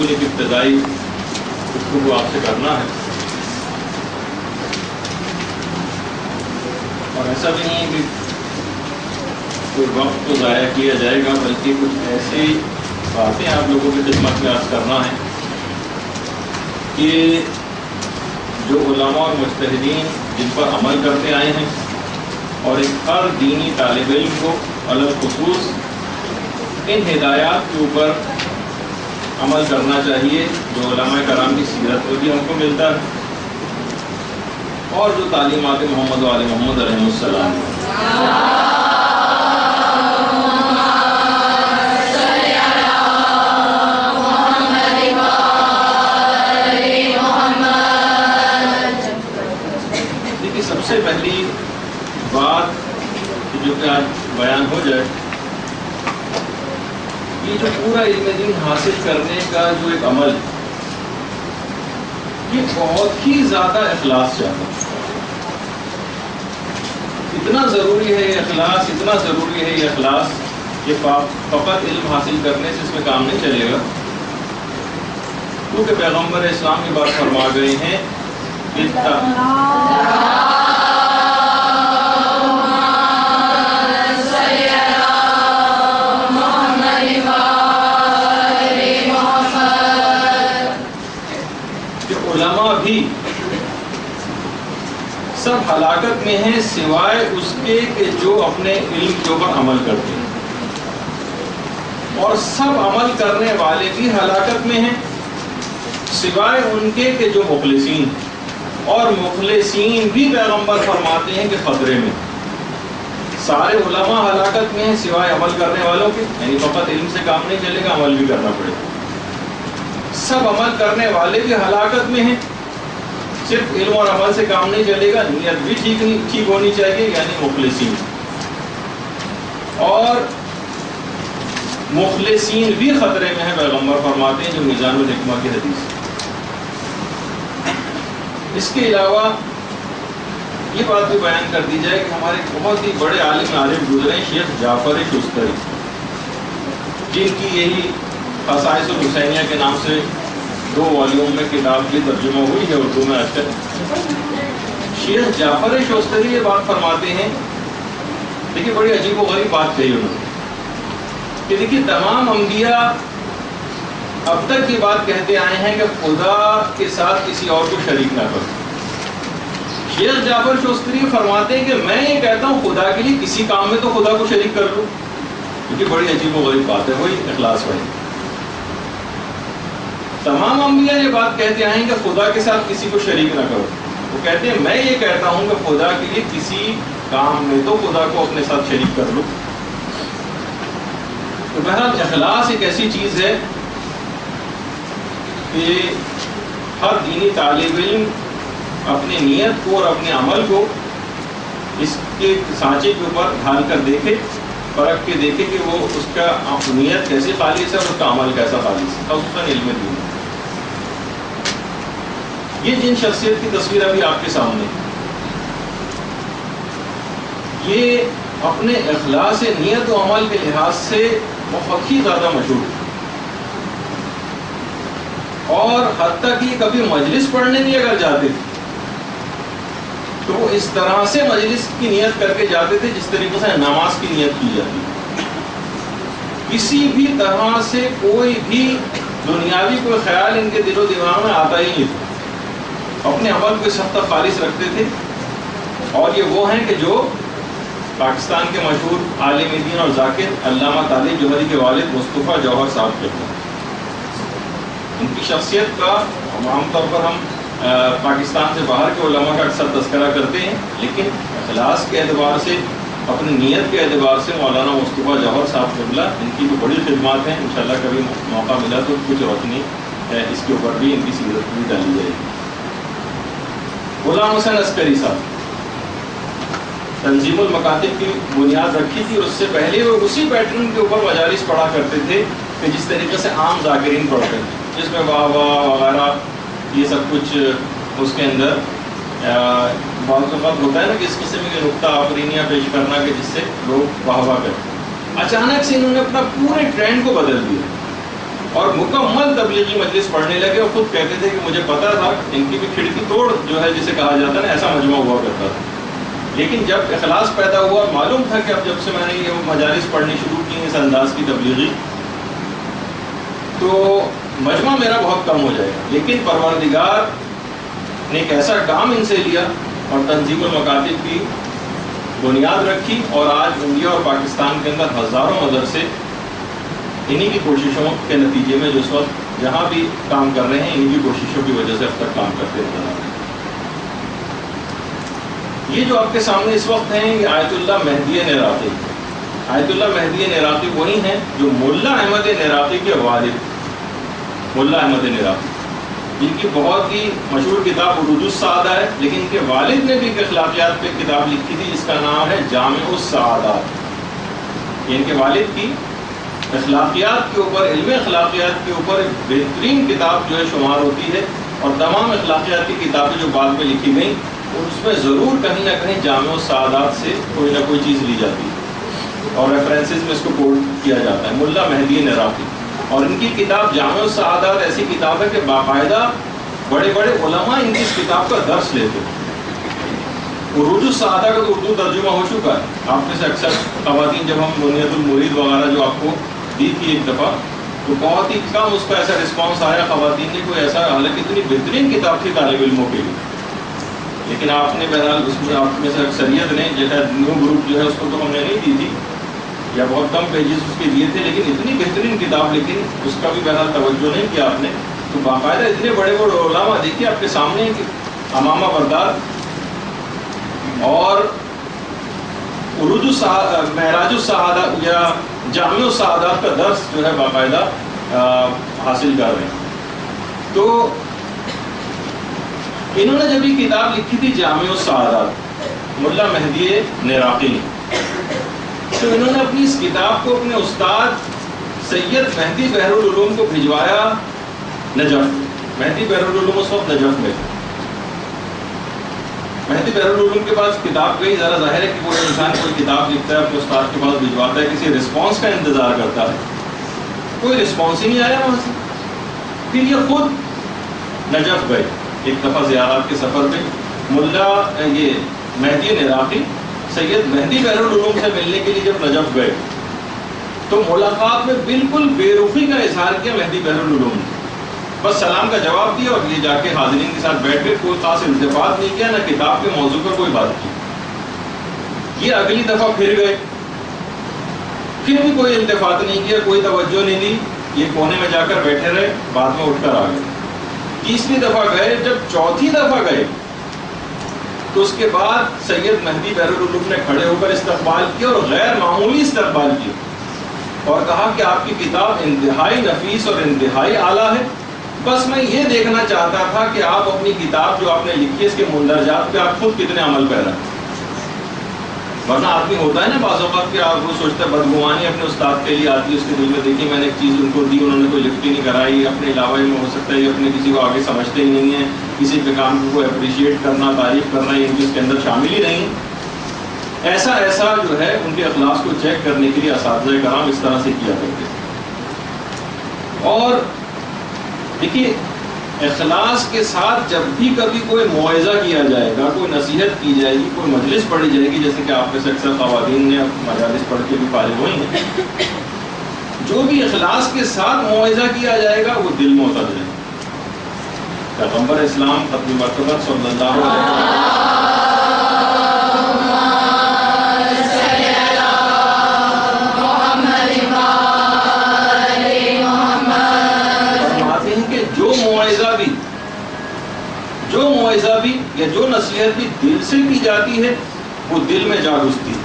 اپنی ایک ابتدائی گفتگو آپ سے کرنا ہے، اور ایسا بھی نہیں کہ کوئی وقت کو ضائع کیا جائے گا، بلکہ کچھ ایسی باتیں آپ لوگوں کی خدمت میں عرض کرنا ہے کہ جو علماء اور مجتہدین جن پر عمل کرتے آئے ہیں، اور ایک ہر دینی طالب علم کو علل خصوص ان ہدایات کے اوپر عمل کرنا چاہیے جو علماء کرام کی سیرت میں بھی ہم کو ملتا ہے، اور جو تعلیمات محمد و آل محمد علیہ السلام۔ دیکھیے، سب سے پہلی بات جو کہ آج بیان ہو جائے، یہ جو پورا علم دین حاصل کرنے کا جو ایک عمل، یہ بہت ہی زیادہ اخلاص چاہتا ہے۔ اتنا ضروری ہے یہ اخلاص، اتنا ضروری ہے یہ اخلاص کہ فقط علم حاصل کرنے سے اس میں کام نہیں چلے گا، کیونکہ پیغمبر اسلام کی بات فرما گئے ہیں کہ علماء بھی سب ہلاکت میں ہیں سوائے اس کے کہ جو اپنے علم کے اوپر عمل کرتے ہیں، اور سب عمل کرنے والے بھی ہلاکت میں ہیں سوائے ان کے کہ جو مخلصین ہیں، اور مخلصین بھی پیغمبر فرماتے ہیں کہ خطرے میں۔ سارے علماء ہلاکت میں ہیں سوائے عمل کرنے والوں کے، یعنی فقط علم سے کام نہیں چلے گا، عمل بھی کرنا پڑے گا۔ سب عمل کرنے والے بھی ہلاکت میں ہیں، صرف علم اور عمل سے کام نہیں چلے گا، نیت بھی ٹھیک ہونی چاہیے، یعنی مخلصین، اور مخلصین بھی خطرے میں ہیں، پیغمبر فرماتے ہیں، جو میزان الحکمہ کی حدیث۔ اس کے علاوہ یہ بات بھی بیان کر دی جائے کہ ہمارے بہت ہی بڑے عالم عارف گزرے ہیں، شیخ جعفر شستری، جن کی یہی خصائص الحسینیہ کے نام سے 2 والیوم میں کتاب کی ترجمہ ہوئی ہے اردو میں آج تک۔ شیخ جعفر شستری یہ بات فرماتے ہیں، دیکھیے بڑی عجیب و غریب بات کہی انہوں نے، کہ دیکھیے تمام انبیاء اب تک یہ بات کہتے آئے ہیں کہ خدا کے ساتھ کسی اور کو شریک نہ کرو۔ شیخ جعفر شستری فرماتے ہیں کہ میں یہ کہتا ہوں خدا کے لیے کسی کام میں تو خدا کو شریک کر لو، کیونکہ بڑی عجیب و غریب بات ہے، وہی اخلاص بھائی۔ تمام انبیاء یہ بات کہتے آئے ہیں کہ خدا کے ساتھ کسی کو شریک نہ کرو، وہ کہتے ہیں میں یہ کہتا ہوں کہ خدا کے لیے کسی کام میں تو خدا کو اپنے ساتھ شریک کر لو۔ تو بہرحال اخلاص ایک ایسی چیز ہے کہ ہر دینی طالب علم اپنی نیت کو اور اپنے عمل کو اس کے سانچے کے اوپر ڈھال کر دیکھے، پرکھ کے دیکھے کہ وہ اس کا نیت کیسی خالص ہے اور اس کا عمل کیسا خالص ہے، خصوصاً علم دین۔ یہ جن شخصیت کی تصویر ابھی آپ کے سامنے، یہ اپنے اخلاص نیت و عمل کے لحاظ سے بہت ہی زیادہ مشہور ہے، اور حتیٰ کہ کبھی مجلس پڑھنے بھی اگر جاتے تھے تو وہ اس طرح سے مجلس کی نیت کر کے جاتے تھے جس طریقے سے نماز کی نیت کی جاتی ہے۔ کسی بھی طرح سے کوئی بھی دنیاوی کوئی خیال ان کے دل و دماغ میں آتا ہی نہیں تھا، اپنے عمل کو سب تک خالص رکھتے تھے۔ اور یہ وہ ہیں کہ جو پاکستان کے مشہور عالم دین اور ذاکر علامہ طالب جوہری کے والد مصطفیٰ جوہر صاحب کے ہیں۔ ان کی شخصیت کا عام طور پر ہم پاکستان سے باہر کے علماء کا اکثر تذکرہ کرتے ہیں، لیکن اخلاص کے اعتبار سے، اپنی نیت کے اعتبار سے مولانا مصطفیٰ جوہر صاحب قبلہ، ان کی جو بڑی خدمات ہیں، انشاءاللہ کبھی موقع ملا تو کچھ روشنی اس کے اوپر بھی ان کی سیرت بھی ڈالی جائے گی۔ غلام حسین عسکری صاحب تنظیم المکاتب کی بنیاد رکھی تھی، اور اس سے پہلے وہ اسی پیٹرن کے اوپر مجالس پڑھا کرتے تھے کہ جس طریقے سے عام ذاکرین پڑھتے ہیں، جس میں واہ واہ وغیرہ یہ سب کچھ اس کے اندر بعض اوقات ہوتا ہے نا کہ اس قسم کے نقطہ آفرینیاں پیش کرنا کہ جس سے لوگ واہ واہ کرتے ہیں۔ اچانک سے انہوں نے اپنا پورے ٹرینڈ کو بدل دیا، اور مکمل تبلیغی مجلس پڑھنے لگے، اور خود کہتے تھے کہ مجھے پتا تھا ان کی بھی کھڑکی توڑ جو ہے جسے کہا جاتا ہے نا، ایسا مجمع ہوا کرتا تھا. لیکن جب اخلاص پیدا ہوا، معلوم تھا کہ اب جب سے میں نے یہ مجالس پڑھنی شروع کی اس انداز کی تبلیغی، تو مجمع میرا بہت کم ہو جائے گا. لیکن پروردگار نے ایک ایسا کام ان سے لیا اور تنظیم المکاتب کی بنیاد رکھی، اور آج انڈیا اور پاکستان کے اندر ہزاروں مدرسے انہی کی کوششوں کے نتیجے میں جو اس وقت جہاں بھی کام کر رہے ہیں، انہی کی کوششوں کی وجہ سے اب تک کام کرتے نظر آ رہے ہیں. یہ جو آپ کے سامنے اس وقت ہیں، یہ آیت اللہ مہدی نراقی. آیت اللہ مہدی نراقی وہی ہیں جو ملا احمد نراقی کے والد، ملا احمد نراقی، جن کی بہت ہی مشہور کتاب عروج السعادہ ہے، لیکن ان کے والد نے بھی ایک اخلاقیات پہ کتاب لکھی تھی جس کا نام ہے جامع السعادات. یہ ان کے والد کی اخلاقیات کے اوپر، علم اخلاقیات کے اوپر ایک بہترین کتاب جو ہے شمار ہوتی ہے، اور تمام اخلاقیات کی کتابیں جو بعد میں لکھی گئیں اس میں ضرور کہیں نہ کہیں جامع السعادات سے کوئی نہ کوئی چیز لی جاتی ہے، اور ریفرنسز میں اس کو کوٹ کیا جاتا ہے. ملا مہدی نراقی، اور ان کی کتاب جامع السعادات ایسی کتاب ہے کہ باقاعدہ بڑے بڑے علماء ان کی اس کتاب کا درس لیتے ہیں. عروج السعادہ کا تو اردو ترجمہ ہو چکا ہے. آپ میں سے اکثر خواتین، جب ہم منیت المرید وغیرہ جو آپ کو دی تھی ایک دفعہ، تو بہت ہی کم اس کا ایسا رسپانس آیا خواتین نے کوئی ایسا، حالانکہ اتنی بہترین کتاب تھی طالب علموں کے لیے. لیکن آپ نے بہرحال اس میں آپ میں سے اکثریت نے جو ہے نیو گروپ جو ہے اس کو تو ہم نے نہیں دی تھی، یا بہت کم پیجز اس کے دیے تھے، لیکن اتنی بہترین کتاب، لیکن اس کا بھی بہرحال توجہ نہیں کیا آپ نے. تو باقاعدہ اتنے بڑے بڑے علماء دیکھیے آپ کے سامنے کہ امامہ بردار اور معراج السعادہ یا جامع السعادات کا درس جو ہے باقاعدہ حاصل کر رہے ہیں. تو انہوں نے جب یہ کتاب لکھی تھی جامع السعادات، ملا مہدی نراقی نے، تو انہوں نے اپنی اس کتاب کو اپنے استاد سید مہدی بحر العلوم کو بھجوایا نجف. مہدی بحر العلوم اس وقت نجف میں. مہدی بحر العلوم کے پاس کتاب گئی، ذرا ظاہر ہے کہ کوئی انسان کوئی کتاب لکھتا ہے اپنے استاد کے پاس بھجواتا ہے، کسی رسپانس کا انتظار کرتا ہے، کوئی رسپانس ہی نہیں آیا وہاں سے. پھر یہ خود نجف گئے ایک دفعہ زیارات کے سفر میں. ملا یہ مہدی نراقی سید مہدی بحر العلوم سے ملنے کے لیے جب نجف گئے تو ملاقات میں بالکل بے رخی کا اظہار کیا مہدی بحر العلوم نے. بس سلام کا جواب دیا اور یہ جا کے حاضرین کے ساتھ بیٹھ کے کوئی خاص التفات نہیں کیا، نہ کتاب کے موضوع پر کوئی بات کی. یہ اگلی دفعہ پھر گئے، پھر بھی کوئی التفات نہیں کیا، کوئی توجہ نہیں دی، یہ کونے میں جا کر بیٹھے رہے، بعد میں اٹھ کر آ گئے. تیسری دفعہ گئے، جب چوتھی دفعہ گئے تو اس کے بعد سید مہدی بحر العلوم نے کھڑے ہو کر استقبال کیا، اور غیر معمولی استقبال کیا، اور کہا کہ آپ کی کتاب انتہائی نفیس اور انتہائی اعلیٰ ہے. بس میں یہ دیکھنا چاہتا تھا کہ آپ اپنی کتاب جو آپ نے لکھی ہے اس کے مندرجات پہ آپ خود کتنے عمل پیرا. ورنہ آدمی ہوتا ہے نا بعض اوقات کہ آپ وہ سوچتا ہے بدگمانی اپنے استاد کے لیے آتی ہے اس کے دل میں، دیکھیے میں نے ایک چیز ان کو دی، انہوں نے کوئی لفٹ ہی نہیں کرائی، اپنے علاوہ میں ہو سکتا ہے یہ اپنے کسی کو آگے سمجھتے ہی نہیں ہیں، کسی کے کام کو اپریشیٹ کرنا، تعریف کرنا، یہ ان کی اس کے اندر شامل ہی نہیں. ایسا جو ہے ان کے اخلاص کو چیک کرنے کے لیے اساتذہ کرام اس طرح سے کیا کرتے. اور دیکھیے اخلاص کے ساتھ جب بھی کبھی کوئی موعظہ کیا جائے گا، کوئی نصیحت کی جائے گی، کوئی مجلس پڑھی جائے گی، جیسے کہ آپ میں سے اکثر خواتین نے مجالس پڑھ کے بھی فارغ ہوئی ہیں، جو بھی اخلاص کے ساتھ موعظہ کیا جائے گا وہ دل میں اتر جائے گا. پیغمبر اسلام ختم مرتبہ صلی اللہ علیہ وسلم جو موعظہ بھی یا جو نصیحت بھی دل سے کی جاتی ہے وہ دل میں جا گھستی ہے،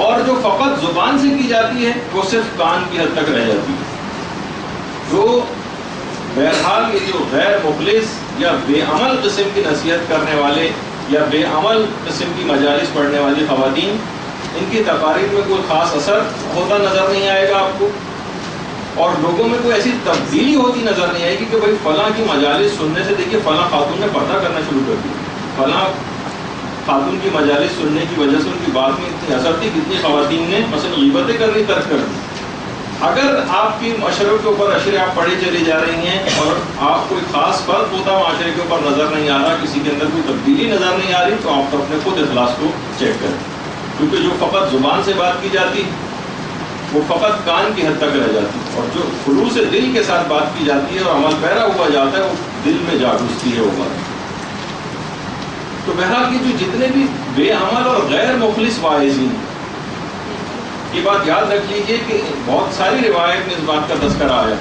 اور جو فقط زبان سے کی جاتی ہے وہ صرف کان کی حد تک رہ جاتی ہے. جو بہرحال یہ جو غیر مخلص یا بے عمل قسم کی نصیحت کرنے والے یا بے عمل قسم کی مجالس پڑھنے والی خواتین، ان کی تقاریر میں کوئی خاص اثر ہوتا نظر نہیں آئے گا آپ کو، اور لوگوں میں کوئی ایسی تبدیلی ہوتی نظر نہیں آئے گی کہ بھائی فلاں کی مجالس سننے سے دیکھیے فلاں خاتون نے پردہ کرنا شروع کر دیا، فلاں خاتون کی مجالس سننے کی وجہ سے ان کی بات میں اتنی اثر تھی، کتنی خواتین نے مثلا غیبتیں کرنی ترک کر دی. اگر آپ کی معاشرے کے اوپر اشرے آپ پڑھے چلی جا رہی ہیں اور آپ کوئی خاص فرق ہوتا معاشرے کے اوپر نظر نہیں آ رہا، کسی کے اندر کوئی تبدیلی نظر نہیں آ رہی، تو آپ اپنے خود اخلاص کو چیک کریں، کیونکہ جو فقط زبان سے بات کی جاتی وہ فقط کان کی حد تک رہ جاتی، اور جو خلوص دل کے ساتھ بات کی جاتی ہے اور عمل پیرا ہوا جاتا ہے وہ دل میں جا گھستی ہے وہ بات۔ تو بہرحال کی جو جتنے بھی بے عمل اور غیر مخلص واعظین، یہ بات یاد رکھ لیجئے کہ بہت ساری روایت میں اس بات کا تذکرہ آیا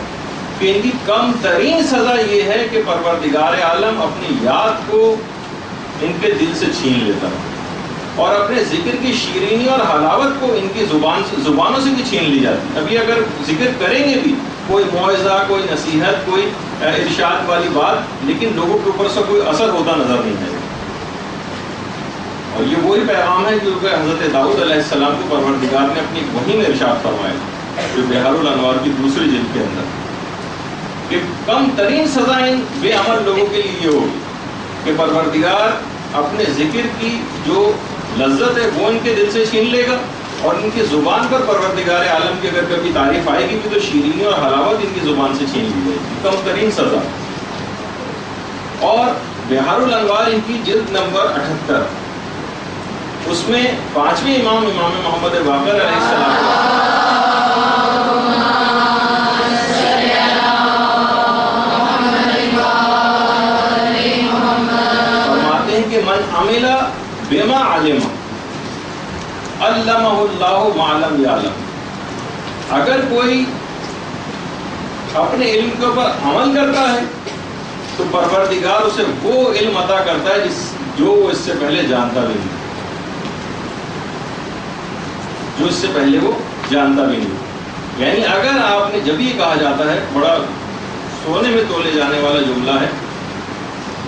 کہ ان کی کم ترین سزا یہ ہے کہ پروردگار عالم اپنی یاد کو ان کے دل سے چھین لیتا ہے، اور اپنے ذکر کی شیرینی اور حلاوت کو ان کی زبانوں سے بھی چھین لی جاتی ہے۔ ابھی اگر ذکر کریں گے بھی، کوئی موعظہ، کوئی نصیحت، کوئی ارشاد والی بات، لیکن لوگوں کے اوپر سے کوئی اثر ہوتا نظر نہیں آئے گا۔ اور یہ وہی پیغام ہے جو کہ حضرت داؤد علیہ السلام کو پروردگار نے اپنی وحی میں ارشاد فرمایا، جو بحار الانوار کی دوسری جلد کے اندر، کہ کم ترین سزا ان بے عمل لوگوں کے لیے یہ ہوگی کہ پروردگار اپنے ذکر کی جو لذت ہے وہ ان کے دل سے چھین لے گا، اور ان کی زبان پر پروردگار عالم کی اگر کبھی تعریف آئے گی بھی تو شیرینی اور حلاوت ان کی زبان سے چھین لی جائے گی، کم ترین سزا۔ اور بحار الانوار ان کی جلد نمبر 78، اس میں 5ویں امام محمد باقر علیہ السلام فرماتے ہیں کہ من عمل بما علم علمہ اللہ ما لم یعلم، اگر کوئی اپنے علم کے اوپر عمل کرتا ہے تو پروردگار اسے وہ علم عطا کرتا ہے جو وہ اس سے پہلے جانتا بھی نہیں، جو اس سے پہلے وہ جانتا بھی نہیں۔ یعنی اگر آپ نے، جب یہ کہا جاتا ہے، بڑا سونے میں تولے جانے والا جملہ ہے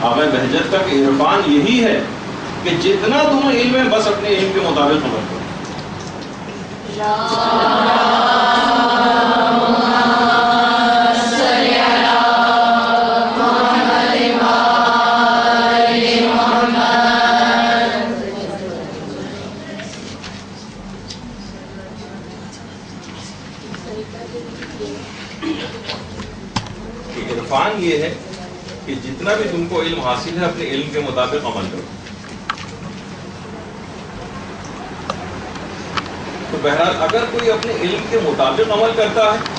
آغا بہجت کا، کہ عرفان یہی ہے کہ جتنا تمہیں علم ہے بس اپنے علم کے مطابق عمل کرو۔ عرفان یہ ہے کہ جتنا بھی تم کو علم حاصل ہے اپنے علم کے مطابق عمل کرو۔ تو بہرحال اگر کوئی اپنے علم کے مطابق عمل کرتا ہے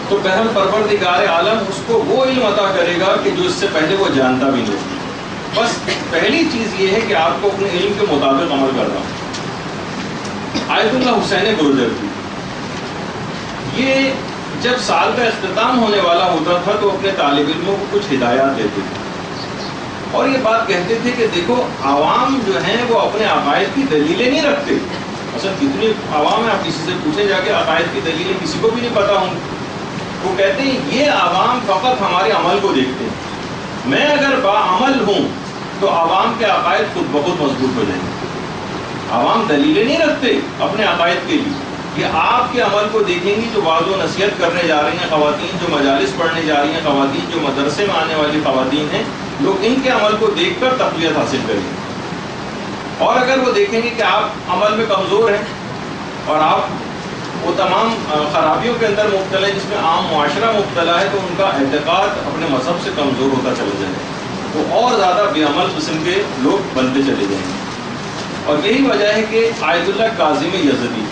تو بہرحال پروردگار عالم اس کو وہ علم عطا کرے گا کہ جو اس سے پہلے وہ جانتا بھی نہیں۔ بس پہلی چیز یہ ہے کہ آپ کو اپنے علم کے مطابق عمل کرنا۔ آیت اللہ حسین گرجر یہ جب سال کا اختتام ہونے والا ہوتا تھا تو اپنے طالب علموں کو کچھ ہدایات دیتے تھے، اور یہ بات کہتے تھے کہ دیکھو عوام جو ہیں وہ اپنے عقائد کی دلیلیں نہیں رکھتے۔ اصل کتنی عوام ہے، آپ کسی سے پوچھیں جا کے عقائد کی دلیلیں کسی کو بھی نہیں پتا ہوں۔ وہ کہتے ہیں یہ عوام فقط ہمارے عمل کو دیکھتے ہیں، میں اگر باعمل ہوں تو عوام کے عقائد خود بخود مضبوط ہو جائیں گے۔ عوام دلیلیں نہیں رکھتے اپنے عقائد کے لیے، یہ آپ کے عمل کو دیکھیں گی، جو وعظ و نصیحت کرنے جا رہی ہیں خواتین، جو مجالس پڑھنے جا رہی ہیں خواتین، جو مدرسے میں آنے والی خواتین ہیں، لوگ ان کے عمل کو دیکھ کر تقویت حاصل کریں گے۔ اور اگر وہ دیکھیں گے کہ آپ عمل میں کمزور ہیں اور آپ وہ تمام خرابیوں کے اندر مبتلا ہے جس میں عام معاشرہ مبتلا ہے، تو ان کا اعتقاد اپنے مذہب سے کمزور ہوتا چلا جائے گا، وہ اور زیادہ بے عمل قسم کے لوگ بنتے چلے جائیں گے۔ اور یہی وجہ ہے کہ آیت اللہ کاظم یزدی،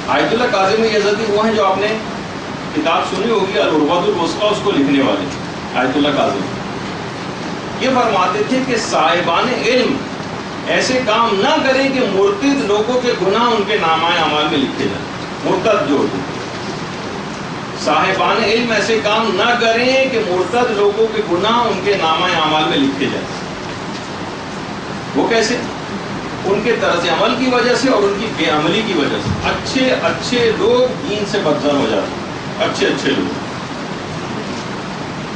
آیت اللہ کاظم یزدی وہ ہیں جو آپ نے کتاب سنی ہوگی العروۃ الوثقی، اس کو لکھنے والے آیت اللہ کاظم، یہ فرماتے تھے کہ صاحبان علم ایسے کام نہ کریں کہ مرتد لوگوں کے گناہ ان کے نامۂ اعمال میں لکھے جائیں. مرتد جو ہوتے صاحبان علم ایسے کام نہ کریں کہ مرتد لوگوں کے گناہ ان کے نامۂ اعمال میں لکھے جائیں. وہ کیسے؟ ان کے طرز عمل کی وجہ سے اور ان کی بے عملی کی وجہ سے. اچھے لوگ دین سے بدزن ہو جاتے ہیں. اچھے لوگ.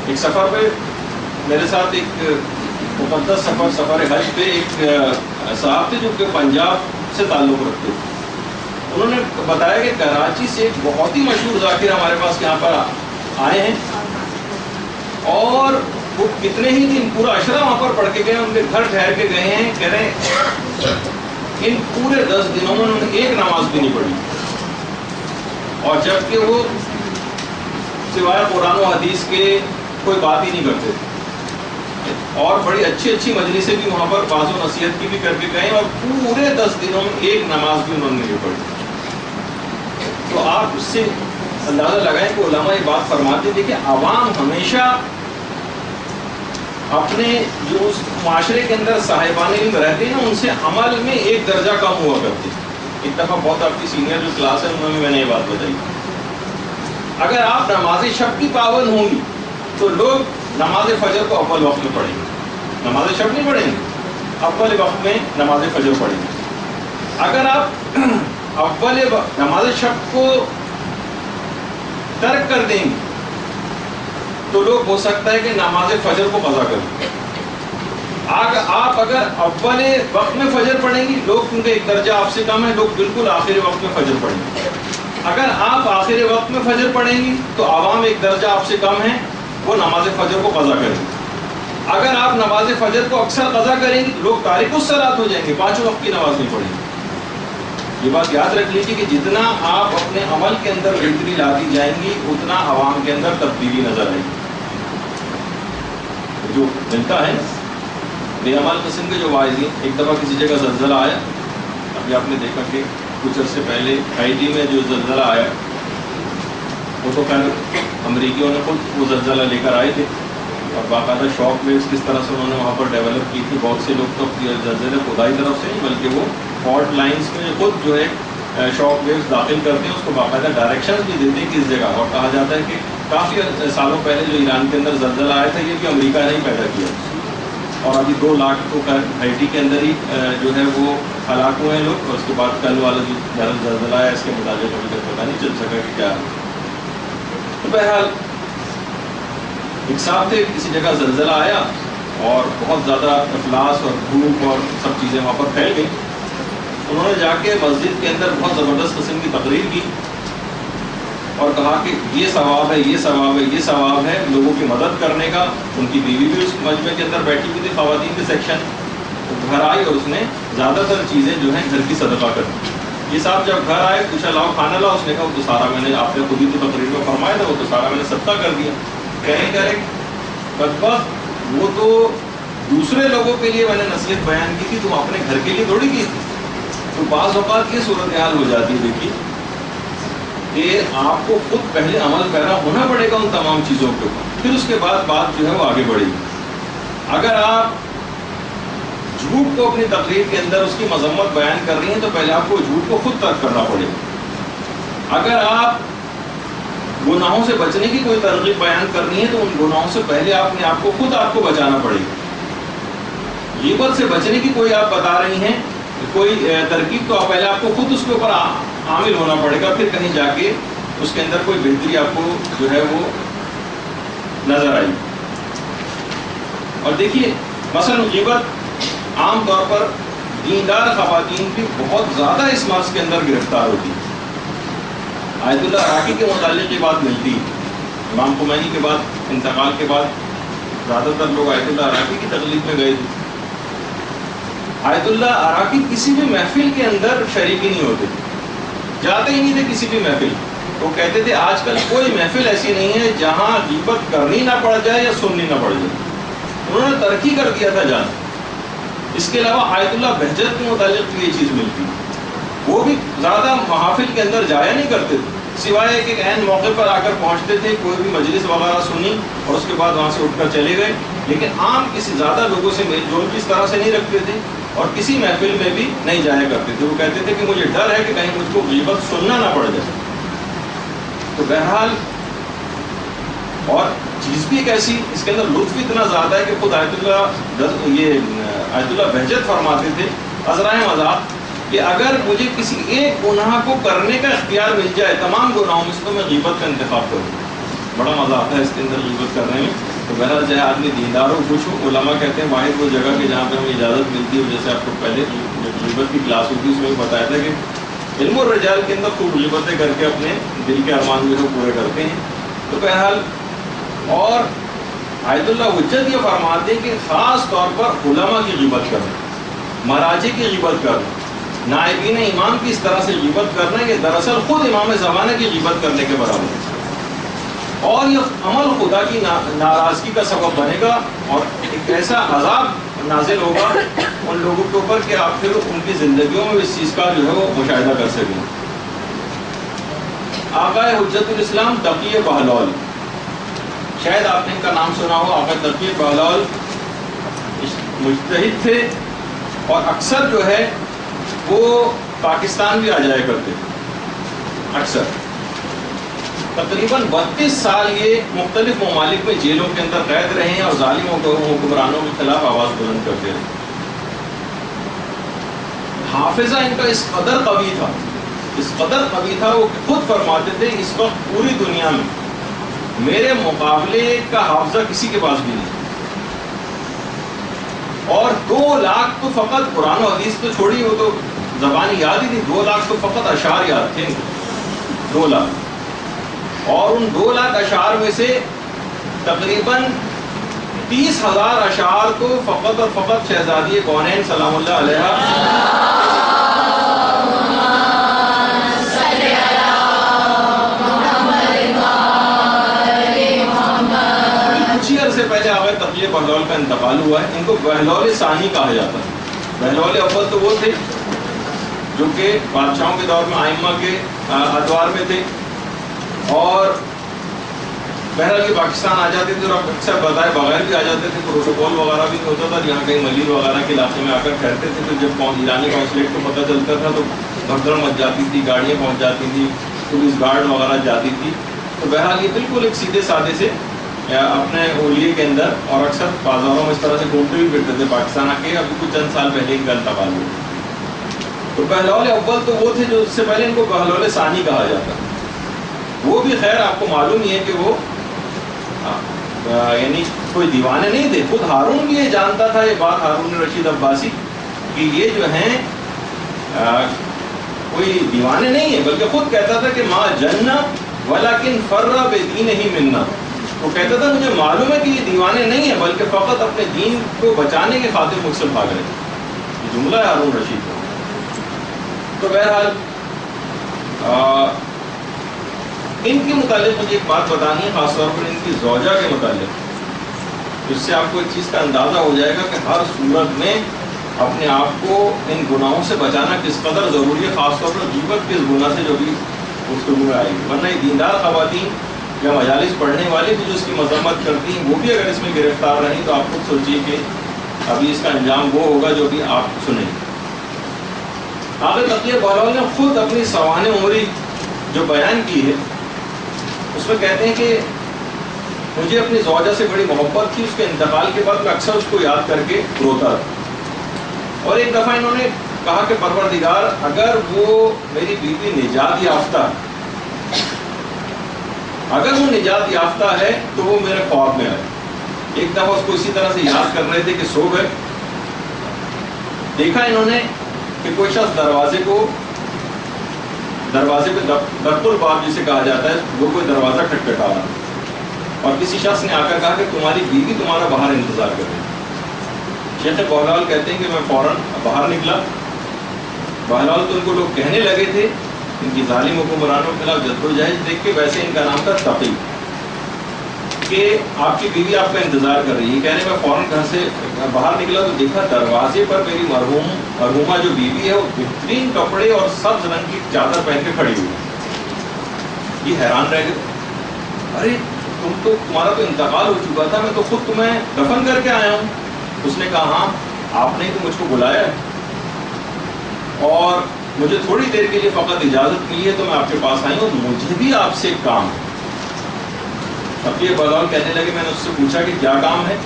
ایک سفر پہ میرے ساتھ ایک مقدس سفر حج پہ ایک صاحب تھے جو کہ پنجاب سے تعلق رکھتے تھے. انہوں نے بتایا کہ کراچی سے ایک بہت ہی مشہور ذاکر ہمارے پاس یہاں پر آئے ہیں اور وہ کتنے ہی دن پورا عشرہ وہاں پر پڑھ کے گئے. ان کے گھر ٹھہر کے گئے ہیں. کہہ رہے ہیں ان پورے 10 دنوں میں انہوں نے ایک نماز بھی نہیں پڑھی اور جبکہ وہ سوائے قرآن و حدیث کے کوئی بات ہی نہیں کرتے اور بڑی اچھی مجلسیں بھی وہاں پر باز و نصیحت کی بھی کر کے گئے اور پورے 10 دنوں میں ایک نماز بھی انہوں نے نہیں پڑھی. تو آپ اس سے اندازہ لگائیں کہ علماء یہ بات فرماتے تھے کہ عوام ہمیشہ اپنے جو اس معاشرے کے اندر صاحبان علم رہتے ہیں ان سے عمل میں ایک درجہ کم ہوا کرتے. ایک دفعہ بہت آپ کی سینئر جو کلاس ہے انہوں نے میں نے یہ بات بتائی. اگر آپ نماز شب کی پابند ہوں گی تو لوگ نماز فجر کو اول وقت میں پڑھیں گے. نماز شب نہیں پڑھیں گے, اول وقت میں نماز فجر پڑھیں گے. اگر آپ اول نماز شب کو ترک کر دیں گے تو لوگ ہو سکتا ہے کہ نماز فجر کو قضا کریں. آپ اگر اول وقت میں فجر پڑھیں گی, لوگ کیونکہ ایک درجہ آپ سے کم ہے, لوگ بالکل آخری وقت میں فجر پڑھیں گے. اگر آپ آخری وقت میں فجر پڑھیں گی تو عوام ایک درجہ آپ سے کم ہے, وہ نماز فجر کو قضا کریں گے. اگر آپ نماز فجر کو اکثر قضا کریں گی لوگ تارک الصلاۃ ہو جائیں گے, 5 وقت کی نماز نہیں پڑھیں گے. یہ بات یاد رکھ لیجیے کہ جتنا آپ اپنے عمل کے اندر بہتری لاتی جائیں گی اتنا عوام کے اندر تبدیلی نظر آئے گی. جو ملتا ہے بے عمل قسم کے جو واعظین, ایک دفعہ کسی جگہ زلزلہ آیا, ابھی آپ نے دیکھا کہ کچھ عرصے پہلے ہائیٹی میں جو زلزلہ آیا وہ تو خیر امریکیوں نے خود وہ زلزلہ لے کر آئے تھے اور باقاعدہ شاک ویوز کس طرح سے انہوں نے وہاں پر ڈیولپ کی تھی. بہت سے لوگ تو زلزلے خدائی طرف سے نہیں بلکہ وہ فالٹ لائنس میں خود جو ہے شاک ویوز داخل کرتے ہیں, اس کو باقاعدہ ڈائریکشنز بھی دیتے ہیں کس جگہ. اور کہا جاتا ہے کہ کافی سالوں پہلے جو ایران کے اندر زلزلہ آیا تھا یہ بھی امریکہ نے ہی پیدا کیا اور ابھی 2 لاکھ تو ہائیٹی کے اندر ہی جو ہے وہ ہلاک ہوئے ہیں لوگ. اور اس کے بعد کل والا جو زلزلہ آیا اس کے متعلق ابھی تک پتہ نہیں چل سکا کہ کیا ہے. تو بہرحال ایک صاحب تھے, کسی جگہ زلزلہ آیا اور بہت زیادہ افلاس اور دھوپ اور سب چیزیں وہاں پر پھیل گئی. انہوں نے جا کے مسجد کے اندر بہت زبردست قسم کی تقریر کی اور کہا کہ یہ ثواب ہے, یہ ثواب ہے, یہ ثواب ہے لوگوں کی مدد کرنے کا. ان کی بیوی بھی اس مجمع کے اندر بیٹھی ہوئی تھی, خواتین کے سیکشن. گھر آئی اور اس نے زیادہ تر چیزیں جو ہیں گھر کی صدقہ کر دی. یہ صاحب جب گھر آئے پوچھا لاؤ کھانا لاؤ, اس نے کہا وہ تو سارا میں نے, آپ نے خود ہی تو تقریر میں فرمایا تھا, وہ تو سارا میں نے صدقہ کر دیا. کہے بدبخت وہ تو دوسرے لوگوں کے لیے میں نے نصیحت بیان کی تھی, تم اپنے گھر کے لیے تھوڑی کی تھی. تو بعض اوقات یہ صورتحال ہو جاتی ہے دیکھیے کہ آپ کو خود پہلے عمل پیرا ہونا پڑے گا ان تمام چیزوں کے اوپر, پھر اس کے بعد بات جو ہے وہ آگے بڑھے گی. اگر آپ جھوٹ کو اپنی تقریر کے اندر اس کی مذمت بیان کر رہی ہیں تو پہلے آپ کو جھوٹ کو خود ترک کرنا پڑے گا. اگر آپ گناہوں سے بچنے کی کوئی ترغیب بیان کرنی ہے تو ان گناہوں سے پہلے آپ نے آپ کو خود آپ کو بچانا پڑے گا. غیبت سے بچنے کی کوئی آپ بتا رہی ہیں کوئی ترکیب, تو پہلے آپ کو خود اس کے اوپر عامل ہونا پڑے گا, پھر کہیں جا کے اس کے اندر کوئی بہتری آپ کو جو ہے وہ نظر آئی. اور دیکھیے مثلا غیبت عام طور پر دیندار خواتین بھی بہت زیادہ اس مرض کے اندر گرفتار ہوتی ہے. آیت اللہ عراقی کے متعلق یہ بات ملتی ہے. امام خمینی کے بعد انتقال کے بعد زیادہ تر لوگ آیت اللہ عراقی کی تقلید میں گئے تھے. آیت اللہ عراقی کسی بھی محفل کے اندر شریک ہی نہیں ہوتے, جاتے ہی نہیں تھے کسی بھی محفل. وہ کہتے تھے آج کل کوئی محفل ایسی نہیں ہے جہاں غیبت کرنی نہ پڑ جائے یا سننی نہ پڑ جائے. انہوں نے ترقی کر دیا تھا جان. اس کے علاوہ آیت اللہ بہجت کے متعلق بھی یہ چیز ملتی ہے. وہ بھی زیادہ محافل کے اندر جایا نہیں کرتے تھے, سوائے کہ عین موقع پر آ کر پہنچتے تھے, کوئی بھی مجلس وغیرہ سنی اور اس کے بعد وہاں سے اٹھ کر چلے گئے. لیکن عام کسی زیادہ لوگوں سے میل جول کس طرح سے نہیں رکھتے تھے اور کسی محفل میں بھی نہیں جایا کرتے تھے. وہ کہتے تھے کہ مجھے ڈر ہے کہ کہیں مجھ کو غیبت سننا نہ پڑ جائے. تو بہرحال اور چیز بھی ایک ایسی، اس کے اندر لطف اتنا زیادہ ہے کہ خود آیت اللہ بہجت فرماتے تھے عذرائے مذاق کہ اگر مجھے کسی ایک گناہ کو کرنے کا اختیار مل جائے تمام گناہوں میں سے تو میں غیبت کا انتخاب کروں. بڑا مزہ آتا ہے اس کے اندر غیبت کرنے میں. تو بہرحال چاہے آدمی دیندار ہو کچھ ہو، علماء کہتے ہیں واحد وہ جگہ کہ جہاں پہ ہمیں اجازت ملتی ہے، جیسے آپ کو پہلے جب غیبت کی کلاس ہوتی ہے اس میں بھی بتایا تھا کہ علم الرجال کے اندر خوب غیبتیں کر کے اپنے دل کے ارمان جو ہے پورے کرتے ہیں. تو بہرحال اور آیت اللہ حجت یہ فرماتے ہیں کہ خاص طور پر علماء کی غیبت کرنا، مراجع کی غیبت کرنا، نائبین امام کی اس طرح سے غیبت کرنا کہ دراصل خود امام زمانہ کی غیبت کرنے کے برابر ہے. اور یہ عمل خدا کی ناراضگی کا سبب بنے گا اور ایک ایسا عذاب نازل ہوگا ان لوگوں کے اوپر کہ آپ پھر ان کی زندگیوں میں اس چیز کا جو ہے وہ مشاہدہ کر سکیں. آقا حجت الاسلام تقی بہلول، شاید آپ نے ان کا نام سنا ہو. آقا تقی بہلول مجتہد تھے اور اکثر جو ہے وہ پاکستان بھی آ جایا کرتے اکثر. تقریباً 32 سال یہ مختلف ممالک میں جیلوں کے اندر قید رہے ہیں اور ظالم حکمرانوں کے خلاف آواز بلند کرتے رہے. حافظہ ان کا اس قدر قوی تھا، اس قدر قوی تھا وہ خود فرماتے تھے اس وقت پوری دنیا میں میرے مقابلے کا حافظہ کسی کے پاس بھی نہیں. اور 2 لاکھ تو فقط قرآن و حدیث تو چھوڑی، وہ تو زبانی یاد ہی تھی. 2 لاکھ تو فقط اشعار یاد تھے، 2 لاکھ. اور ان 2 لاکھ اشعار میں سے تقریباً 30,000 اشعار تو فقط اور فقط شہزادی کونین سلام اللہ علیہ کچھ ہی عرصے پہلے آقا تقی بہلول کا انتقال ہوا ہے. ان کو بہلول ثانی کہا جاتا ہے. بہلول اول تو وہ تھے جو کہ بادشاہوں کے دور میں ائمہ کے ادوار میں تھے اور بہرحال یہ پاکستان آ جاتے تھے اور اکثر بتائے بغیر بھی آ جاتے تھے. پروٹوکول وغیرہ بھی نہیں ہوتا تھا، جہاں کہیں ملیل وغیرہ کے علاقے میں آ کر ٹھہرتے تھے تو جب ایرانی کونسلیٹ کو پتہ چلتا تھا تو بھگدڑ مچ جاتی تھی، گاڑیاں پہنچ جاتی تھی، پولیس گارڈ وغیرہ جاتی تھی. تو بہرحال یہ بالکل ایک سیدھے سادے سے اپنے اولیے کے اندر اور اکثر بازاروں میں اس طرح سے گھومتے بھی پھرتے تھے پاکستان آ کے. ابھی کچھ چند سال پہلے ان کا انتقال ہوا. تو بہلول اول تو وہ تھے جو اس سے پہلے ان کو بہلول ثانی کہا جاتا. وہ بھی خیر آپ کو معلوم ہی ہے کہ وہ یعنی کوئی دیوانے نہیں تھے. خود ہارون بھی یہ جانتا تھا یہ بات، ہارون رشید عباسی، کہ یہ جو ہیں کوئی دیوانے نہیں ہیں، بلکہ خود کہتا تھا کہ ما جنہ ولکن فر بدینہ منا. وہ کہتا تھا مجھے معلوم ہے کہ یہ دیوانے نہیں ہیں بلکہ فقط اپنے دین کو بچانے کے خاطر مجھ سے بھاگ رہے. یہ جملہ ہے ہارون رشید کا. تو بہرحال ان کے متعلق مجھے ایک بات بتانی ہے، خاص طور پر ان کی زوجہ کے متعلق. اس سے آپ کو ایک چیز کا اندازہ ہو جائے گا کہ ہر صورت میں اپنے آپ کو ان گناہوں سے بچانا کس قدر ضروری ہے، خاص طور پر غیبت کے اس گناہ سے جو بھی گفتگو میں آئے گی. ورنہ یہ دیندار خواتین یا مجالس پڑھنے والے بھی جو اس کی مذمت کرتی ہیں وہ بھی اگر اس میں گرفتار رہیں تو آپ خود سوچیے کہ ابھی اس کا انجام وہ ہوگا جو بھی آپ سنیں. آقا تقی بہلول نے خود اپنی سوانح عمری جو بیان کی ہے اس میں کہتے ہیں کہ مجھے اپنی زوجہ سے بڑی محبت تھی. اس کے انتقال کے بعد میں اکثر اس کو یاد کر کے روتا تھا. اور ایک دفعہ انہوں نے کہا کہ پروردگار اگر وہ میری بیوی نجات یافتہ، اگر وہ نجات یافتہ ہے تو وہ میرے خواب میں آئے. ایک دفعہ اس کو اسی طرح سے یاد کر رہے تھے کہ سو گئے. دیکھا انہوں نے کہ کوئی شخص دروازے پہ دق الباب جسے کہا جاتا ہے وہ کوئی دروازہ کھٹکھٹا رہا اور کسی شخص نے آ کر کہا کہ تمہاری بیوی تمہارا باہر انتظار کر رہی ہے. شیخ بہلول کہتے ہیں کہ میں فوراً باہر نکلا. بہلول تو ان کو لوگ کہنے لگے تھے ان کی ظالم حکمرانوں کے خلاف جدوجہد دیکھ کے، ویسے ان کا نام تھا تقی، کہ آپ کی بیوی آپ کا انتظار کر رہی ہے. کہہ رہے میں فوراً گھر سے باہر نکلا تو دیکھا دروازے پر میری مرحومہ جو بیوی ہے وہ بہترین کپڑے اور سبز رنگ کی چادر پہن کے کھڑی ہوئی. یہ حیران رہ گئے، ارے تمہارا تو انتقال ہو چکا تھا، میں تو خود تمہیں دفن کر کے آیا ہوں. اس نے کہا ہاں آپ نے تو مجھ کو بلایا ہے. مجھے تھوڑی دیر کے لیے فقط اجازت ملی ہے تو میں آپ کے پاس آئی ہوں، مجھے بھی آپ سے ایک کام ہے۔ اب یہ بلال کہنے لگے، میں نے اس سے پوچھا کہ کیا کام ہے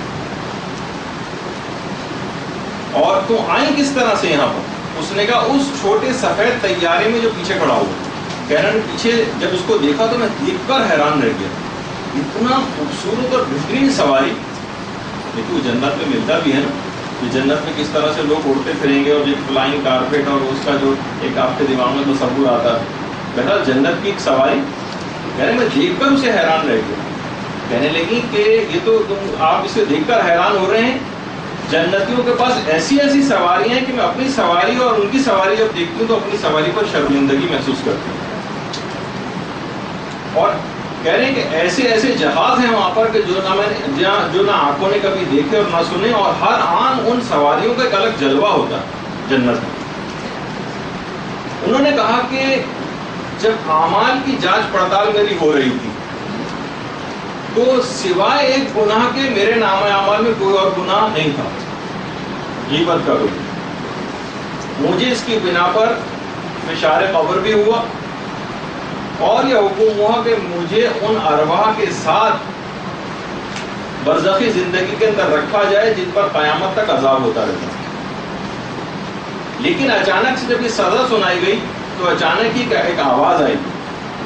اور تم آئی کس طرح سے یہاں پر؟ اس نے کہا اس چھوٹے سفید طیارے میں جو پیچھے کھڑا ہوا۔ کہہ رہے ہیں پیچھے جب اس کو دیکھا تو میں دیکھ کر حیران رہ گیا، اتنا خوبصورت اور بہترین سواری۔ لیکن وہ جنت میں ملتا بھی ہے نا، کہ جنت میں کس طرح سے لوگ اڑتے پھریں گے اور یہ فلائنگ کارپیٹ اور اس کا جو ایک آپ کے دماغ میں تصور آتا ہے، بہرحال جنت کی ایک سواری۔ کہہ رہے میں دیکھ کر اسے حیران رہ گیا۔ کہنے لگی کہ یہ تو آپ اسے دیکھ کر حیران ہو رہے ہیں، جنتیوں کے پاس ایسی ایسی سواریاں ہیں کہ میں اپنی سواری اور ان کی سواری جب دیکھتی ہوں تو اپنی سواری پر شرمندگی محسوس کرتی ہوں۔ اور کہہ رہے ہیں کہ ایسے ایسے جہاز ہیں وہاں پر کہ جو نہ آنکھوں نے کبھی دیکھے اور نہ سنے، اور ہر آن ان سواریوں کا ایک الگ جلوہ ہوتا ہے جنت میں۔ انہوں نے کہا کہ جب اعمال کی جانچ پڑتال میری ہو رہی تھی تو سوائے ایک گناہ کے میرے نام اعمال میں کوئی اور گناہ نہیں تھا، غیبت کا گناہ۔ مجھے اس کی بنا پر فشار قبر بھی ہوا اور یہ حکم ہوا کہ مجھے ان ارواح کے ساتھ برزخی زندگی کے اندر رکھا جائے جن پر قیامت تک عذاب ہوتا رہتا۔ لیکن اچانک سے جب یہ سزا سنائی گئی تو اچانک ہی ایک آواز آئی،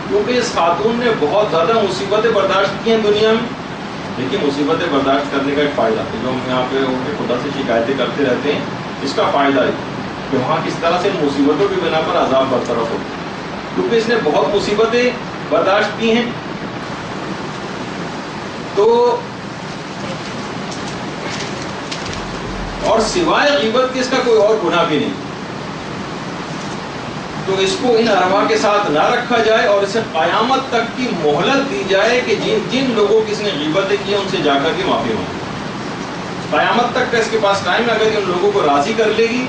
کیونکہ اس خاتون نے بہت زیادہ مصیبتیں برداشت کی ہیں دنیا میں۔ لیکن مصیبتیں برداشت کرنے کا ایک فائدہ ہے، جو ہم یہاں پہ خدا سے شکایتیں کرتے رہتے ہیں، اس کا فائدہ ہے کہ وہاں کس طرح سے مصیبتوں کی بنا پر عذاب برطرف ہوتا ہے، کیونکہ اس نے بہت مصیبتیں برداشت کی ہیں۔ تو اور سوائے غیبت کے اس کا کوئی اور گناہ بھی نہیں، تو اس کو ان ارواح کے ساتھ نہ رکھا جائے اور اسے قیامت تک کی مہلت دی جائے کہ جن لوگوں کی اس نے غیبتیں کی ہیں ان سے جا کر کے معافی مانگے۔ قیامت تک کا اس کے پاس ٹائم ہے، اگر ان لوگوں کو راضی کر لے گی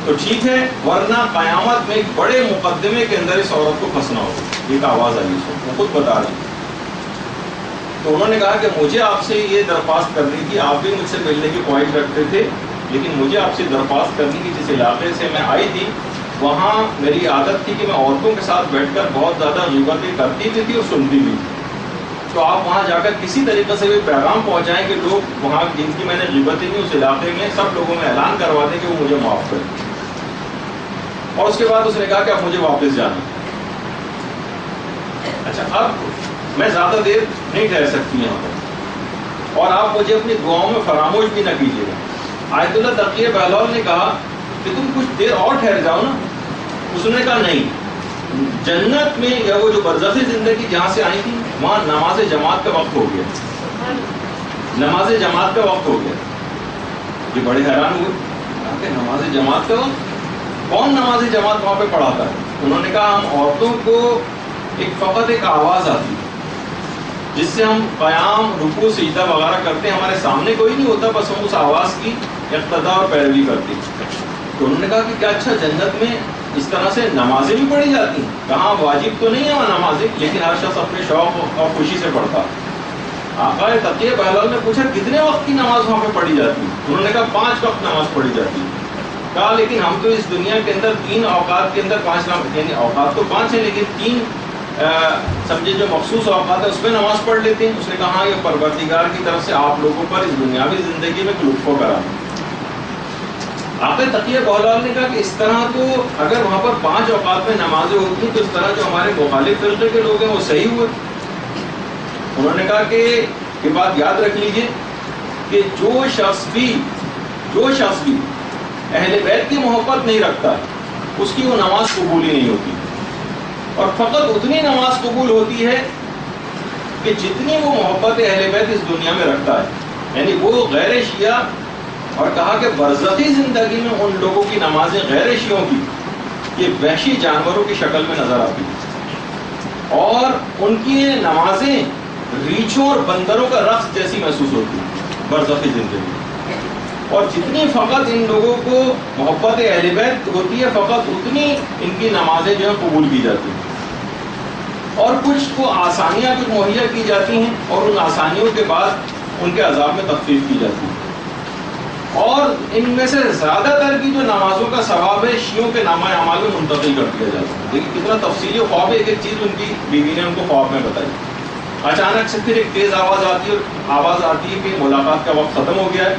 تو ٹھیک ہے، ورنہ قیامت میں ایک بڑے مقدمے کے اندر اس عورت کو پھنسنا ہوگا۔ ایک آواز آئی اس کو، وہ خود بتا رہی۔ تو انہوں نے کہا کہ مجھے آپ سے یہ درخواست کرنی تھی، آپ بھی مجھ سے ملنے کی خواہش رکھتے تھے، لیکن مجھے آپ سے درخواست کرنی تھی، جس علاقے سے میں آئی تھی وہاں میری عادت تھی کہ میں عورتوں کے ساتھ بیٹھ کر بہت زیادہ غیبتیں کرتی بھی تھی اور سنتی بھی تھی۔ تو آپ وہاں جا کر کسی طریقے سے بھی پیغام پہنچائیں کہ لوگ وہاں جن کی میں نے غیبتیں کی اس علاقے میں سب لوگوں میں اعلان کروا دیں کہ وہ مجھے معاف کریں۔ اور اس کے بعد اس نے کہا کہ اب مجھے واپس جانا۔ اچھا، اب میں زیادہ دیر نہیں ٹھہر سکتی یہاں پر، اور آپ مجھے اپنی دعاؤں میں فراموش بھی نہ کیجیے گا۔ آیت اللہ تقی بہلول نے کہا کہ تم کچھ دیر اور ٹھہر جاؤ نا۔ اس نے کہا نہیں، جنت میں یا وہ جو برزخی زندگی جہاں سے آئی تھی وہاں نماز جماعت کا وقت ہو گیا، نماز جماعت کا وقت ہو گیا۔ یہ بڑے حیران ہوئے کہ نماز جماعت کا وقت، کون نماز جماعت وہاں پہ پڑھاتا ہے؟ انہوں نے کہا ہم عورتوں کو فقط ایک آواز آتی جس سے ہم قیام، رکوع، سجدہ وغیرہ کرتے ہیں، ہمارے سامنے کوئی نہیں ہوتا، بس ہم اس آواز کی اقتدا اور پیروی کرتے ہیں۔ تو انہوں نے کہا کہ کیا اچھا جنت میں اس طرح سے نمازیں بھی پڑھی جاتی ہیں؟ کہاں واجب تو نہیں ہے وہاں نمازیں، لیکن ہر شخص اپنے شوق اور خوشی سے پڑھتا۔ آقا تقی بہلول نے پوچھا کتنے وقت کی نماز وہاں پہ پڑھی جاتی ہے؟ انہوں نے کہا 5 وقت نماز پڑھی جاتی ہے۔ کہا لیکن ہم تو اس دنیا کے اندر 3 اوقات کے اندر 5 نماز، یعنی اوقات تو 5 ہیں لیکن 3 سمجھے جو مخصوص اوقات ہے اس میں نماز پڑھ لیتے ہیں۔ اس نے کہا یہ پروردگار کی طرف سے آپ لوگوں پر اس دنیاوی زندگی میں لطف و کرم۔ آقا تقی بہلول نے کہا کہ اس طرح تو اگر وہاں پر 5 اوقات میں نمازیں ہوتی ہیں تو اس طرح جو ہمارے مخالف فرقے کے لوگ ہیں وہ صحیح ہوئے۔ انہوں نے کہا کہ یہ بات یاد رکھ لیجئے کہ جو شخص بھی اہل بیت کی محبت نہیں رکھتا اس کی وہ نماز قبول ہی نہیں ہوتی، اور فقط اتنی نماز قبول ہوتی ہے کہ جتنی وہ محبت اہل بیت اس دنیا میں رکھتا ہے، یعنی وہ غیر شیعہ۔ اور کہا کہ برزخی زندگی میں ان لوگوں کی نمازیں غیر شیعوں کی یہ وحشی جانوروں کی شکل میں نظر آتی ہیں، اور ان کی نمازیں ریچھوں اور بندروں کا رقص جیسی محسوس ہوتی ہیں برزخی زندگی۔ اور جتنی فقط ان لوگوں کو محبت اہل بیت ہوتی ہے فقط اتنی ان کی نمازیں جو ہیں قبول کی جاتی ہیں، اور کچھ کو آسانیاں کچھ مہیا کی جاتی ہیں اور ان آسانیوں کے بعد ان کے عذاب میں تخفیف کی جاتی ہے۔ اور ان میں سے زیادہ تر کی جو نمازوں کا ثواب ہے شیعوں کے نامہ اعمال میں منتقل کر دیا جاتا ہے. دیکھیے کتنا تفصیلی خواب ہے. ایک ایک چیز ان کی بیوی نے ان کو خواب میں بتائی. اچانک سے پھر ایک تیز آواز آتی ہے کہ ملاقات کا وقت ختم ہو گیا ہے.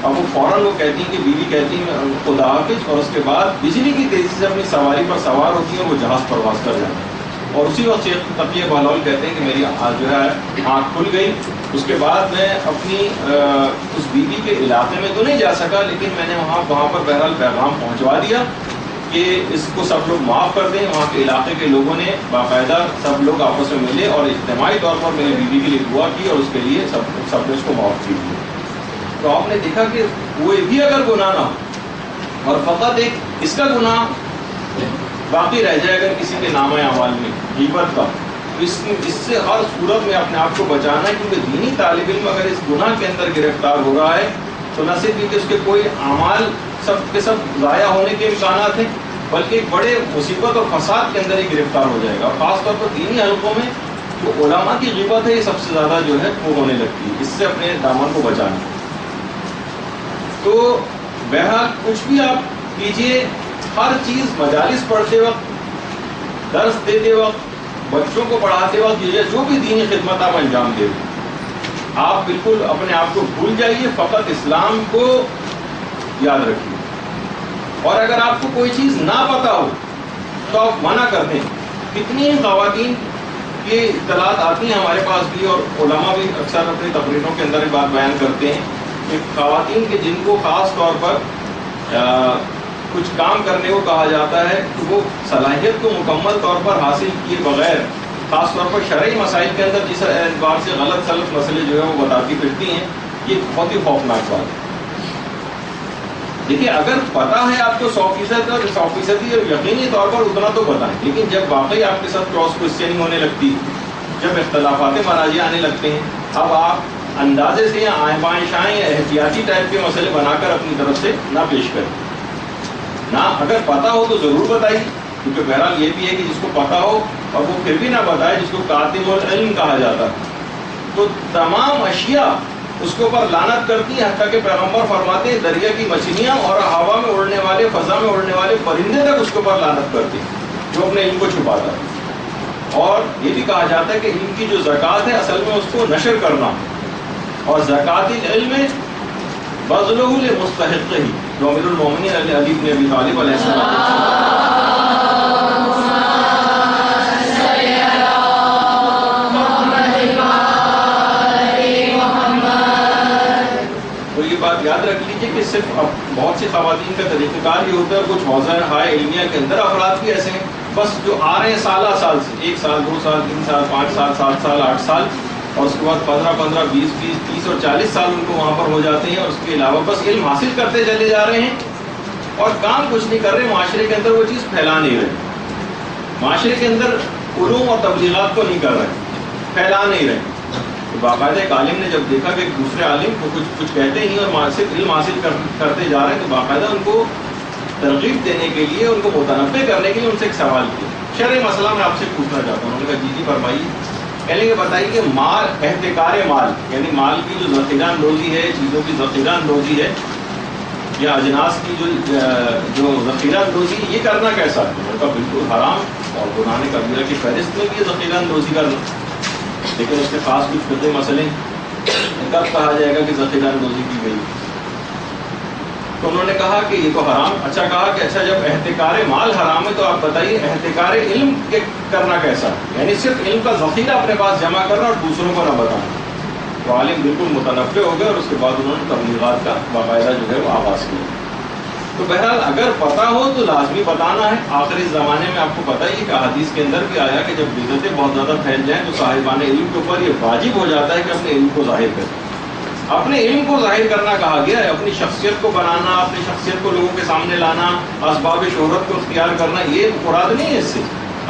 اب وہ فوراً وہ کہتی ہیں کہ بیوی کہتی ہے خدا حافظ, اور اس کے بعد بجلی کی تیزی سے اپنی سواری پر سوار ہوتی ہے اور وہ جہاز پرواز کر جاتا ہے. اور اسی وقت شیخ تقی بہلول کہتے ہیں کہ میری جو ہے آنکھ کھل گئی. اس کے بعد میں اپنی اس بیوی کے علاقے میں تو نہیں جا سکا, لیکن میں نے وہاں پر بہرحال پیغام پہنچوا دیا کہ اس کو سب لوگ معاف کر دیں. وہاں کے علاقے کے لوگوں نے باقاعدہ سب لوگ آپس میں ملے اور اجتماعی طور پر میری بیوی کے لیے دعا کی اور اس کے لیے سب نے اس کو معاف کی. تو آپ نے دیکھا کہ وہ بھی اگر گناہ نہ ہو اور فقط ایک اس کا گناہ باقی رہ جائے اگر کسی کے نامہ اعمال میں غیبت کا, تو اس سے ہر صورت میں اپنے آپ کو بچانا ہے. کیونکہ دینی طالب علم اگر اس گناہ کے اندر گرفتار ہو رہا ہے تو نہ صرف کہ اس کے کوئی اعمال سب کے سب ضائع ہونے کے امکانات ہیں, بلکہ ایک بڑے مصیبت اور فساد کے اندر ہی گرفتار ہو جائے گا. اور خاص طور پر دینی حلقوں میں جو علماء کی غیبت ہے یہ سب سے زیادہ جو ہے وہ ہونے لگتی ہے. اس سے اپنے دامن کو بچانا. تو بہرحال کچھ بھی آپ کیجئے, ہر چیز مجالس پڑھتے وقت, درس دیتے وقت, بچوں کو پڑھاتے وقت, جو بھی دینی خدمت آپ انجام دے آپ بالکل اپنے آپ کو بھول جائیے, فقط اسلام کو یاد رکھیے. اور اگر آپ کو کوئی چیز نہ پتا ہو تو آپ منع کر دیں. کتنی خواتین کی اطلاعات آتی ہیں ہمارے پاس بھی, اور علماء بھی اکثر اپنی تقریروں کے اندر یہ بات بیان کرتے ہیں کہ خواتین کے جن کو خاص طور پر کچھ کام کرنے کو کہا جاتا ہے تو وہ صلاحیت کو مکمل طور پر حاصل کیے بغیر خاص طور پر شرعی مسائل کے اندر جس اعتبار سے غلط سلط مسئلے جو ہے وہ بتاتی پھرتی ہیں, یہ بہت ہی خوفناک بات ہے. دیکھیے اگر پتہ ہے آپ کو 100% اور 100% اور یقینی طور پر اتنا تو پتہ ہے, لیکن جب واقعی آپ کے ساتھ کراس کوشچننگ ہونے لگتی, جب اختلافات مراجع آنے لگتے ہیں, اب آپ اندازے سے یا آئیں بائیں شائیں یا احتیاطی ٹائپ کے مسئلے بنا کر اپنی طرف سے نہ پیش کریں. نہ اگر پتہ ہو تو ضرور بتائیے, کیونکہ بہرحال یہ بھی ہے کہ جس کو پتہ ہو اور وہ پھر بھی نہ بتائے, جس کو کاتم العلم کہا جاتا ہے, تو تمام اشیاء اس کے اوپر لعنت کرتی ہیں. حتیٰ کہ پیغمبر فرماتے ہیں دریا کی مچھلیاں اور ہوا میں اڑنے والے, فضا میں اڑنے والے پرندے تک اس کے اوپر لعنت کرتے ہیں جو اپنے علم کو چھپاتا ہے. اور یہ بھی کہا جاتا ہے کہ علم کی جو زکوٰۃ ہے اصل میں اس کو نشر کرنا, اور زکوٰۃ العلم بذلہ لمستحقہ, جو امیر المومنین علی بن ابی طالب علیہ السلام. تو یہ بات یاد رکھ لیجیے کہ صرف بہت سی خواتین کا طریقہ کار یہ ہوتا ہے, کچھ حوزہ ہائے علمیہ کے اندر افراد بھی ایسے ہیں بس جو آ رہے ہیں سالہ سال سے, 1 سال 2 سال 3 سال 5 سال 7 سال 8 سال, اور اس کے بعد 15 20 30 اور 40 سال ان کو وہاں پر ہو جاتے ہیں, اور اس کے علاوہ بس علم حاصل کرتے چلے جا رہے ہیں اور کام کچھ نہیں کر رہے, معاشرے کے اندر وہ چیز پھیلا نہیں رہے, معاشرے کے اندر علوم اور تبلیغات کو نہیں کر رہے, پھیلا نہیں رہے. تو باقاعدہ ایک عالم نے جب دیکھا کہ ایک دوسرے عالم کو کچھ کہتے نہیں اور صرف علم حاصل کرتے جا رہے ہیں, تو باقاعدہ ان کو ترغیب دینے کے لیے, ان کو متنبع کرنے کے لیے ان سے ایک سوال کیا. شرعی مسئلہ میں آپ سے پوچھنا چاہتا ہوں. انہوں نے کہا جی فرمائیے. پہلے یہ بتائیے کہ مال, احتکار مال یعنی مال کی جو ذخیرہ اندوزی ہے, چیزوں کی ذخیرہ اندوزی ہے, یا اجناس کی جو ذخیرہ اندوزی, یہ کرنا کیسا ہے؟ ان کا بالکل حرام اور گناہ کبیرہ کی فہرست میں بھی یہ ذخیرہ اندوزی کرنا, لیکن اس کے خاص کچھ فقہی مسئلے کب کہا جائے گا کہ ذخیرہ اندوزی کی گئی. تو انہوں نے کہا کہ یہ تو حرام. اچھا کہا کہ اچھا جب احتکار مال حرام ہے تو آپ بتائیے احتکار علم کے کرنا کیسا ہے, یعنی صرف علم کا ذخیرہ اپنے پاس جمع کرنا اور دوسروں کو نہ بتانا. تو عالم بالکل متنبع ہو گئے اور اس کے بعد انہوں نے تبلیغات کا باقاعدہ جو ہے وہ آغاز کیا. تو بہرحال اگر پتہ ہو تو لازمی بتانا ہے. آخری زمانے میں آپ کو پتہ ہی کہ حدیث کے اندر بھی آیا کہ جب بدعتیں بہت زیادہ پھیل جائیں تو صاحبان علم کے اوپر یہ واجب ہو جاتا ہے کہ اپنے علم کو ظاہر کریں. اپنے علم کو ظاہر کرنا کہا گیا ہے, اپنی شخصیت کو بنانا, اپنی شخصیت کو لوگوں کے سامنے لانا, اسباب شہرت کو اختیار کرنا, یہ مراد نہیں ہے. اس سے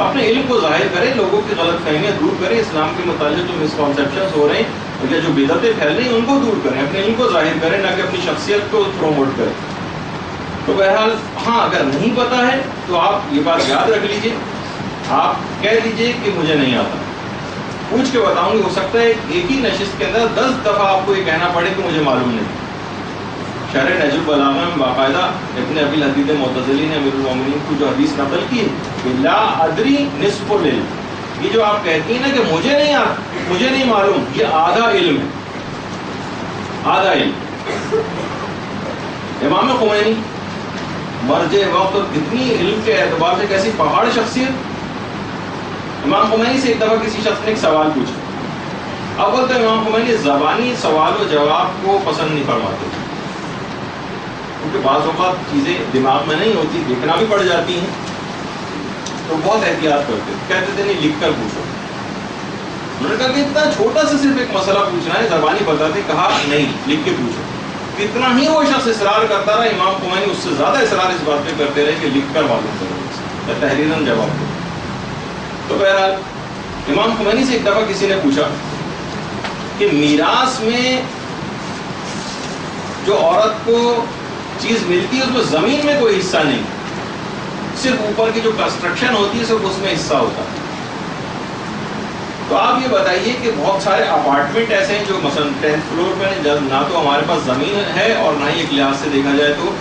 اپنے علم کو ظاہر کریں, لوگوں کی غلط فہمیاں دور کریں, اسلام کے متعلق جو مسکنسیپشنز ہو رہے ہیں یا جو بدعتیں پھیل رہی ہیں ان کو دور کریں, اپنے علم کو ظاہر کریں, نہ کہ اپنی شخصیت کو پروموٹ کریں. تو بہرحال ہاں اگر نہیں پتہ ہے تو آپ یہ بات یاد رکھ لیجئے, آپ کہہ دیجئے کہ مجھے نہیں آتا, پوچھ کے بتاؤں گی. ہو سکتا ہے ایک ہی نشست کے اندر 10 دفعہ آپ کو یہ کہنا پڑے کہ مجھے معلوم نہیں. شرح نہج البلاغہ میں باقاعدہ ابن ابی الحدید معتزلی نے امیر المومنین کو جو حدیث نقل کی کہ لا ادری نصف العلم، یہ جو آپ کہتی ہیں نا کہ مجھے نہیں معلوم، یہ آدھا علم ہے، آدھا علم۔ امام خمینی مرجع وقت اور کتنی علم کے اعتبار سے کیسی پہاڑ شخصیت۔ امام خمینی سے ایک دفعہ کسی شخص نے ایک سوال پوچھا، اول تو امام خمینی زبانی سوال و جواب کو پسند نہیں فرماتے، کیونکہ بعض اوقات چیزیں دماغ میں نہیں ہوتی، دیکھنا بھی پڑ جاتی ہیں، تو بہت احتیاط کرتے، کہتے تھے نہیں لکھ کر پوچھو۔ انہوں نے کہا کہ اتنا چھوٹا سا صرف ایک مسئلہ پوچھنا ہے، زبانی بتاتے، کہا نہیں لکھ کے پوچھو۔ کتنا ہی وہ شخص اصرار کرتا رہا، امام خمینی اس سے زیادہ اصرار اس بات پہ کرتے رہے کہ لکھ کر معلوم کرو، تحریراً جواب دو۔ تو بہرحال امام خمینی سے ایک دفعہ کسی نے پوچھا کہ میراث میں جو عورت کو چیز ملتی ہے اس میں زمین میں کوئی حصہ نہیں، صرف اوپر کی جو کنسٹرکشن ہوتی ہے صرف اس میں حصہ ہوتا ہے، تو آپ یہ بتائیے کہ بہت سارے اپارٹمنٹ ایسے ہیں جو مثلا 10th فلور پہ نہ تو ہمارے پاس زمین ہے اور نہ ہی ایک لحاظ سے دیکھا جائے تو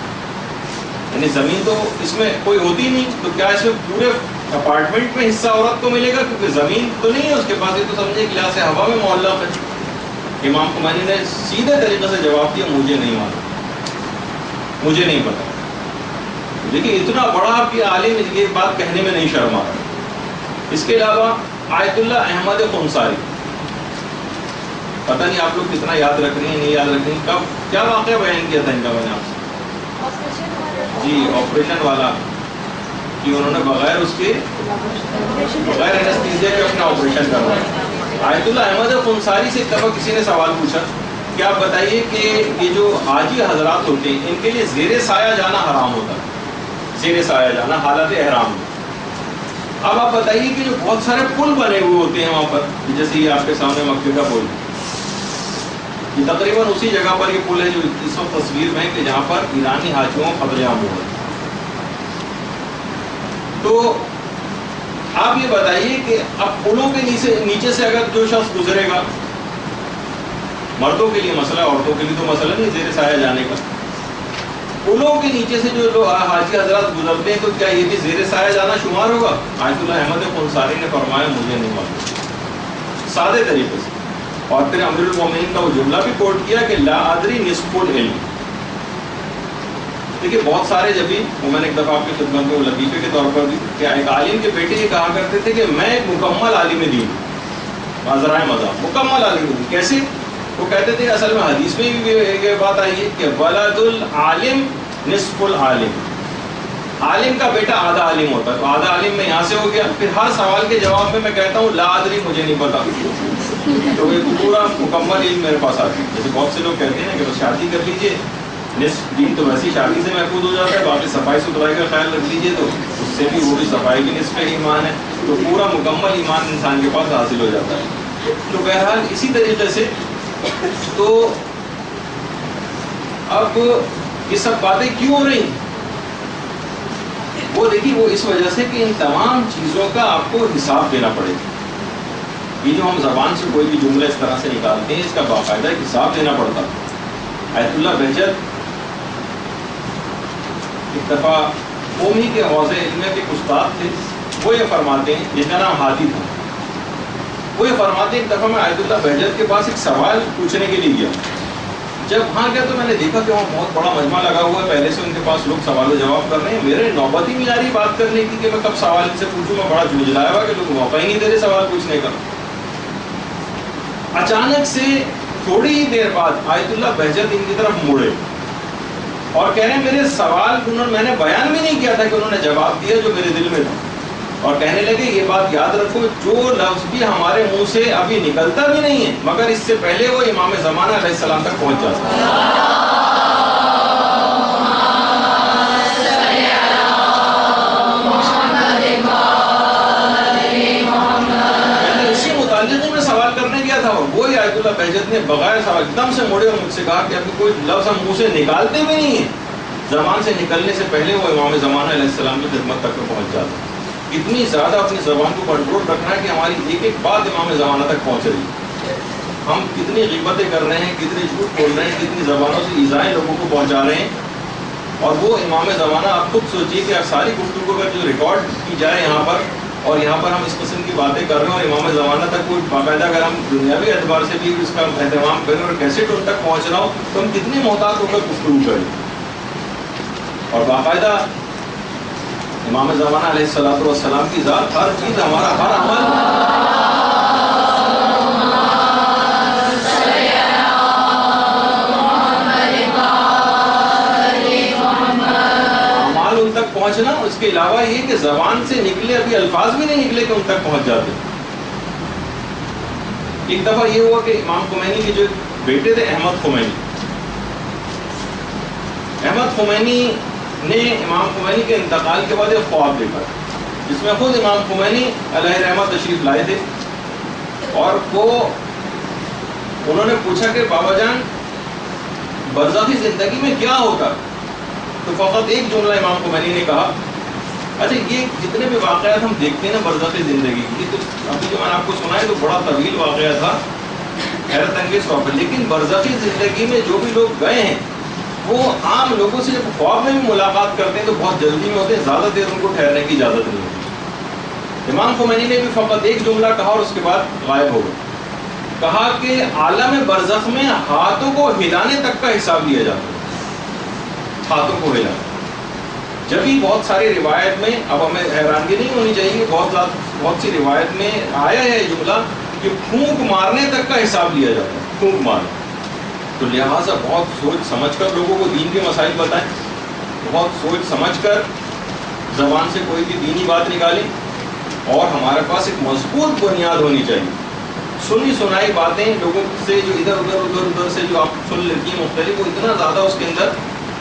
یعنی زمین تو اس میں کوئی ہوتی نہیں، تو کیا اس میں پورے اپارٹمنٹ میں حصہ عورت کو ملے گا؟ کیونکہ زمین تو نہیں ہے اس کے پاس، یہ تو سمجھے ایک لحاظ سے ہوا میں معلق ہے۔ امام خمینی نے سیدھے طریقے سے جواب دیا مجھے نہیں معلوم، مجھے نہیں پتا۔ لیکن اتنا بڑا آپ کی عالم یہ بات کہنے میں نہیں شرما رہا۔ اس کے علاوہ آیت اللہ احمد خنساری، پتہ نہیں آپ لوگ کتنا یاد رکھ رہی ہیں نہیں یاد رکھ رہی ہیں، کب کیا واقعہ بیان کیا تھا ان کا میں نے آپ سے؟ جی آپریشن والا، کہ انہوں نے بغیر اس کے بغیر اینستھیزیا کے اپنا آپریشن کروایا۔ آیت اللہ احمد خنساری سے ایک دفعہ کسی نے سوال پوچھا کہ آپ بتائیے کہ یہ جو حاجی حضرات ہوتے ہیں ان کے لیے زیر سایہ جانا حرام ہوتا ہے، زیر سایہ جانا حالت احرام میں۔ اب آپ بتائیے کہ جو بہت سارے پل بنے ہوئے ہوتے ہیں وہاں پر، جیسے یہ آپ کے سامنے مکے کا پل، یہ تقریباً اسی جگہ پر یہ پل ہے جو اس وقت تصویر میں ہے کہ جہاں پر ایرانی حاجیوں قتل عام ہوا۔ تو آپ یہ بتائیے کہ اب پلوں کے نیچے سے اگر جو شخص گزرے گا، مردوں کے لیے مسئلہ، عورتوں کے لیے تو مسئلہ نہیں زیر سایہ جانے کا، پلوں کے نیچے سے جو حاجی حضرات گزرتے ہیں تو کیا یہ بھی زیر سایہ جانا شمار ہوگا؟ آیت اللہ احمد خنساری نے فرمایا مجھے نہیں معلوم، سادے طریقے سے۔ اور پھر امیر المومنین کا وہ جملہ بھی کوٹ کیا کہ لا ادری نصف العلم۔ دیکھیے بہت سارے جب بھی وہ میں نے ایک دفعہ آپ کی خدمت میں لطیفے کے طور پر بھی کہ ایک عالم کے بیٹے یہ کہا کرتے تھے کہ میں ایک مکمل عالم دین ہوں، معذرائے مذہب، مکمل عالم دین۔ کیسے؟ وہ کہتے تھے اصل میں حدیث میں بھی یہ بات آئی ہے کہ ولد العالم نصف العالم، عالم کا بیٹا آدھا عالم ہوتا ہے، تو آدھا عالم میں یہاں سے ہو گیا۔ پھر ہر سوال کے جواب میں کہتا ہوں لا ادری، مجھے نہیں پتا، تو یہ پورا مکمل علم میرے پاس آتی ہے۔ جیسے بہت سے لوگ کہتے ہیں کہ بس شادی کر لیجیے، نصف دین تو ویسی شادی سے محفوظ ہو جاتا ہے، باقی صفائی ستھرائی کا خیال رکھ لیجیے تو اس سے بھی وہ بھی صفائی کی نصف ایمان ہے، تو پورا مکمل ایمان انسان کے پاس حاصل ہو جاتا ہے۔ تو بہرحال اسی طریقے سے تو اب یہ سب باتیں کیوں ہو رہی ہیں؟ وہ دیکھیے وہ اس وجہ سے کہ ان تمام چیزوں کا آپ کو حساب دینا پڑے گا۔ یہ جو ہم زبان سے کوئی بھی جملہ اس طرح سے نکالتے ہیں اس کا باقاعدہ ایک حساب دینا پڑتا ہے۔ آیت اللہ بہجت ایک دفعہ قوم ہی کے حوض علم کے استاد تھے، وہ یہ فرماتے ہیں، جن کا نام ہادی تھا، وہ یہ فرماتے ہیں ایک دفعہ میں آیت اللہ بہجت کے پاس ایک سوال پوچھنے کے لیے گیا۔ جب وہاں گیا تو میں نے دیکھا کہ وہاں بہت بڑا مجمع لگا ہوا ہے، پہلے سے ان کے پاس لوگ سوال و جواب کر رہے ہیں، میرے نوبت ہی نہیں آ رہی بات کرنے کی کہ میں کب سوال ان سے پوچھوں، میں بڑا جھنجھلایا ہوا کہ لوگ موقع ہی نہیں دے رہے سوال پوچھنے کا۔ اچانک سے تھوڑی ہی دیر بعد آیت اللہ بہجت ان کی طرف مڑے اور کہہ رہے ہیں میرے سوال میں نے بیان بھی نہیں کیا تھا کہ انہوں نے جواب دیا جو میرے دل میں تھا، اور کہنے لگے یہ بات یاد رکھو جو لفظ بھی ہمارے منہ سے ابھی نکلتا بھی نہیں ہے مگر اس سے پہلے وہ امام زمانہ علیہ السلام تک پہنچ جاتا ہے۔ وہی آیت اللہ بہجت نے بغیر سوال ایک دم سے مڑے اور مجھ سے کہا کہ ابھی کوئی لفظ ہم منہ سے نکالتے بھی نہیں ہیں، زبان سے نکلنے سے پہلے وہ امام زمانہ علیہ السلام کی خدمت تک پہنچ جاتا ہے۔ اتنی زیادہ اپنی زبان کو کنٹرول رکھنا ہے کہ ہماری ایک ایک بات امام زمانہ تک پہنچ رہی ہے۔ ہم کتنی غیبتیں کر رہے ہیں, کتنے جھوٹ بول رہے ہیں, کتنی زبانوں سے ایذائیں لوگوں کو پہنچا رہے ہیں. اور وہ امام زمانہ, آپ خود سوچیے کہ ساری گفتگو کا جو ریکارڈ کی جائے یہاں پر, اور یہاں پر ہم اس قسم کی باتیں کر رہے ہیں, اور امام زمانہ تک کوئی باقاعدہ اگر ہم دنیاوی اعتبار سے بھی اس کا اہتمام کریں اور کیسٹ ان تک پہنچ رہا ہو, تو ہم کتنی محتاط ہو کر گفتگو کریں. اور باقاعدہ امام زمانہ علیہ الصلوۃ والسلام کی ذات, ہر چیز, ہمارا ہر عمل ان تک پہنچنا. اس کے علاوہ یہ کہ زبان سے نکلے, ابھی الفاظ بھی نہیں نکلے کہ ان تک پہنچ جاتے. ایک دفعہ یہ ہوا کہ امام خمینی کے جو بیٹے تھے احمد خمینی, احمد خمینی نے امام خمینی کے انتقال کے بعد ایک خواب دیکھا جس میں خود امام خمینی علیہ رحمت تشریف لائے تھے, اور وہ انہوں نے پوچھا کہ بابا جان برزخی زندگی میں کیا ہوگا؟ تو فقط ایک جملہ امام خمینی نے کہا, اچھا یہ جتنے بھی واقعات ہم دیکھتے ہیں نا برزخی زندگی کی, تو ابھی جو میں نے آپ کو سنا ہے تو بڑا طویل واقعہ تھا, حیرت انگیز واقعہ, لیکن برزخی زندگی میں جو بھی لوگ گئے ہیں وہ عام لوگوں سے جب خواب میں بھی ملاقات کرتے ہیں تو بہت جلدی میں ہوتے ہیں, زیادہ دیر ان کو ٹھہرنے کی اجازت نہیں ہوتی. امام خمینی نے بھی فقط ایک جملہ کہا اور اس کے بعد غائب ہو گئے. کہا کہ عالم برزخ میں ہاتھوں کو ہلانے تک کا حساب لیا جاتا ہے, ہاتھوں کو ہلانا. جب ہی بہت ساری روایت میں, اب ہمیں حیرانگی نہیں ہونی چاہیے, بہت سی روایت میں آیا ہے جملہ کہ پھونک مارنے تک کا حساب لیا جاتا ہے, پھونک مارنا. تو لہٰذا بہت سوچ سمجھ کر لوگوں کو دین کے مسائل بتائیں, بہت سوچ سمجھ کر زبان سے کوئی بھی دینی بات نکالیں, اور ہمارے پاس ایک مضبوط بنیاد ہونی چاہیے. سنی سنائی باتیں لوگوں سے جو ادھر سے جو آپ سن لیتی ہیں مختلف, وہ اتنا زیادہ اس کے اندر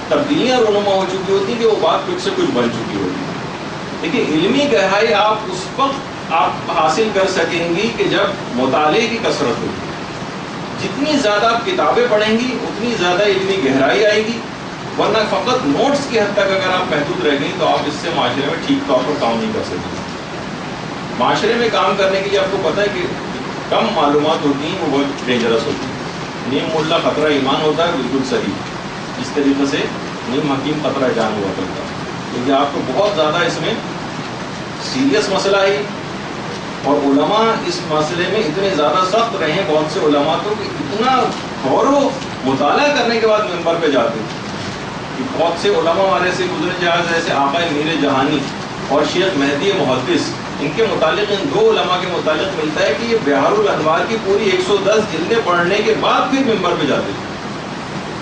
تبدیلیاں رونما ہو چکی ہوتی ہیں کہ وہ بات کچھ سے کچھ بن چکی ہوتی ہے. لیکن علمی گہرائی آپ اس وقت آپ حاصل کر سکیں گی کہ جب مطالعے کی کثرت ہوگی. جتنی زیادہ آپ کتابیں پڑھیں گی اتنی زیادہ علمی گہرائی آئے گی, ورنہ فقط نوٹس کی حد تک اگر آپ محدود رہ گئیں تو آپ اس سے معاشرے میں ٹھیک طور پر کام نہیں کر سکیں. معاشرے میں کام کرنے کے لیے آپ کو پتہ ہے کہ کم معلومات ہوتی ہیں وہ بہت ڈینجرس ہوتی ہیں. نیم ملا خطرہ ایمان ہوتا ہے, بالکل صحیح. اس طریقے سے نیم حکیم خطرہ جان ہوا کرتا ہے, کیونکہ آپ کو بہت زیادہ اس میں سیریس مسئلہ ہے, اور علماء اس مسئلے میں اتنے زیادہ سخت رہے ہیں, بہت سے علماء تو کہ اتنا غور و مطالعہ کرنے کے بعد منبر پہ جاتے ہیں کہ بہت سے علماء ہمارے سے گزرے جہاز جیسے آقا میر جہانی اور شیخ مہدی محدث, ان کے متعلق, ان دو علماء کے متعلق ملتا ہے کہ یہ بہار الانوار کی پوری 110 جلدیں پڑھنے کے بعد پھر منبر پہ جاتے ہیں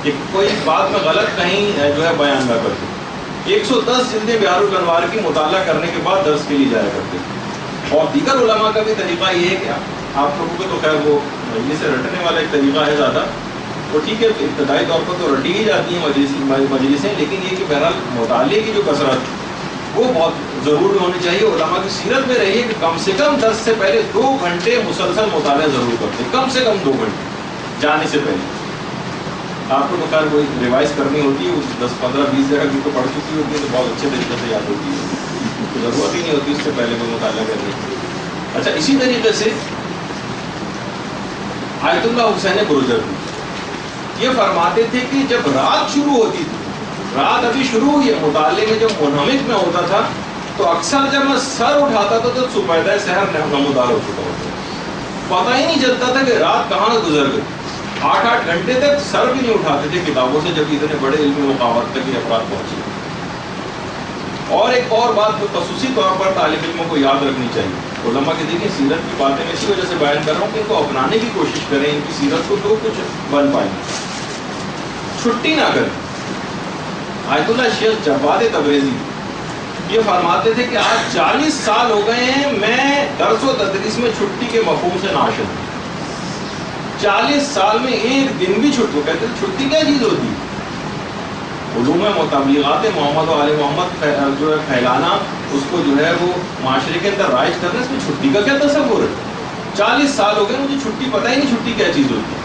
کہ کوئی بات میں غلط کہیں جو ہے بیان نہ کرتے. 110 جلدیں بہار الانوار کی مطالعہ کرنے کے بعد درس کے لیے جایا کرتے. اور دیگر علماء کا بھی طریقہ یہ ہے کہ آپ لوگوں کو تو خیر وہ مجلس سے رٹنے والا ایک طریقہ ہے زیادہ, وہ ٹھیک ہے ابتدائی طور پر تو رٹی ہی جاتی ہیں مجلسیں, لیکن یہ کہ بہرحال مطالعے کی جو کثرت وہ بہت ضرور ہونی چاہیے. علماء کی سیرت میں رہیے کہ کم سے کم درس سے پہلے 2 گھنٹے مسلسل مطالعہ ضرور کرتے ہیں, کم سے کم 2 گھنٹے جانے سے پہلے. آپ کو تو خیر کوئی ریوائز کرنی ہوتی ہے, 10 15 20 جگہ کی تو پڑھ چکی ہوتی ہے تو بہت اچھے طریقے سے یاد ہوتی ہے, تو ضرورت ہی نہیں ہوتی اس سے پہلے کوئی مطالعہ کرنے کی. اچھا, اسی طریقے سے آیت اللہ حسین بروجردی یہ فرماتے تھے کہ جب رات شروع ہوتی تھی, رات ابھی شروع ہوئی ہے, مطالعے میں جب منہمک میں ہوتا تھا تو اکثر جب میں سر اٹھاتا تھا تو صبح سحر نمودار ہو چکا ہوتا, پتہ ہی نہیں چلتا تھا کہ رات کہاں گزر گئی. 8 گھنٹے تک سر بھی نہیں اٹھاتے تھے کتابوں سے, جب اتنے بڑے علمی مقامات تک یہ افراد پہنچے. اور ایک اور بات جو خصوصی طور پر طالب علموں کو یاد رکھنی چاہیے, علماء کی دیکھیں سیرت کی باتیں میں اسی وجہ سے بیان کر رہا ہوں کہ ان کو اپنانے کی کوشش کریں, ان کی سیرت کو تو کچھ بن پائیں, چھٹی نہ کریں. آیت اللہ شیخ جواد تبریزی یہ فرماتے تھے کہ آج 40 سال ہو گئے ہیں میں درس و تدریس میں چھٹی کے مفہوم سے ناشنا ہوں. 40 سال میں ایک دن بھی چھٹی, کہتے ہیں چھٹی کیا چیز ہوتی ہے؟ علوم تبلیغات محمد و آل محمد جو ہے پھیلانا, اس کو جو ہے وہ معاشرے کے اندر رائج کرنا, اس میں چھٹی کا کیا تصور ہے؟ 40 سال ہو گئے مجھے چھٹی پتہ ہی نہیں چھٹی کیا چیز ہوتی ہے.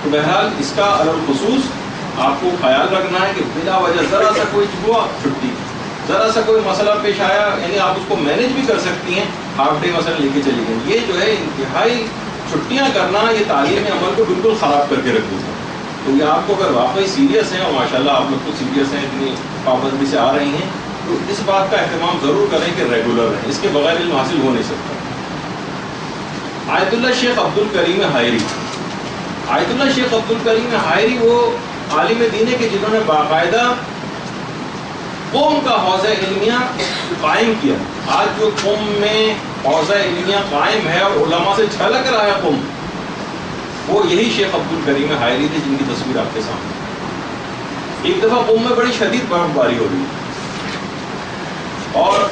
تو بہرحال اس کا علی الخصوص آپ کو خیال رکھنا ہے کہ بلا وجہ ذرا سا کوئی ہوا چھٹی, ذرا سا کوئی مسئلہ پیش آیا, یعنی آپ اس کو مینیج بھی کر سکتی ہیں, ہاف ڈے مثلا لے کے چلی گئی, یہ جو ہے انتہائی چھٹیاں کرنا یہ تعلیم عمل کو بالکل خراب کر کے رکھ دیتا ہے. تو یہ آپ کو اگر واقعی سیریس ہیں، اور ماشاءاللہ آپ لوگ تو سیریس ہیں، اتنی پابندی سے آ رہی ہیں، تو اس بات کا اہتمام ضرور کریں کہ ریگولر رہیں. اس کے بغیر علم حاصل ہو نہیں سکتا. آیت اللہ شیخ عبد الکریم حائری. آیت اللہ شیخ عبد الکریم حائری وہ عالم دین ہے کہ جنہوں نے باقاعدہ قوم کا حوضہ علمیہ قائم کیا. آج جو قوم میں حوضہ علمیہ قائم ہے اور علماء سے چھلک رہا ہے قوم، وہ یہی شیخ عبد الکریم حائری تھے جن کی تصویر آپ کے سامنے. ایک دفعہ قوم میں بڑی شدید برف باری ہو رہی اور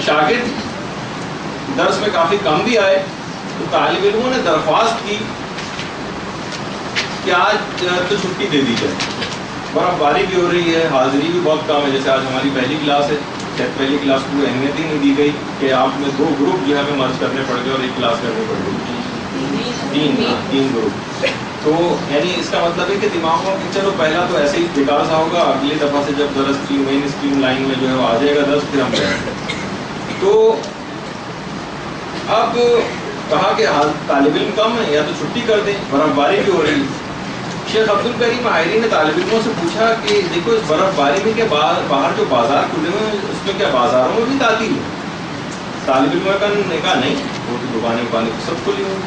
شاگرد درس میں کافی کم بھی آئے، تو طالب علموں نے درخواست کی کہ آج تو چھٹی دے دی جائے، برف باری بھی ہو رہی ہے، حاضری بھی بہت کم ہے. جیسے آج ہماری پہلی کلاس ہے، شاید پہلی کلاس کو اہمیت ہی نہیں دی گئی کہ آپ میں 2 گروپ جو ہے ہمیں مرج کرنے پڑ گئے اور ایک کلاس کرنی پڑ گئی. تین گروپ. تو یعنی اس کا مطلب ہے کہ دماغ میں چلو پہلا تو ایسے ہی بیکار سا ہوگا، اگلی دفعہ سے جب درس کی مین اسٹریم لائن میں جو ہے آ جائے گا درس، پھر ہم کریں. تو اب کہا کہ طالب علم کم ہے، یا تو چھٹی کر دیں، برف باری بھی ہو رہی ہے. شیخ عبد الکریم حائری نے طالب علموں سے پوچھا کہ دیکھو اس برف باری میں کہ باہر جو بازار کھلے ہوئے ہیں اس میں کیا بازاروں میں بھی تعطیل ہے؟ طالب علموں نے کہا نہیں، وہ تو دکانیں سب کھلی ہوئی.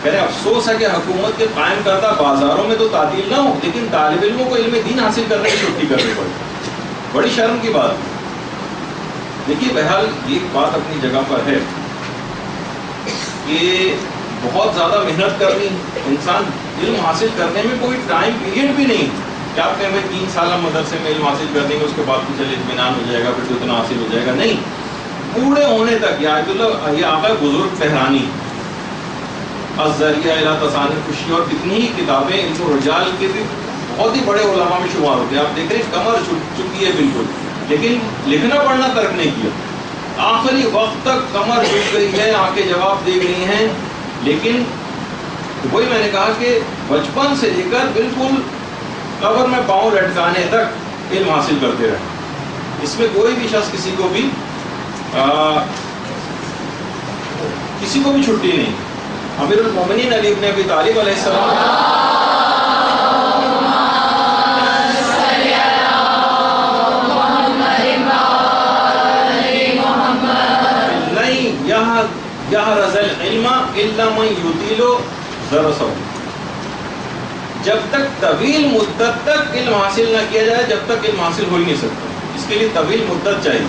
کہہ رہے افسوس ہے کہ حکومت کے قائم کردہ بازاروں میں تو تعطیل نہ ہو، لیکن طالب علموں کو علم دین حاصل کرنے کی چھٹی کرنی پڑے. بڑی شرم کی بات. دیکھیے بہرحال یہ بات اپنی جگہ پر ہے کہ بہت زیادہ محنت کرنی، انسان علم حاصل کرنے میں کوئی ٹائم پیریڈ بھی نہیں کہ آپ کہیں بھائی 3 سال ہم مدرسے میں علم حاصل کر دیں گے، اس کے بعد تو چلے اطمینان ہو جائے گا، پھر تو اتنا حاصل ہو جائے گا. نہیں، بوڑھے ہونے تک. یہ آیت اللہ یہ آقا بزرگ تہرانی الذریعہ الی تصانی خوشی اور کتنی ہی کتابیں علم و رجال کے بھی بہت ہی بڑے علماء میں شمار ہوتے ہیں. آپ دیکھ رہے ہیں کمر چھٹ چکی ہے بالکل، لیکن لکھنا پڑھنا ترک نہیں کیا. آخری وقت تک کمر جھک گئی ہے، آنکھیں جواب دے گئی ہیں، لیکن وہی میں نے کہا کہ بچپن سے لے کر بالکل قبر میں پاؤں لٹکانے تک علم حاصل کرتے رہے. اس میں کوئی بھی شخص کسی کو بھی چھٹی نہیں. امیر المومنین علی ابن ابی طالب علیہ السلام نہیں یحرز العلم الا من یطیل درسہ. جب تک طویل مدت تک علم حاصل نہ کیا جائے، جب تک علم حاصل ہو ہی نہیں سکتا. اس کے لیے طویل مدت چاہیے.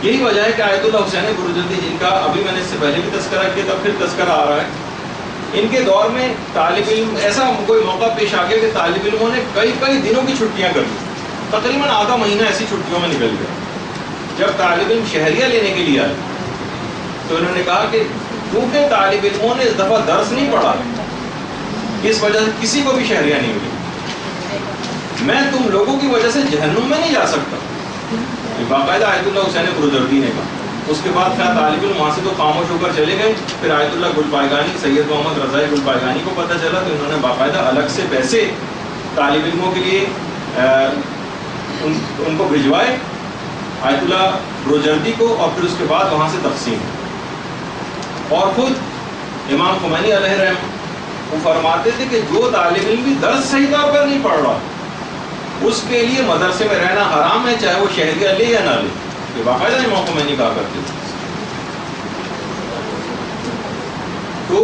یہی وجہ ہے کہ آیت اللہ حسین گرجردی جن کا ابھی میں نے اس سے پہلے بھی تذکرہ کیا تھا، پھر تذکرہ آ رہا ہے. ان کے دور میں طالب علم ایسا کوئی موقع پیش آ گیا کہ طالب علموں نے کئی دنوں کی چھٹیاں کر لی. تقریباً آدھا مہینہ ایسی چھٹیوں میں نکل گیا. جب طالب علم شہریہ لینے کے لیے آئے تو انہوں نے کہا کہ کیونکہ طالب علموں نے اس دفعہ درس نہیں پڑھا، اس وجہ سے کسی کو بھی شہریہ نہیں ملی. میں تم لوگوں کی وجہ سے جہنم میں نہیں جا سکتا. باقاعدہ آیت اللہ حسین گرجردی نے کہا. اس کے بعد کیا طالب علم وہاں سے تو خاموش ہو کر چلے گئے. پھر آیت اللہ گلپائگانی سید محمد رضائی گلپائگانی کو پتہ چلا تو انہوں نے باقاعدہ الگ سے پیسے طالب علموں کے لیے ان کو بھجوائے آیت اللہ گرجردی کو، اور پھر اس کے بعد وہاں سے تقسیم. اور خود امام خمینی علیہ رحمہ وہ فرماتے تھے کہ جو طالب علم بھی درس صحیح طور پر نہیں پڑھ رہا اس کے لیے مدرسے میں رہنا حرام ہے، چاہے وہ شہریہ لے یا نہ لے. یہ باقاعدہ امام خمینی کہا کرتے تھے. تو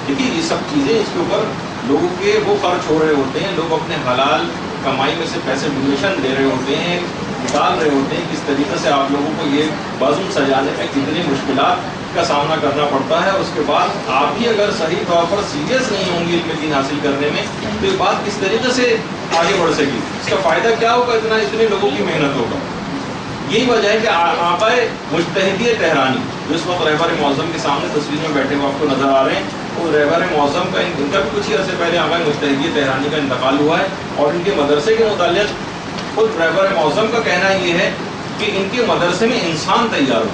دیکھیے یہ سب چیزیں اس کے اوپر لوگوں کے وہ خرچ ہو رہے ہوتے ہیں. لوگ اپنے حلال کمائی میں سے پیسے ڈونیشن دے رہے ہوتے ہیں، نکال رہے ہوتے ہیں. کس طریقے سے آپ لوگوں کو یہ بزم سجانے میں کتنی مشکلات کا سامنا کرنا پڑتا ہے. اس کے بعد آپ بھی اگر صحیح طور پر سیریس نہیں ہوں گے علم دین حاصل کرنے میں تو یہ بات کس طریقے سے آگے بڑھ سکے؟ اس کا فائدہ کیا ہوگا؟ اتنے لوگوں کی محنت ہوگا. یہی وجہ ہے کہ آقا مجتہدی تہرانی جو اس وقت رہبر معظم کے سامنے تصویر میں بیٹھے ہوئے آپ کو نظر آ رہے ہیں، وہ رہبر معظم کا ان کا بھی کچھ ہی عرصے پہلے آقا مجتہدی تہرانی کا انتقال ہوا ہے. اور ان کے مدرسے کے متعلق خود رہبر معظم کا کہنا یہ ہے کہ ان کے مدرسے میں انسان تیار ہو.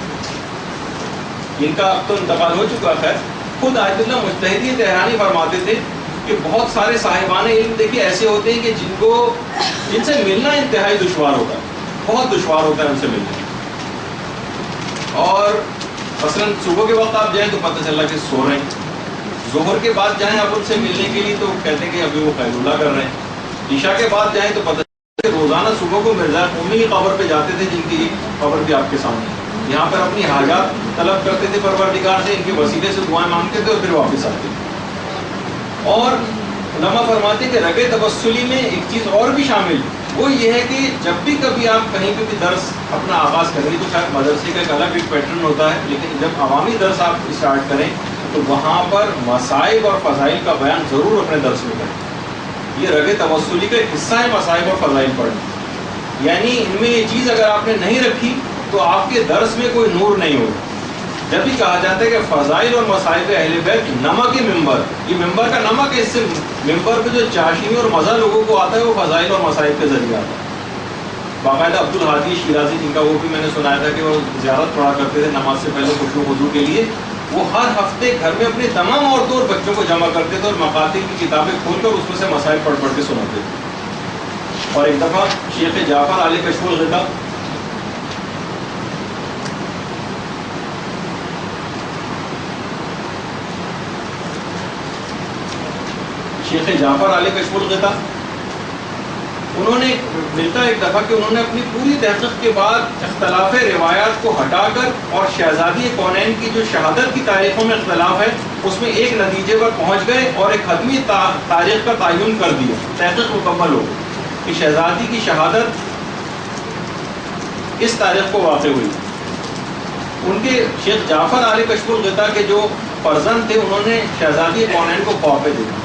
ان کا اب تو انتقال ہو چکا ہے. خود آیت اللہ مجتہدی تہرانی فرماتے تھے کہ بہت سارے صاحبان علم دیکھیے ایسے ہوتے ہیں کہ جن سے ملنا انتہائی دشوار ہوتا ہے، بہت دشوار ہوتا ہے ان سے ملنا. اور مثلاً صبح کے وقت آپ جائیں تو پتہ چلا کہ سو رہے ہیں، ظہر کے بعد جائیں آپ ان سے ملنے کے لیے تو کہتے ہیں کہ ابھی وہ قید اللہ کر رہے ہیں، عشاء کے بعد جائیں تو پتہ چلا کہ روزانہ صبح کو مرزا قومی کی قبر پہ جاتے تھے، جن کی قبر بھی آپ کے سامنے ہے، یہاں پر اپنی حاجات طلب کرتے تھے پروردگار سے، ان کے وسیلے سے دعائیں مانگتے تھے اور پھر واپس آتے تھے۔ اور علماء فرماتے ہیں کہ رگ توسلی میں ایک چیز اور بھی شامل ہے، وہ یہ ہے کہ جب بھی کبھی آپ کہیں پہ بھی درس اپنا آغاز کریں گے تو شاید مدرسے کا ایک الگ ایک پیٹرن ہوتا ہے، لیکن جب عوامی درس آپ اسٹارٹ کریں تو وہاں پر مصائب اور فضائل کا بیان ضرور اپنے درس میں کریں۔ یہ رگ توسلی کا ایک حصہ ہے مصائب اور فضائل پڑھنا، یعنی ان میں یہ چیز اگر آپ نے نہیں رکھی تو آپ کے درس میں کوئی نور نہیں ہوگا۔ جب بھی کہا جاتا ہے کہ فضائل اور مصائب اہل بیت نمک ممبر، یہ ممبر کا نمک ہے، اس سے ممبر پہ جو چاشنی اور مزہ لوگوں کو آتا ہے وہ فضائل اور مصائب کے ذریعے آتا ہے۔ باقاعدہ عبد الحادی شیرازی، جن کا وہ بھی میں نے سنایا تھا کہ وہ زیارت پڑھا کرتے تھے نماز سے پہلے خشوع و خضوع کے لیے، وہ ہر ہفتے گھر میں اپنی تمام عورتوں اور بچوں کو جمع کرتے تھے اور مقاتل کی کتابیں کھول کر اس میں سے مسائل پڑھ پڑھ کے سناتے تھے۔ اور ایک دفعہ شیخ جعفر علی کشف الغطا کشف الغطا انہوں نے ملتا ایک دفعہ کہ انہوں نے اپنی پوری تحقیق کے بعد اختلاف روایات کو ہٹا کر اور شہزادی کونین کی جو شہادت کی تاریخوں میں اختلاف ہے اس میں ایک نتیجے پر پہنچ گئے اور ایک حتمی تاریخ کا تعین کر دیا، تحقیق مکمل ہو کہ شہزادی کی شہادت اس تاریخ کو واقع ہوئی۔ ان کے شیخ جعفر علی کشف الغطا کے جو فرزند تھے انہوں نے شہزادی کونین کو خواب میں دیکھا۔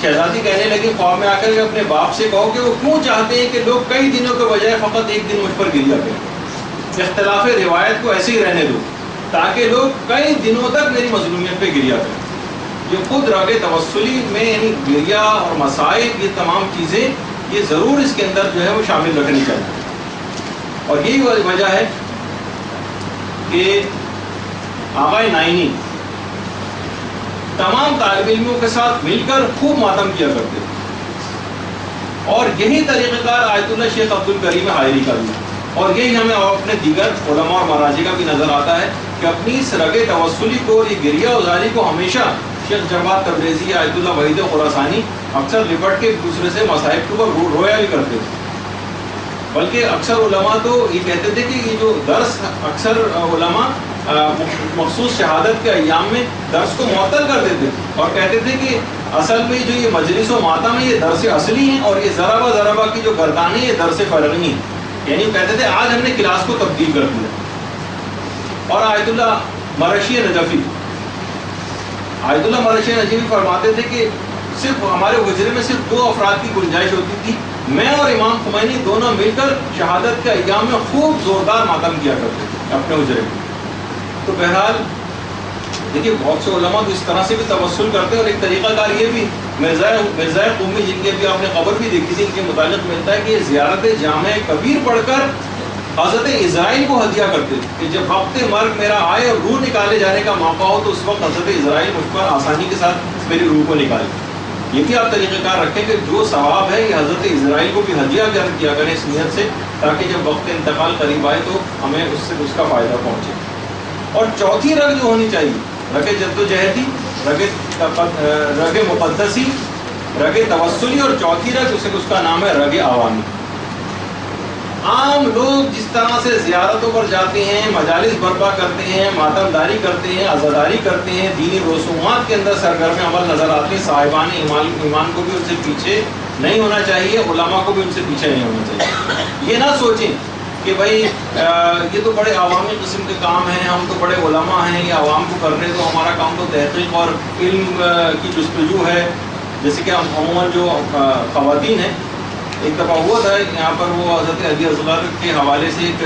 شہزادی کہنے لگی خواب میں آ کر اپنے باپ سے کہو کہ وہ کیوں چاہتے ہیں کہ لوگ کئی دنوں کے بجائے فقط ایک دن مجھ پر گریا کریں، اختلاف روایت کو ایسے ہی رہنے دو تاکہ لوگ کئی دنوں تک میری مظلومیت پہ گریا کریں۔ یہ خود رگ توسلی میں یعنی گریا اور مصائب، یہ تمام چیزیں یہ ضرور اس کے اندر جو ہے وہ شامل رکھنی چاہیے۔ اور یہی وجہ ہے کہ آقائے نائنی تمام طالب علموں کے ساتھ مل کر خوب ماتم کیا کرتے تھے، اور یہی طریقہ کار آیت اللہ شیخ عبد الکریم حائری کا بھی، اور یہی ہمیں اپنے دیگر علماء اور مراجع کا بھی نظر آتا ہے کہ اپنی اس رگ توسلی کو اور یہ گریہ ازاری کو ہمیشہ شیخ جواد تبریزی، آیت اللہ وحید خراسانی اکثر لپٹ کے دوسرے سے مصائب کے اوپر رویا بھی کرتے تھے، بلکہ اکثر علماء تو یہ کہتے تھے کہ یہ جو درس اکثر علماء مخصوص شہادت کے ایام میں درس کو معطل کر دیتے تھے اور کہتے تھے کہ اصل میں جو یہ مجلس و ماتم ہے یہ درس اصلی ہیں اور یہ ضربہ ضربہ کی جو گردانیں یہ درس فرعی ہیں، یعنی کہتے تھے آج ہم نے کلاس کو تبدیل کر دیا۔ اور آیت اللہ مرشی نجفی فرماتے تھے کہ صرف ہمارے حجرے میں صرف 2 افراد کی گنجائش ہوتی تھی، میں اور امام خمینی دونوں مل کر شہادت کے ایام میں خوب زوردار ماتم کیا کرتے تھے اپنے حجرے میں۔ تو بہرحال دیکھیے بہت سے علماء تو اس طرح سے بھی توسل کرتے ہیں، اور ایک طریقہ کار یہ بھی مرزا قومی، جن کی ابھی آپ نے خبر بھی دیکھی تھی، ان کے متعلق ملتا ہے کہ یہ زیارت جامع کبیر پڑھ کر حضرت اسرائیل کو ہدیہ کرتے تھے کہ جب وقت مرگ میرا آئے اور روح نکالے جانے کا موقع ہو تو اس وقت حضرت اسرائیل مجھ پر آسانی کے ساتھ میری روح کو نکالے۔ یہ بھی آپ طریقہ کار رکھیں کہ جو ثواب ہے یہ حضرت اسرائیل کو بھی ہدیہ کیا کریں اس نیت سے، تاکہ جب وقت انتقال قریب آئے تو ہمیں اس سے اس کا فائدہ پہنچے۔ اور چوتھی رگ جو ہونی چاہیے رگ جدوجہدی، رگ مقدسی، رگ توسلی، اور چوتھی رگ اس کا نام ہے رگ عوامی۔ عام لوگ جس طرح سے زیارتوں پر جاتے ہیں، مجالس برپا کرتے ہیں، ماتم داری کرتے ہیں، عزاداری کرتے ہیں، دینی رسومات کے اندر سرگرم عمل نظر آتے ہیں، صاحبان ایمان کو بھی ان سے پیچھے نہیں ہونا چاہیے، علماء کو بھی ان سے پیچھے نہیں ہونا چاہیے۔ یہ نہ سوچیں کہ بھائی یہ تو بڑے عوامی قسم کے کام ہیں، ہم تو بڑے علماء ہیں، یہ عوام کو کرنے تو ہمارا کام تو تحقیق اور علم کی جستجو ہے۔ جیسے کہ ہم عموماً جو خواتین ہیں، ایک دفعہ ہوا تھا یہاں پر وہ حضرت علی اصغر کے حوالے سے ایک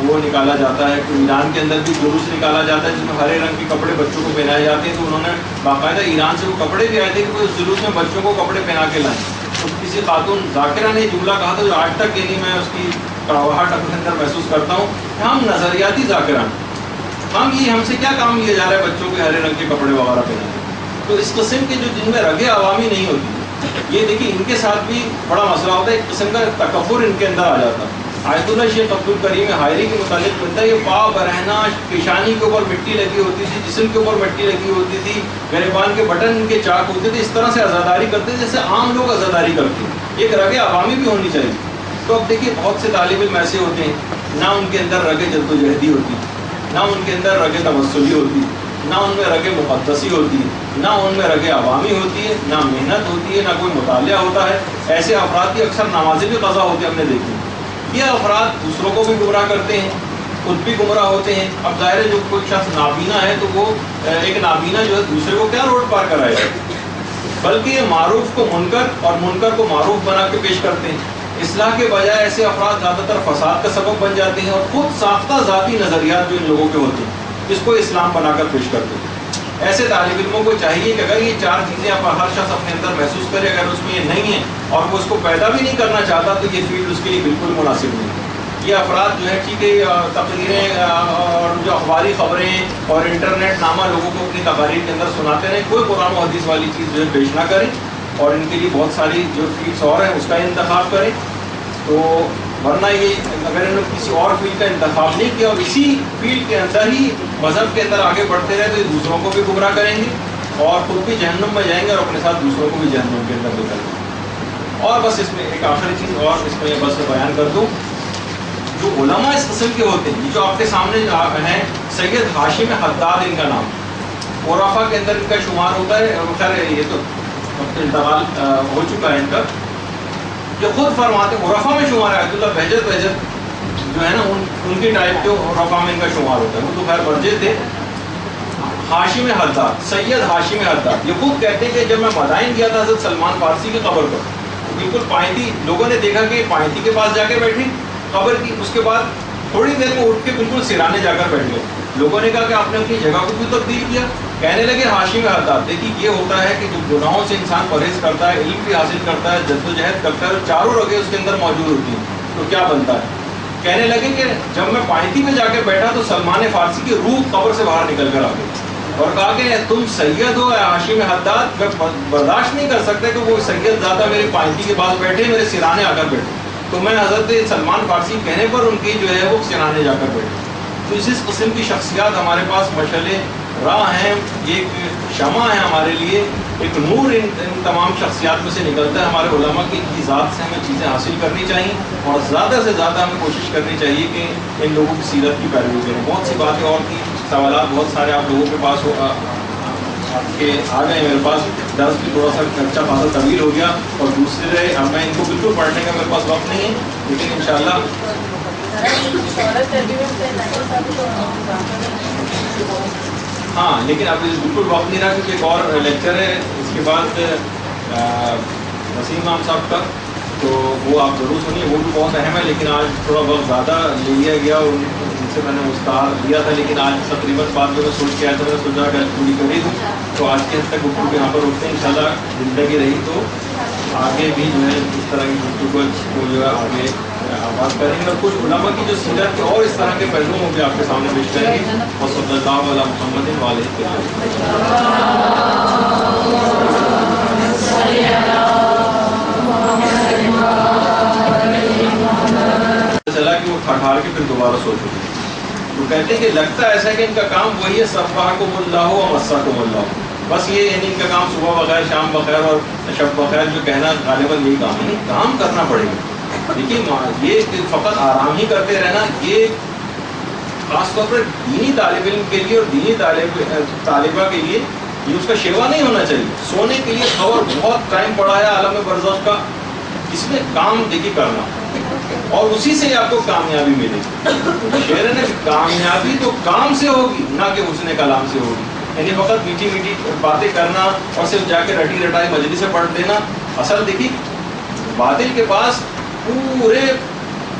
وہ نکالا جاتا ہے کہ ایران کے اندر بھی جلوس نکالا جاتا ہے جس میں ہرے رنگ کے کپڑے بچوں کو پہنائے جاتے ہیں، تو انہوں نے باقاعدہ ایران سے وہ کپڑے بھی آئے تھے کہ وہ اس جلوس میں بچوں کو کپڑے پہنا کے لائیں۔ تو کسی خاتون ذاکرہ نے جملہ کہا تھا جو آج تک کے لیے میں اس کی کڑواہٹ اپنے اندر محسوس کرتا ہوں، ہم نظریاتی ذاکرہ ہم سے کیا کام لیا جا رہا ہے بچوں کے ہرے رنگ کے کپڑے وغیرہ پہنانے۔ تو اس قسم کے جو جن میں رگ عوامی نہیں ہوتی، یہ دیکھیے ان کے ساتھ بھی بڑا مسئلہ ہوتا ہے، ایک قسم کا تکبر ان کے اندر آ جاتا ہے۔ آیت اللہ شیخ عبد الکریم حائری کے متعلق ملتا ہے یہ پا برہنہ پیشانی کے اوپر مٹی لگی ہوتی تھی، جسم کے اوپر مٹی لگی ہوتی تھی، گریبان کے بٹن کے چاک ہوتے تھے، اس طرح سے عزاداری کرتے تھے جیسے عام لوگ عزاداری کرتے ہیں، ایک رگ عوامی بھی ہونی چاہیے. تو اب دیکھیے بہت سے طالب علم ایسے ہوتے ہیں نہ ان کے اندر رگ جدوجہدی ہوتی، نہ ان کے اندر رگ تبصری ہوتی، نہ ان میں رگ مقدسی ہوتی ہے، نہ ان میں رگ عوامی ہوتی ہے، نہ محنت ہوتی ہے، نہ کوئی مطالعہ ہوتا ہے. ایسے افراد کی اکثر نمازیں بھی قضا ہوتی ہیں، ہم نے دیکھی. یہ افراد دوسروں کو بھی گمراہ کرتے ہیں، خود بھی گمراہ ہوتے ہیں. اب ظاہر ہے جو کوئی شخص نابینا ہے تو وہ ایک نابینا جو ہے دوسرے کو کیا روڈ پار کرائے گا، بلکہ یہ معروف کو منکر اور منکر کو معروف بنا کے پیش کرتے ہیں. اصلاح کے بجائے ایسے افراد زیادہ تر فساد کا سبب بن جاتے ہیں اور خود ساختہ ذاتی نظریات جو ان لوگوں کے ہوتے ہیں اس کو اسلام بنا کر پیش کرتے ہیں. ایسے طالب علموں کو چاہیے کہ اگر یہ چار چیزیں ہر شخص اپنے اندر محسوس کرے، اگر اس میں یہ نہیں ہے اور وہ اس کو پیدا بھی نہیں کرنا چاہتا تو یہ فیلڈ اس کے لیے بالکل مناسب نہیں ہے. یہ افراد جو ہے ٹھیک ہے تقریریں اور جو اخباری خبریں اور انٹرنیٹ نامہ لوگوں کو اپنی تقاریر کے اندر سناتے رہیں، کوئی قرآن و حدیث والی چیز جو ہے پیش نہ کریں اور ان کے لیے بہت ساری جو فیلڈس اور ہیں اس کا انتخاب کریں. تو ورنہ یہ اگر انہوں نے کسی اور فیلڈ کا انتخاب نہیں کیا اور اسی فیلڈ کے اندر ہی مذہب کے اندر آگے بڑھتے رہے تو یہ دوسروں کو بھی گمراہ کریں گے اور خود بھی جہنم میں جائیں گے اور اپنے ساتھ دوسروں کو بھی جہنم کے اندر لے جائیں گے. اور بس اس میں ایک آخری چیز اور اس میں بس بیان کر دوں، جو علماء اس قسم کے ہوتے ہیں جو آپ کے سامنے ہیں، سید ہاشم حداد ان کا نام، عرفا کے اندر ان کا شمار ہوتا ہے. خیر یہ تو انتقال ہو چکا ہے ان کا، جو خود فرماتے ہیں عرفا میں شمار ہے. آیت اللہ بہجت جو ہے نا ان کی ٹائپ کے عرفا میں ان کا شمار ہوتا ہے، وہ تو خیر برجے تھے. ہاشم حداد، سید ہاشم حداد یہ خود کہتے ہیں کہ جب میں مدائن گیا تھا حضرت سلمان فارسی کی قبر پر، بالکل پائنتی لوگوں نے دیکھا کہ پائنتی کے پاس جا کے بیٹھے قبر کی، اس کے بعد تھوڑی دیر میں اٹھ کے بالکل سرانے جا کر بیٹھ گئے. لوگوں نے کہا کہ آپ نے اپنی جگہ کو کیوں تبدیل کیا؟ کہنے لگے ہاشم حداد دیکھیے یہ ہوتا ہے کہ جو گناہوں سے انسان پرہیز کرتا ہے، علم بھی حاصل کرتا ہے، جدوجہد کرتا ہے اور چاروں رگیں اس کے اندر موجود ہوتی ہیں تو کیا بنتا ہے. کہنے لگے کہ جب میں پائنتی میں جا کے بیٹھا تو سلمان فارسی کی روح قبر سے باہر نکل کر آ گئی اور کہا کہ تم سید ہو ہاشم حداد، میں برداشت نہیں کر سکتا کہ وہ سید زیادہ میرے پائنتی کے پاس بیٹھے، میرے سرانے آ کر بیٹھے، تو میں حضرت سلمان فارسی کہنے پر ان کی جو ہے وہ سرانے جا کر بیٹھے. تو اس قسم کی شخصیات ہمارے پاس مشعل راہ ہیں، ایک شمع ہے ہمارے لیے، ایک نور ان تمام شخصیات میں سے نکلتا ہے. ہمارے علماء کی ذات سے ہمیں چیزیں حاصل کرنی چاہیے اور زیادہ سے زیادہ ہمیں کوشش کرنی چاہیے کہ ان لوگوں کی سیرت کی پیروی کریں. بہت سی باتیں اور کی سوالات بہت سارے آپ لوگوں کے پاس آپ کے آ گئے، میرے پاس درس بھی تھوڑا سا اچھا خاصا طویل ہو گیا اور دوسرے اب میں ان کو بالکل پڑھنے کا میرے پاس وقت نہیں ہے، لیکن انشاءاللہ ہاں لیکن اب بالکل وقت نہیں رہا کیونکہ ایک اور لیکچر ہے اس کے بعد وسیم امام صاحب کا، تو وہ آپ ضرور سنیے، وہ بھی بہت اہم ہے. لیکن آج تھوڑا بہت زیادہ لے لیا گیا اور ان سے میں نے مستعار لیا تھا، لیکن آج تقریباً بات جو میں سوچ کے آیا تھا میں نے سوچا کہ پوری کری دوں. تو آج کے حد تک گفتگو یہاں پر رکھتے ہیں، انشاءاللہ زندگی رہی تو آگے بھی جو ہے اس طرح کی گفتگو کو جو ہے آگے آغاز کریں گے اور کچھ علماء کی جو سیرت کے اور اس طرح کے پہلوؤں کو بھی آپ کے سامنے پیش کریں گے. اور صلی اللہ علیہ محمد چلا کہ وہ ٹھٹھار کے پھر دوبارہ سو چکے. تو کہتے ہیں کہ لگتا ایسا ہے کہ ان کا کام وہی ہے، صبحکم اللہ و مساکم اللہ، بس یہ یعنی ان کا کام صبح بخیر شام بخیر اور شب بخیر جو کہنا غالباً یہی کام ہے. کام کرنا پڑے گا. دیکھیے یہ فقط آرام ہی کرتے رہنا یہ خاص طور پر دینی طالب علم کے لیے اور دینی طالبہ کے لیے یہ اس کا شیوا نہیں ہونا چاہیے. سونے کے لیے خبر بہت ٹائم پڑا ہے عالم برزخ کا، اس میں کام دیکھیے کرنا اور اسی سے آپ کو کامیابی ملے گی. شعر ہے کامیابی تو کام سے ہوگی نہ کہ حسن کلام سے ہوگی. یعنی فقط میٹھی میٹھی باتیں کرنا اور صرف جا کے رٹی رٹائی مجلس سے پڑھ دینا. اصل دیکھیے باطل کے پاس پورے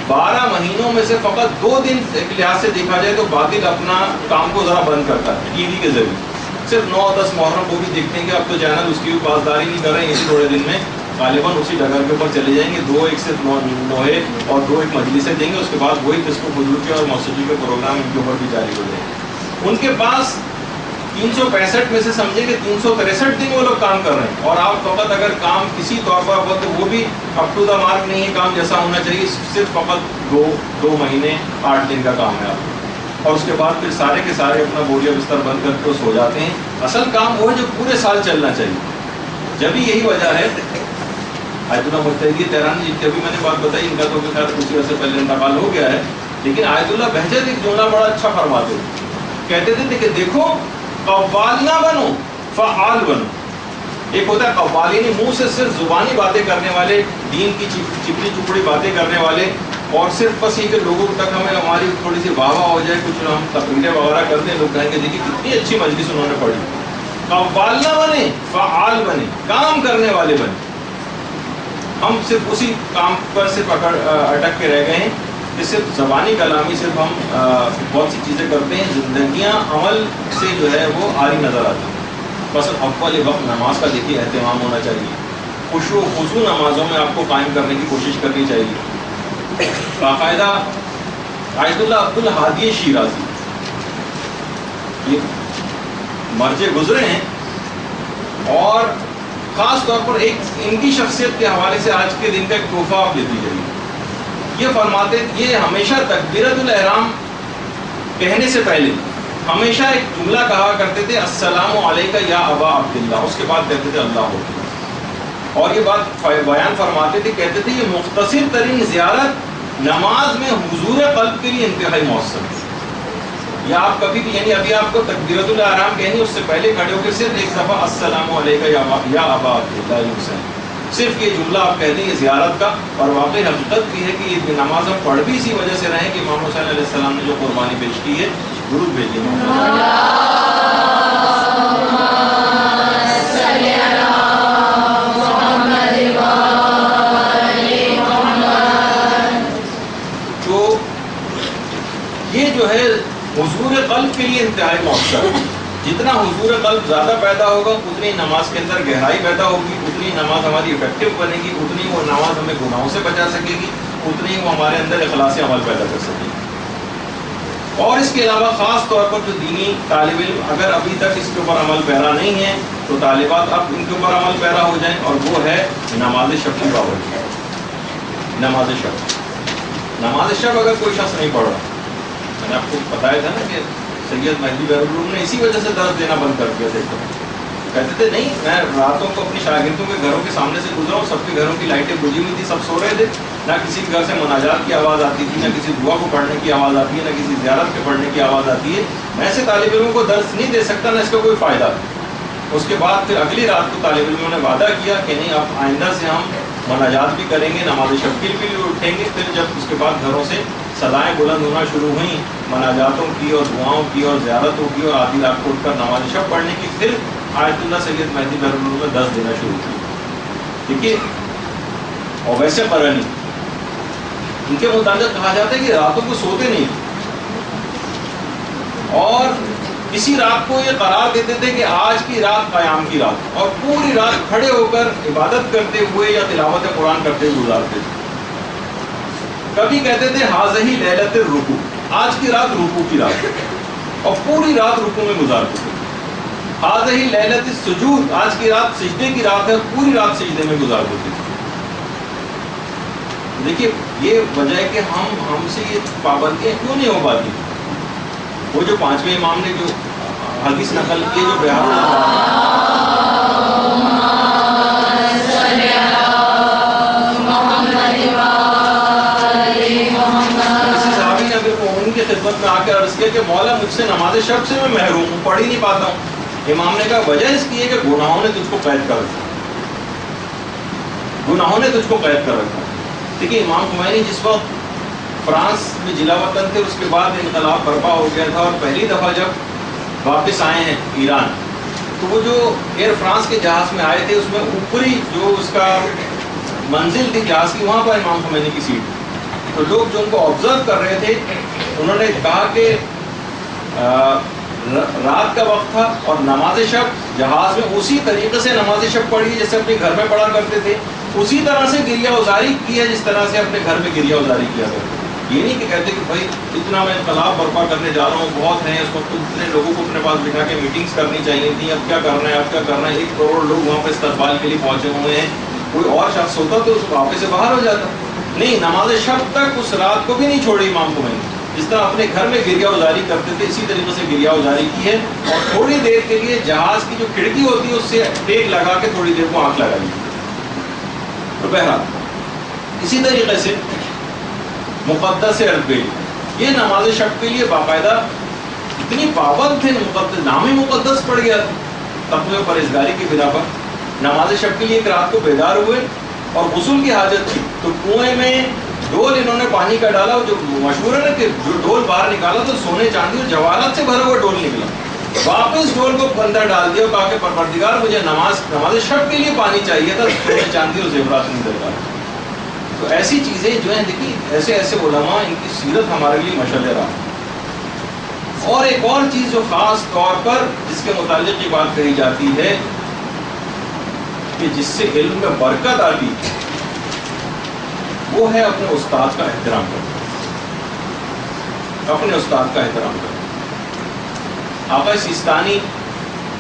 12 مہینوں میں سے فقط 2 دن ایک لحاظ سے دیکھا جائے تو باطل اپنا کام کو ذرا بند کرتا ہے ٹی وی کے ذریعے. صرف 9-10 محرم وہ بھی دیکھتے ہیں کہ اب تو چینل اس کی بھی پاسداری نہیں کر رہے ہیں، اسی تھوڑے دن میں غالباً اسی ڈگر کے اوپر چلے جائیں گے. 2 ایک سے 9 اور 2 ایک مجلسیں دیں گے، اس کے بعد وہی فسق و فجور کے اور موسیقی کے پروگرام ان کے اوپر بھی جاری ہو جائیں گے. ان کے پاس 365 میں سے سمجھے کہ 363 دن وہ لوگ کام کر رہے ہیں، اور آپ فقط اگر کام کسی طور پر ہو تو وہ بھی اپ ٹو دا مارک نہیں ہے، کام جیسا ہونا چاہیے، صرف فقط 2 مہینے 8 دن کا کام ہے آپ کو، اور اس کے بعد پھر سارے کے سارے اپنا بوریا بستر بند کر کے سو جاتے ہیں۔ اصل کام وہ ہے جو پورے سال چلنا چاہیے، جب بھی یہی وجہ ہے۔ آیت اللہ مجتہدی تہرانی جن کی ابھی میں نے بات بتائی، ان کا تو خیر کچھ عرصے پہلے انتقال ہو گیا ہے، لیکن آیت اللہ بہجت ایک جملہ بڑا اچھا فرماتے تھے، کہتے تھے کہ دیکھو قوال نہ بنو، فعال بنو۔ ایک ہوتا ہے قوال، یعنی منہ سے صرف زبانی باتیں کرنے والے، دین کی چپڑی چپڑی باتیں کرنے والے، اور صرف بس یہ کہ لوگوں تک ہمیں ہماری تھوڑی سی واہ واہ ہو جائے، کچھ ہم تقریریں وغیرہ کرتے ہیں، لوگ کہیں گے دیکھیے کتنی اچھی مجلس انہوں نے پڑھی۔ قوال نہ بنے، فعال بنے، کام کرنے والے بنے۔ ہم صرف اسی کام پر صرف اٹک کے رہ گئے ہیں کہ صرف زبانی کلامی صرف ہم بہت سی چیزیں کرتے ہیں، زندگیاں عمل سے جو ہے وہ عاری نظر آتی ہیں۔ بس اول وقت نماز کا دیکھیے اہتمام ہونا چاہیے، خشوع و خضوع نمازوں میں آپ کو قائم کرنے کی کوشش کرنی چاہیے۔ باقاعدہ آیت اللہ عبد الحادی شیرازی یہ مرجع گزرے ہیں، اور خاص طور پر ایک ان کی شخصیت کے حوالے سے آج کے دن کا ایک تحفہ آپ لیتے جائیے۔ یہ فرماتے، یہ ہمیشہ تکبیرۃ الاحرام کہنے سے پہلے ہمیشہ ایک جملہ کہا کرتے تھے، السلام علیکہ یا ابا عبداللہ، اس کے بعد کہتے تھے اللہ اکبر۔ اور یہ بات بیان فرماتے تھے، کہتے تھے یہ مختصر ترین زیارت نماز میں حضور قلب کے لیے انتہائی مؤثر ہے۔ یا آپ کبھی بھی، یعنی ابھی آپ کو تکبیرۃ الاحرام کہنی، اس سے پہلے کھڑے ہو کے صرف ایک دفعہ السلام علیکہ یا ابا عبداللہ، صرف یہ جملہ آپ کہہ دیں، یہ زیارت کا، اور واقعی حقیقت بھی ہے کہ یہ نماز ہم پڑھ بھی اسی وجہ سے رہے کہ امام حسین علیہ السلام نے جو قربانی پیش کی ہے، درود بھیجیے۔ تو یہ جو ہے حضور قلب کے لیے انتہائی مؤثر ہے۔ جتنا حضور قلب زیادہ پیدا ہوگا، اتنی نماز کے اندر گہرائی پیدا ہوگی، اتنی نماز ہماری افیکٹو بنے گی، اتنی وہ نماز ہمیں گناہوں سے بچا سکے گی، اتنی وہ ہمارے اندر اخلاص عمل پیدا کر سکے گی۔ اور اس کے علاوہ خاص طور پر جو دینی طالب علم اگر ابھی تک اس کے اوپر عمل پیرا نہیں ہے، تو طالبات اب ان کے اوپر عمل پیرا ہو جائیں، اور وہ ہے نماز شب کی پابندی۔ نماز شب، نماز شب اگر کوئی شخص نہیں پڑھ رہا، میں نے آپ کو بتایا تھا نا کہ سید مہدی بہرالعلوم نے اسی وجہ سے درس دینا بند کر دیا تھا۔ کہتے تھے نہیں، میں راتوں کو اپنی شاگردوں کے گھروں کے سامنے سے گزرا ہوں، سب کے گھروں کی لائٹیں بجھی ہوئی تھی، سب سو رہے تھے، نہ کسی کے گھر سے مناجات کی آواز آتی تھی، نہ کسی دعا کو پڑھنے کی آواز آتی ہے، نہ کسی زیارت کے پڑھنے کی آواز آتی ہے۔ میں ایسے طالب علموں کو درس نہیں دے سکتا، نہ اس کا کوئی فائدہ۔ اس کے بعد پھر اگلی رات کو طالب علموں نے وعدہ کیا کہ نہیں، اب آئندہ سے ہم مناجات بھی کریں گے، نماز شب کے لیے بھی اٹھیں گے۔ پھر جب اس کے بعد گھروں سے صدائیں بلند ہونا شروع ہوئیں مناجاتوں کی اور دعاؤں کی اور زیارتوں کی، اور آدھی رات کو اٹھ کر نماز شب پڑھنے کی، پھر آیت اللہ سید مہدی بہرالعلوم نے درس دینا شروع کی۔ دیکھیے، اور ویسے قرآنی ان کے متعلق کہا جاتا ہے کہ راتوں کو سوتے نہیں، اور کسی رات کو یہ قرار دیتے تھے کہ آج کی رات قیام کی رات، اور پوری رات کھڑے ہو کر عبادت کرتے ہوئے یا تلاوت قرآن کرتے ہوئے گزارتے تھے۔ کبھی کہتے تھے حاذہ لیلۃ الرکوع، آج کی رات رکوع کی رات، اور پوری رات رکوع میں گزارتے تھے۔ حاذہ لیلۃ السجود، آج کی رات سجدے کی رات ہے، پوری رات سجدے میں گزار دیتے تھے۔ دیکھیے، یہ وجہ ہے کہ ہم سے یہ پابندیاں کیوں نہیں ہو پاتی۔ وہ جو 5ویں امام نے جو حدیث نقل کی، جو بیان کی خدمت میں آ کے عرض کیا کہ مولا مجھ سے نماز شب سے میں محروم ہوں، پڑھ ہی نہیں پاتا ہوں۔ امام نے کہا وجہ اس کی ہے کہ گناہوں نے تجھ کو قید کر رکھا، گناہوں نے تجھ کو قید کر رکھا۔ دیکھیے، امام خمینی جس وقت فرانس میں جلا وطن تھے، اس کے بعد انقلاب برپا ہو گیا تھا، اور پہلی دفعہ جب واپس آئے ہیں ایران، تو وہ جو ایئر فرانس کے جہاز میں آئے تھے، اس میں اوپری جو اس کا منزل تھی جہاز کی، وہاں پر امام خمینی کی سیٹ تھی۔ تو لوگ جو ان کو آبزرو کر رہے تھے، انہوں نے کہا کہ رات کا وقت تھا اور نماز شب جہاز میں اسی طریقے سے نماز شب پڑھی جیسے اپنے گھر میں پڑھا کرتے تھے، اسی طرح سے گریہ ازاری کی ہے جس طرح سے اپنے گھر میں گریہ ازاری کیا کرتے تھے۔ یہ نہیں کہ کہتے کہ بھائی اتنا میں انقلاب برپا کرنے جا رہا ہوں، بہت ہیں اس وقت، اتنے لوگوں کو اپنے پاس بٹھا کے میٹنگز کرنی چاہیے تھیں، اب کیا کرنا ہے، اب کیا کرنا ہے، 1 کروڑ لوگ وہاں پہ استقبال کے لیے پہنچے ہوئے ہیں، کوئی اور شخص ہوتا تو اس واپس سے باہر ہو جاتا. نہیں، نماز شب تک اس رات کو بھی نہیں چھوڑی امام کو. میں نے جس طرح اپنے گھر میں گریا ازاری کرتے تھے اسی طریقے سے گریا ازاری کی ہے، اور تھوڑی دیر کے لیے جہاز کی جو کھڑکی ہوتی ہے اس سے ٹیک لگا کے تھوڑی دیر کو آنکھ لگائی. تو بہرحال اسی طریقے سے مقدس اربیل، یہ نماز شب کے لیے باقاعدہ اتنی پابند تھے، مقدس نام ہی مقدس پڑ گیا تقوی و پرہیزگاری کی بنا پر. نماز شب کے لیے ایک رات کو بیدار ہوئے اور غسل کی حاجت تھی، تو کنویں میں ڈول انہوں نے پانی کا ڈالا، جو مشہور ہے نا کہ جو ڈول باہر نکالا تو سونے چاندی اور جواہرات سے بھرا ہوا ڈول نکلا. واپس ڈول کو اندر ڈال دیا اور کہا کہ پروردگار مجھے نماز شب کے لیے پانی چاہیے تھا، سونے چاندی اور زیورات نہیں درکار. تو ایسی چیزیں جو ہیں دیکھیے، ایسے ایسے علماء، ان کی سیرت ہمارے لیے مشعل راہ. اور ایک اور چیز جو خاص طور پر جس کے متعلق یہ بات کہی جاتی ہے کہ جس سے علم میں برکت آتی، وہ ہے اپنے استاد کا احترام کرنا. اپنے استاد کا احترام کرنا. آقا سیستانی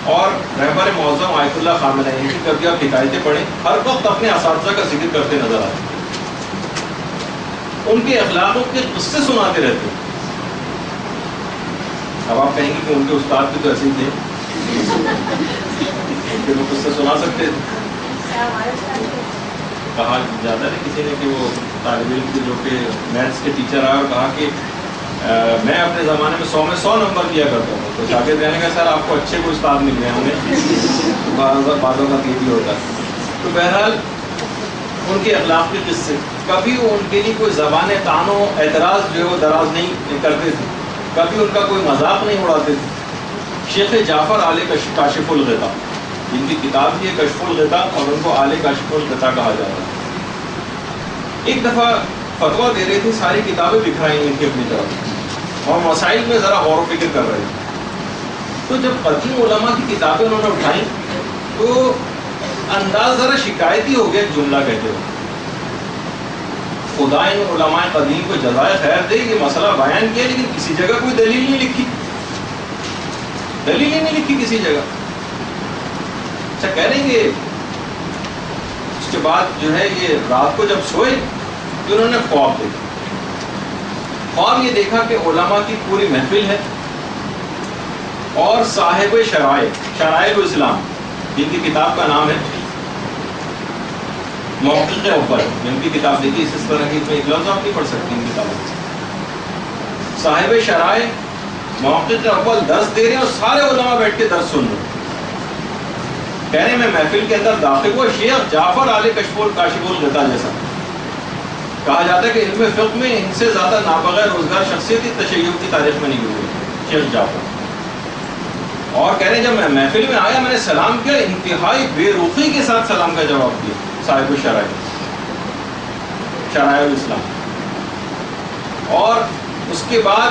اور رہبر معظم آیت اللہ خامنہئی کی کبھی آپ حکایتیں پڑھیں، ہر وقت اپنے اساتذہ کا ذکر کرتے نظر آتے، ان کے اخلاقوں کے قصے سناتے رہتے. اب آپ کہیں گے کہ ان کے استاد بھی تو ایسے ہی تھے، ان کے وہ قصے سنا سکتے تھے. کہا جاتا ہے کسی نے کہ وہ طالب علم کے جو کہ میتھس کے ٹیچر آئے اور کہا کہ میں اپنے زمانے میں 100 میں 100 نمبر لیا کرتا ہوں. تو شاگرد کہنے کا سر آپ کو اچھے کوئی استاد مل گئے ہوں گے، بعضوں کا یہ بھی ہوتا. تو بہرحال ان کے اخلاق کے قصے، کبھی ان کے لیے کوئی زبان طعن و اعتراض جو ہے وہ دراز نہیں کرتے تھے، کبھی ان کا کوئی مذاق نہیں اڑاتے تھے. شیخ جعفر آل کاشف الغطا، جن کی کتاب بھی ہے کشف الغطا، اور ان کو آل کاشف الغطا کہا جاتا ہے. ایک دفعہ فتویٰ دے رہے تھے، ساری کتابیں بکھرائی ان کی اپنی طرف، اور مسائل میں ذرا غور و فکر کر رہے تھے. تو جب قدیم علماء کی کتابیں انہوں نے اٹھائیں تو انداز ذرا شکایتی ہو گیا. جملہ کہتے ہوئے، خدا ان علماء قدیم کو جزائے خیر دے، یہ مسئلہ بیان کیا لیکن کسی جگہ کوئی دلیل نہیں لکھی، دلیل ہی نہیں لکھی کسی جگہ. اچھا کہہ رہے ہیں کہ اس کے بعد جو ہے یہ رات کو جب سوئے تو انہوں نے خواب دیکھا. خواب یہ دیکھا کہ علماء کی پوری محفل ہے اور صاحب شرائع الاسلام، جن کی کتاب کا نام ہے محقق اول، جن کی کتاب دیکھی اس طرح کی ایک لفظ آپ نہیں پڑھ سکتے ان کتابوں. صاحب شرائع محقق اول درس دے رہے ہیں اور سارے علماء بیٹھ کے درس سن رہے ہیں. کہہ رہے ہیں میں محفل کے اندر داخل ہوا، شیخ جعفر آل کاشف الغطا جیسا. کہا جاتا ہے کہ علم فقہ میں ان سے زیادہ نابغیر روزگار شخصیت تشیع کی تاریخ میں نہیں ہوئی شیخ جعفر. اور کہہ رہے ہیں جب میں محفل میں آیا میں نے سلام کیا، انتہائی بے رخی کے ساتھ سلام کا جواب دیا. صاحب شرائع الاسلام. اور اس کے بعد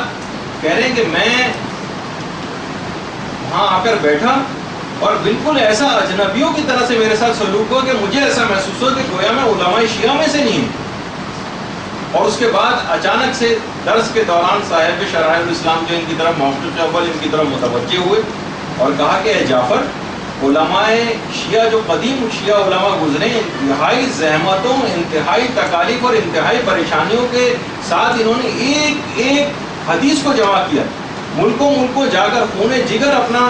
کہہ رہے ہیں کہ میں وہاں آ کر بیٹھا اور بالکل ایسا اجنبیوں کی طرح سے میرے ساتھ سلوک ہوا کہ مجھے ایسا محسوس ہوا کہ گویا میں علماء شیعہ میں سے نہیں ہوں. اور اس کے بعد اچانک سے درس کے دوران صاحب شرائع الاسلام جو ان کی طرف محقق اول ان کی طرف متوجہ ہوئے اور کہا کہ اے جعفر، علماء شیعہ جو قدیم شیعہ علماء گزرے انتہائی زحمتوں، انتہائی تکالیف اور انتہائی پریشانیوں کے ساتھ انہوں نے ایک ایک حدیث کو جمع کیا، ملکوں جا کر خون جگر اپنا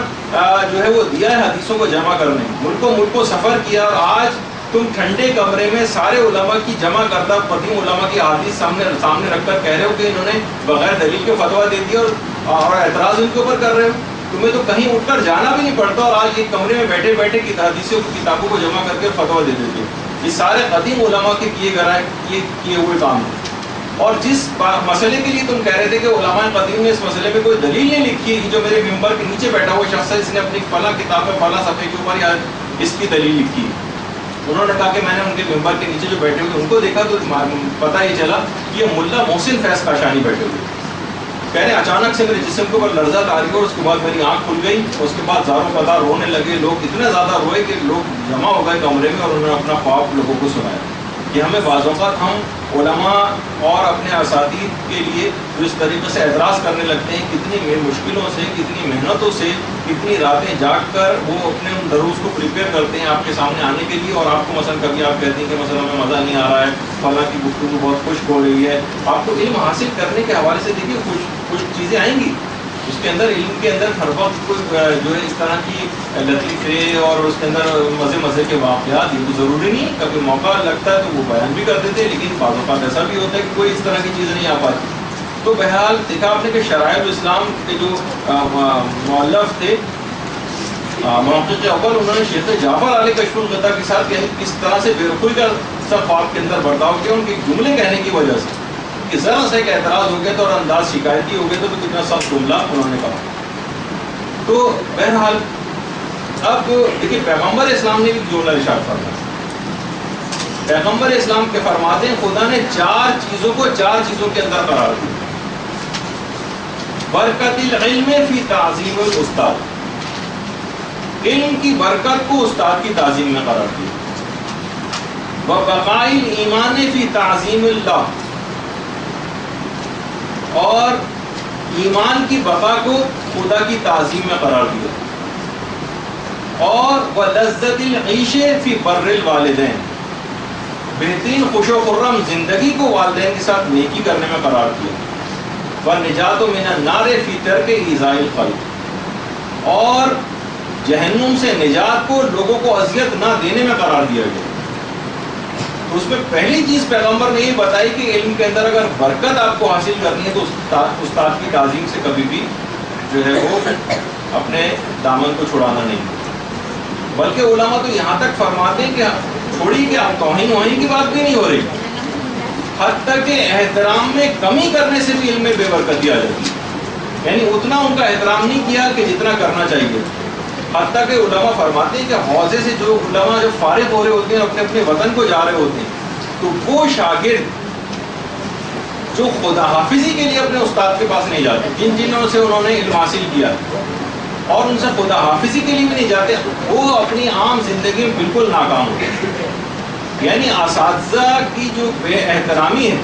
جو ہے وہ دیا ہے حدیثوں کو جمع کرنے، ملکوں سفر کیا. اور آج تم ٹھنڈے کمرے میں سارے علماء کی جمع کردہ قدیم علماء کی حدیث سامنے رکھ کر کہہ رہے ہو کہ انہوں نے بغیر دلیل کے فتویٰ دے دیا اور اعتراض ان کے اوپر کر رہے ہو. تمہیں تو کہیں اٹھ کر جانا بھی نہیں پڑتا اور آج ایک کمرے میں بیٹھے بیٹھے حدیثوں کی کتابوں کو جمع کر کے فتویٰ دے دیتے. یہ سارے قدیم علماء کے کیے ہوئے کام ہیں. اور جس مسئلے کے لیے تم کہہ رہے تھے کہ علماء قدیم نے اس مسئلے میں کوئی دلیل نہیں لکھی، جو میرے ممبر کے نیچے بیٹھا ہوا شخص ہے اس نے اپنی فلاں کتاب میں فلاں صفحے کے اوپر اس کی دلیل لکھی. انہوں نے کہا کہ میں نے ان کے ممبر کے نیچے جو بیٹھے ہوئے ان کو دیکھا تو پتہ ہی چلا کہ یہ ملا محسن فیض کاشانی بیٹھے ہوئے. کہہ رہے اچانک سے میرے جسم کے اوپر لرزہ تاری ہوا اور اس کے بعد میری آنکھ کھل گئی اور اس کے بعد زاروں قطار رونے لگے. لوگ اتنے زیادہ روئے کہ لوگ جمع ہو گئے کمرے میں اور انہوں نے اپنا خواب لوگوں کو سنایا. کہ ہمیں بعض اوقات ہم علماء اور اپنے اساتید کے لیے جو اس طریقے سے اعتراض کرنے لگتے ہیں، کتنی مشکلوں سے، کتنی محنتوں سے، کتنی راتیں جاگ کر وہ اپنے ان دروس کو پریپیئر کرتے ہیں آپ کے سامنے آنے کے لیے، اور آپ کو مثلا کبھی آپ کہتے ہیں کہ مثلا ہمیں مزہ نہیں آ رہا ہے، فلاں کی گفتگو بہت خشک ہو رہی ہے. آپ کو علم حاصل کرنے کے حوالے سے دیکھیے کچھ چیزیں آئیں گی اس کے اندر، علم کے اندر ہر وقت کوئی جو ہے اس طرح کی لطیفے اور اس کے اندر مزے کے واقعات، یہ تو ضروری نہیں. کبھی موقع لگتا ہے تو وہ بیان بھی کر دیتے ہیں، لیکن بعض اوقات ایسا بھی ہوتا ہے کہ کوئی اس طرح کی چیز نہیں آ پاتی. تو بہرحال دیکھا آپ نے کہ شرائع الاسلام کے جو مؤلف تھے محقق اول، انہوں نے شیخ جعفر علی کشف الغطا کے ساتھ یعنی کس طرح سے بے رخوئی کا سب خواب کے اندر برتاؤ کیا ان کے جملے کہنے کی وجہ سے، کہ ذرا سا ایک اعتراض ہو گیا تو اور انداز شکایتی ہو گیا تو کتنا سخت جملہ انہوں نے کہا. تو بہرحال اب دیکھیے پیغمبر اسلام نے بھی جملہ ارشاد فرمایا. پیغمبر اسلام کے فرماتے ہیں خدا نے چار چیزوں کے اندر قرار دیا. برکت العلم فی تعظیم الاستاد، علم کی برکت کو استاد کی تعظیم میں قرار دیا. وبقاء الایمان فی تعظیم اللہ، اور ایمان کی بقا کو خدا کی تعظیم میں قرار دیا. اور وَلَذَّةِ الْعِيشِ فِي بَرِّ الْوَالِدَيْنِ، بہترین خوش و خرم زندگی کو والدین کے ساتھ نیکی کرنے میں قرار دیا. وَالنِّجَاةُ مِنَ النَّارِ فِي تَرْكِ إِيذَاءِ الْخَلْقِ، اور جہنم سے نجات کو لوگوں کو اذیت نہ دینے میں قرار دیا گیا. تو اس میں پہلی چیز پیغمبر نے یہ بتائی کہ علم کے اندر اگر برکت آپ کو حاصل کرنی ہے تو استاد کی تعظیم سے کبھی بھی جو ہے وہ اپنے دامن کو چھڑانا نہیں. بلکہ علماء تو یہاں تک فرماتے ہیں کہ چھوڑی کہ آپ توہین وہین کی بات بھی نہیں ہو رہی، حتیٰ کہ احترام میں کمی کرنے سے بھی علم میں بے برکتی آ جاتی ہے. یعنی اتنا ان کا احترام نہیں کیا کہ جتنا کرنا چاہیے. حتیٰ کہ علماء فرماتے ہیں کہ حوضے سے جو علماء جو فارغ ہو رہے ہوتے ہیں اپنے اپنے وطن کو جا رہے ہوتے ہیں، تو وہ شاگرد جو خدا حافظی کے لیے اپنے استاد کے پاس نہیں جاتے، جنہوں سے انہوں نے علم حاصل کیا اور ان سے خدا حافظی کے لیے بھی نہیں جاتے، وہ اپنی عام زندگی میں بالکل ناکام ہوتے ہیں. یعنی اساتذہ کی جو بے احترامی ہے،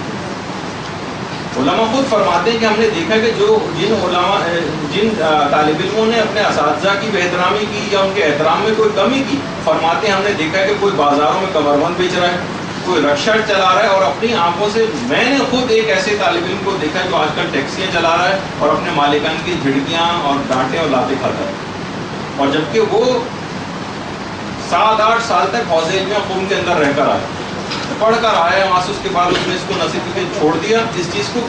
علماء خود فرماتے ہیں کہ ہم نے دیکھا کہ جن طالب علموں نے اپنے اساتذہ کی بے احترامی کی یا ان کے احترام میں کوئی کمی کی، فرماتے ہیں ہم نے دیکھا کہ کوئی بازاروں میں کمربند بیچ رہا ہے، کوئی رکشا چلا رہا ہے، اور اپنی آنکھوں سے میں نے خود ایک ایسے طالب علم کو دیکھا جو آج کل ٹیکسیاں چلا رہا ہے اور اپنے مالکان کی جھڑکیاں اور ڈانٹیں اور لاتیں کھاتا ہے. اور جبکہ وہ 7-8 سال تک حوض علم قوم کے اندر رہ کر آیا، پڑھ کر آیا، وہاں سے اس کے بعد اس نے اس کو نصیب چھوڑ دیا اس چیز کو.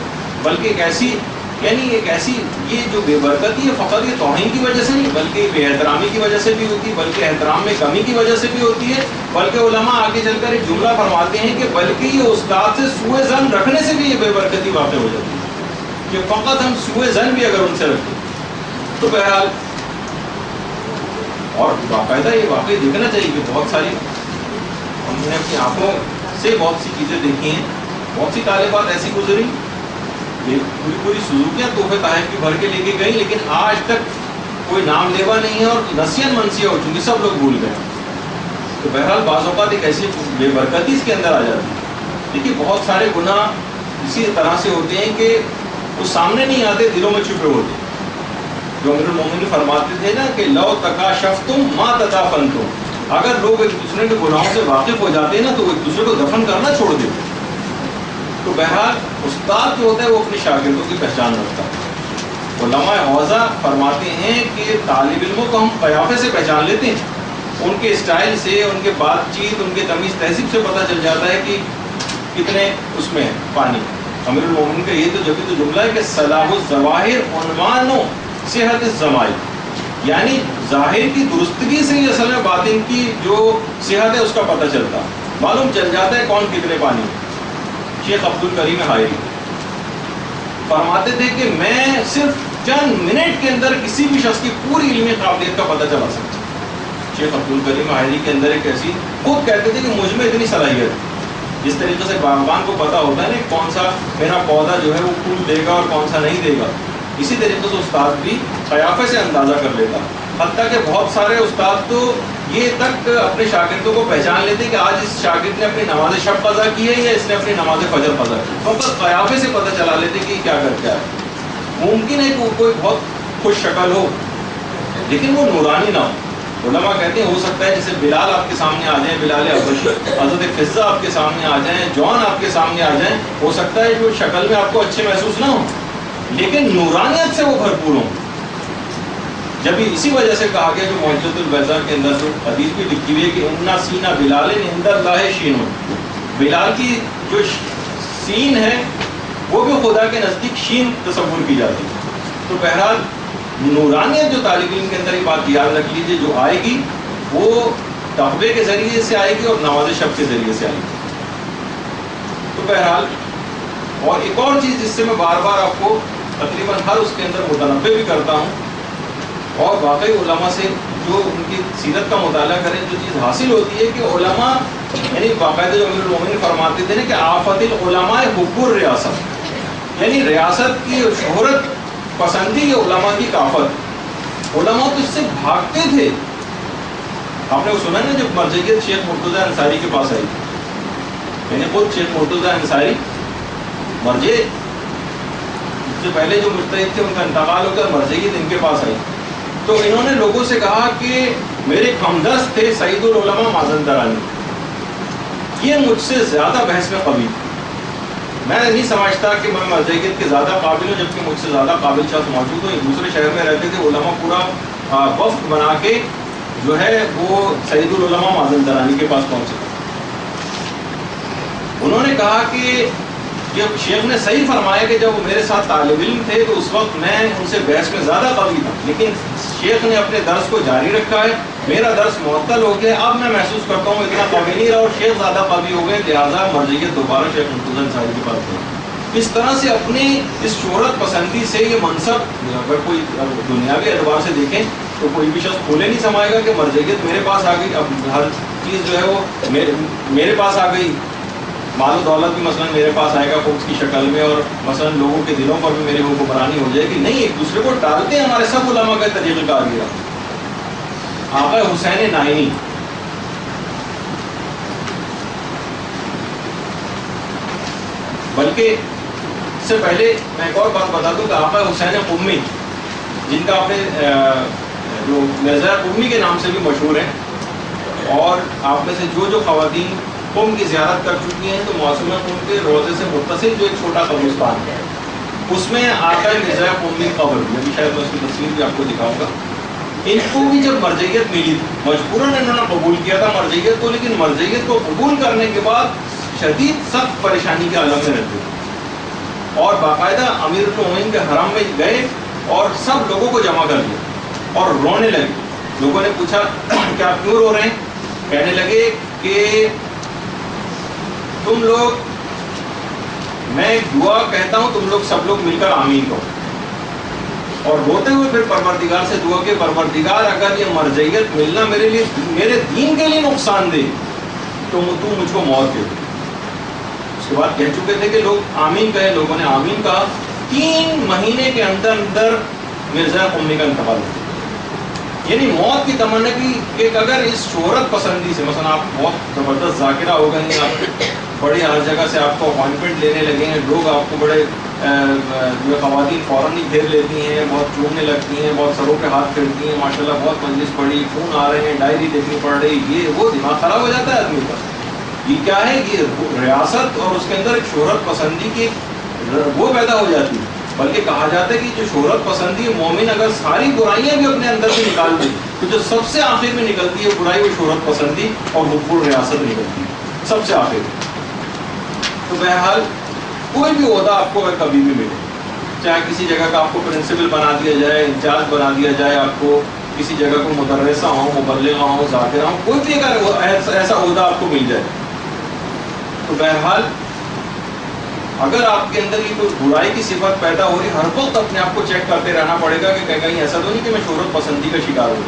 بلکہ ایک ایسی یہ جو بے برکتی ہے فقط یہ توہین کی وجہ سے نہیں، بلکہ بے احترامی کی وجہ سے بھی ہوتی ہے، بلکہ احترام میں کمی کی وجہ سے بھی ہوتی ہے. بلکہ علماء آگے چل کر ایک جملہ فرماتے ہیں کہ بلکہ یہ استاد سے سوء ظن رکھنے سے بھی یہ بے برکتی واقع ہو جاتی ہے، کہ فقط ہم سوء ظن بھی اگر ان سے رکھیں تو بہرحال. اور باقاعدہ یہ واقعی دیکھنا چاہیے کہ بہت ساری ہم نے اپنی آنکھوں سے بہت سی چیزیں دیکھی ہیں. بہت سی طالبات ایسی گزری، یہ پوری سزوکیاں تحفے تحائف کی بھر کے لے کے گئی، لیکن آج تک کوئی نام لیوا نہیں ہے اور نسیاں منسیاں ہو چکی، سب لوگ بھول گئے. تو بہرحال بعض اوقات ایک ایسی بے برکتی اس کے اندر آ جاتی ہے. دیکھیے بہت سارے گناہ اسی طرح سے ہوتے ہیں کہ وہ سامنے نہیں آتے، دلوں میں چھپے ہوتے ہیں. جو امیر المومنین فرماتے تھے نا کہ لو تکاشفتم ما تدافنتم، اگر لوگ ایک دوسرے کے گناہوں سے واقف ہو جاتے ہیں نا تو وہ ایک دوسرے کو دفن کرنا چھوڑ دیتے. تو بہرحال استاد جو ہوتا ہے وہ اپنے شاگردوں کی پہچان رکھتا ہے. علماء حوضہ فرماتے ہیں کہ طالب علموں کو ہم قیافے سے پہچان لیتے ہیں، ان کے اسٹائل سے، ان کے بات چیت، ان کے تمیز تہذیب سے پتہ چل جاتا ہے کہ کتنے اس میں پانی. امیر المومنین کا یہ تو جبھی تو جملہ ہے کہ صلاح الظواہر عنوان صحت الضمائر، یعنی ظاہر کی درستگی سے ہی اصل میں باطن کی جو صحت ہے اس کا پتہ چلتا، معلوم چل جاتا ہے کون کتنے پانی. شیخ عبد الکریم حائری فرماتے تھے کہ میں صرف چند منٹ کے اندر کسی بھی شخص کی پوری علمی قابلیت کا پتہ چلا سکتا. شیخ عبد الکریم حائری کے اندر ایک ایسی، خود کہتے تھے کہ مجھ میں اتنی صلاحیت ہے. جس طریقے سے باغبان کو پتہ ہوتا ہے نا کون سا میرا پودا جو ہے وہ پھول دے گا اور کون سا نہیں دے گا، اسی طریقے سے استاد بھی قیافے سے اندازہ کر لیتا حتیٰ کہ بہت سارے استاد تو یہ تک اپنے شاگردوں کو پہچان لیتے ہیں کہ آج اس شاگرد نے اپنی نماز شب قضا کی ہے یا اس نے اپنی نماز فجر قضا کی، تو بس قیافے سے پتہ چلا لیتے کہ یہ کیا کر کے آئے۔ ممکن ہے کہ کوئی بہت خوش شکل ہو لیکن وہ نورانی نہ ہو۔ علماء کہتے ہیں ہو سکتا ہے جیسے بلال آپ کے سامنے آ جائیں، بلال حبشی، حضرت فضہ آپ کے سامنے آ جائیں، جون آپ کے سامنے آ جائیں، ہو سکتا ہے جو شکل میں آپ کو اچھے محسوس نہ ہوں لیکن نورانیت سے وہ بھرپور ہوں۔ جب اسی وجہ سے کہا گیا جو معجزۃ البیضاء کے اندر جو حدیث بھی لکھی ہوئی ہے کہ انا سینہ بلال عند اللہ شین، بلال کی جو سین ہے وہ بھی خدا کے نزدیک شین تصور کی جاتی ہے۔ تو بہرحال نورانیت جو طالب علم کے اندر یہ بات یاد رکھ لیجیے جو آئے گی وہ تقوی کے ذریعے سے آئے گی اور نماز شب کے ذریعے سے آئے گی۔ تو بہرحال اور ایک اور چیز جس سے میں بار بار آپ کو تقریباً ہر اس کے اندر متنبہ بھی کرتا ہوں اور واقعی علماء سے جو ان کی سیرت کا مطالعہ کریں جو چیز حاصل ہوتی ہے کہ علماء یعنی باقاعدہ جو امیر المومنین فرماتے تھے نا کہ آفت العلماء حب الریاست، یعنی ریاست کی شہرت پسندی یہ علماء کی کافت، علماء تو اس سے بھاگتے تھے۔ آپ نے وہ سنا نا جب مرجعیت شیخ مرتضیٰ انصاری کے پاس آئی، میں نے خود شیخ مرتضیٰ انصاری مرجع اس سے پہلے جو مجتہد تھے ان کا انتقال ہو کر مرجعیت ان کے پاس آئی تو انہوں نے لوگوں سے کہا کہ میرے ہمدرس تھے سعید العلماء مازندرانی، یہ مجھ سے زیادہ بحث میں قوی، میں نہیں سمجھتا کہ میں مرجعیت کے زیادہ قابل ہوں جبکہ مجھ سے زیادہ قابل شخص موجود ہوں۔ دوسرے شہر میں رہتے تھے، علماء پورا وفد بنا کے جو ہے وہ سعید العلماء مازندرانی کے پاس پہنچے۔ انہوں نے کہا کہ جب شیخ نے صحیح فرمایا کہ جب وہ میرے ساتھ طالب علم تھے تو اس وقت میں ان سے بحث میں زیادہ قوی تھا، لیکن شیخ نے اپنے درس کو جاری رکھا ہے، میرا درس معطل ہو گیا، اب میں محسوس کرتا ہوں اتنا قوی نہیں رہا اور شیخ زیادہ قوی ہو گئے، لہٰذا مرجعیت دوبارہ شیخ مرتضیٰ انصاری کے پاس گئی۔ اس طرح سے اپنی اس شہرت پسندی سے یہ منصب اگر کوئی دنیاوی اعتبار سے دیکھیں تو کوئی بھی شخص کھولے نہیں سمائے گا کہ مرجعیت میرے پاس آ گئی، اب ہر چیز جو ہے وہ میرے پاس آ گئی، مال و دولت بھی مثلا میرے پاس آئے گا خبز کی شکل میں اور مثلا لوگوں کے دلوں پر بھی میری حکمرانی ہو جائے گی، نہیں، ایک دوسرے کو ٹالتے ہیں ہمارے سب علماء کا طریقہ کار یہ۔ آقا حسین نائینی بلکہ اس سے پہلے میں ایک اور بات بتا دوں کہ آقا حسین قمی جن کا آپ نے جو مرزا قمی کے نام سے بھی مشہور ہیں، اور آپ میں سے جو خواتین قم کی زیارت کر چکی ہیں تو معصومہ قم کے روضے سے متصل جو ایک چھوٹا قبرستان ہے اس میں آقا مرزا قمی قبر، میں بھی شاید میں اس کی تصویر بھی آپ کو دکھاؤں گا۔ ان کو بھی جب مرجعیت ملی تھی مجبوراً انہوں نے قبول کیا تھا مرجعیت کو، لیکن مرجعیت کو قبول کرنے کے بعد شدید سخت پریشانی کے عالم میں رہتے تھے اور باقاعدہ امیر المومنین کے حرم میں گئے اور سب لوگوں کو جمع کر لیا اور رونے لگے۔ لوگوں نے پوچھا کہ آپ کیوں رو رہے ہیں؟ کہنے لگے کہ تم لوگ، میں ایک دعا کہتا ہوں تم لوگ سب لوگ مل کر آمین کہو، اور روتے ہوئے پھر پروردگار سے دعا کہ پروردگار اگر یہ مرجعیت ملنا میرے لیے میرے دین کے لیے نقصان دے تو تو مجھ کو موت دے۔ اس کے بعد کہہ چکے تھے کہ لوگ آمین کہے، لوگوں نے آمین کہا۔ 3 مہینے کے اندر اندر مرزا قمی کا انتقال ہو، یعنی موت کی تمنا کی کہ اگر اس شہرت پسندی سے مثلا آپ بہت زبردست ذاکرہ ہو گئے ہیں، آپ بڑی ہر جگہ سے آپ کو اپوائنٹمنٹ لینے لگے ہیں، لوگ آپ کو بڑے جو خواتین فوراً ہی گھیر لیتی ہیں، بہت چومنے لگتی ہیں، بہت سروں پہ ہاتھ پھیرتی ہیں، ماشاءاللہ بہت مجلس پڑھی، فون آ رہے ہیں، ڈائری دیکھنی پڑ رہی، یہ وہ دماغ خراب ہو جاتا ہے آدمی کا۔ یہ کیا ہے؟ یہ ریاست اور اس کے اندر ایک شہرت پسندی کی وہ پیدا ہو جاتی ہے۔ بلکہ کہا جاتا ہے کہ جو شہرت پسندی مومن اگر ساری برائیاں بھی اپنے اندر سے نکال دے تو جو سب سے آخر میں نکلتی ہے برائی وہ شہرت پسندی اور حب الریاست نکلتی ہے سب سے آخر میں۔ تو بہرحال کوئی بھی عہدہ آپ کو اگر کبھی بھی ملے، چاہے کسی جگہ کا آپ کو پرنسپل بنا دیا جائے، انچارج بنا دیا جائے، آپ کو کسی جگہ کو مدرسہ ہوں، مبلغہ ہوں، ذاکرہ ہوں، کوئی بھی اگر ایسا عہدہ آپ کو مل جائے تو بہرحال اگر آپ کے اندر یہ کوئی برائی کی صفت پیدا ہو رہی، ہر وقت اپنے آپ کو چیک کرتے رہنا پڑے گا کہ کہیں ایسا تو نہیں کہ میں شہرت پسندی کا شکار ہوں۔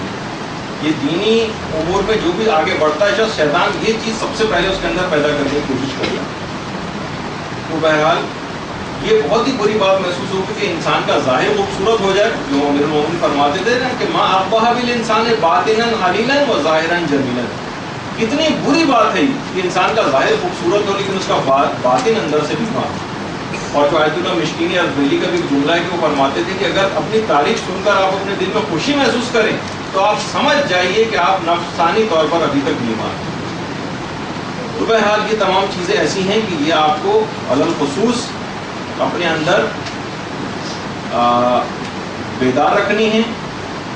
یہ دینی امور میں جو بھی آگے بڑھتا ہے شخص، شیطان یہ چیز سب سے پہلے اس کے اندر پیدا کرنے کی کوشش کرتا ہے۔ تو بہرحال یہ بہت ہی بری بات محسوس ہوگی کہ انسان کا ظاہر خوبصورت ہو جائے، جو امیر المومنین فرماتے تھے نا کہ ما اقبح بالانسان باطنا خلیلا و ظاہرا جمیلا. کتنی بری بات ہے کہ انسان کا ظاہر خوبصورت ہو لیکن اس کا باطن اندر سے بیمار. اور جو آیت اللہ مشکینی البیلی کا بھی جملہ ہے کہ وہ فرماتے تھے کہ اگر اپنی تاریخ سن کر آپ اپنے دل میں خوشی محسوس کریں تو آپ سمجھ جائیے کہ آپ نفسانی طور پر ابھی تک بیمار ہیں. تو بہرحال یہ تمام چیزیں ایسی ہیں کہ یہ آپ کو علل خصوص اپنے اندر بیدار رکھنی ہے،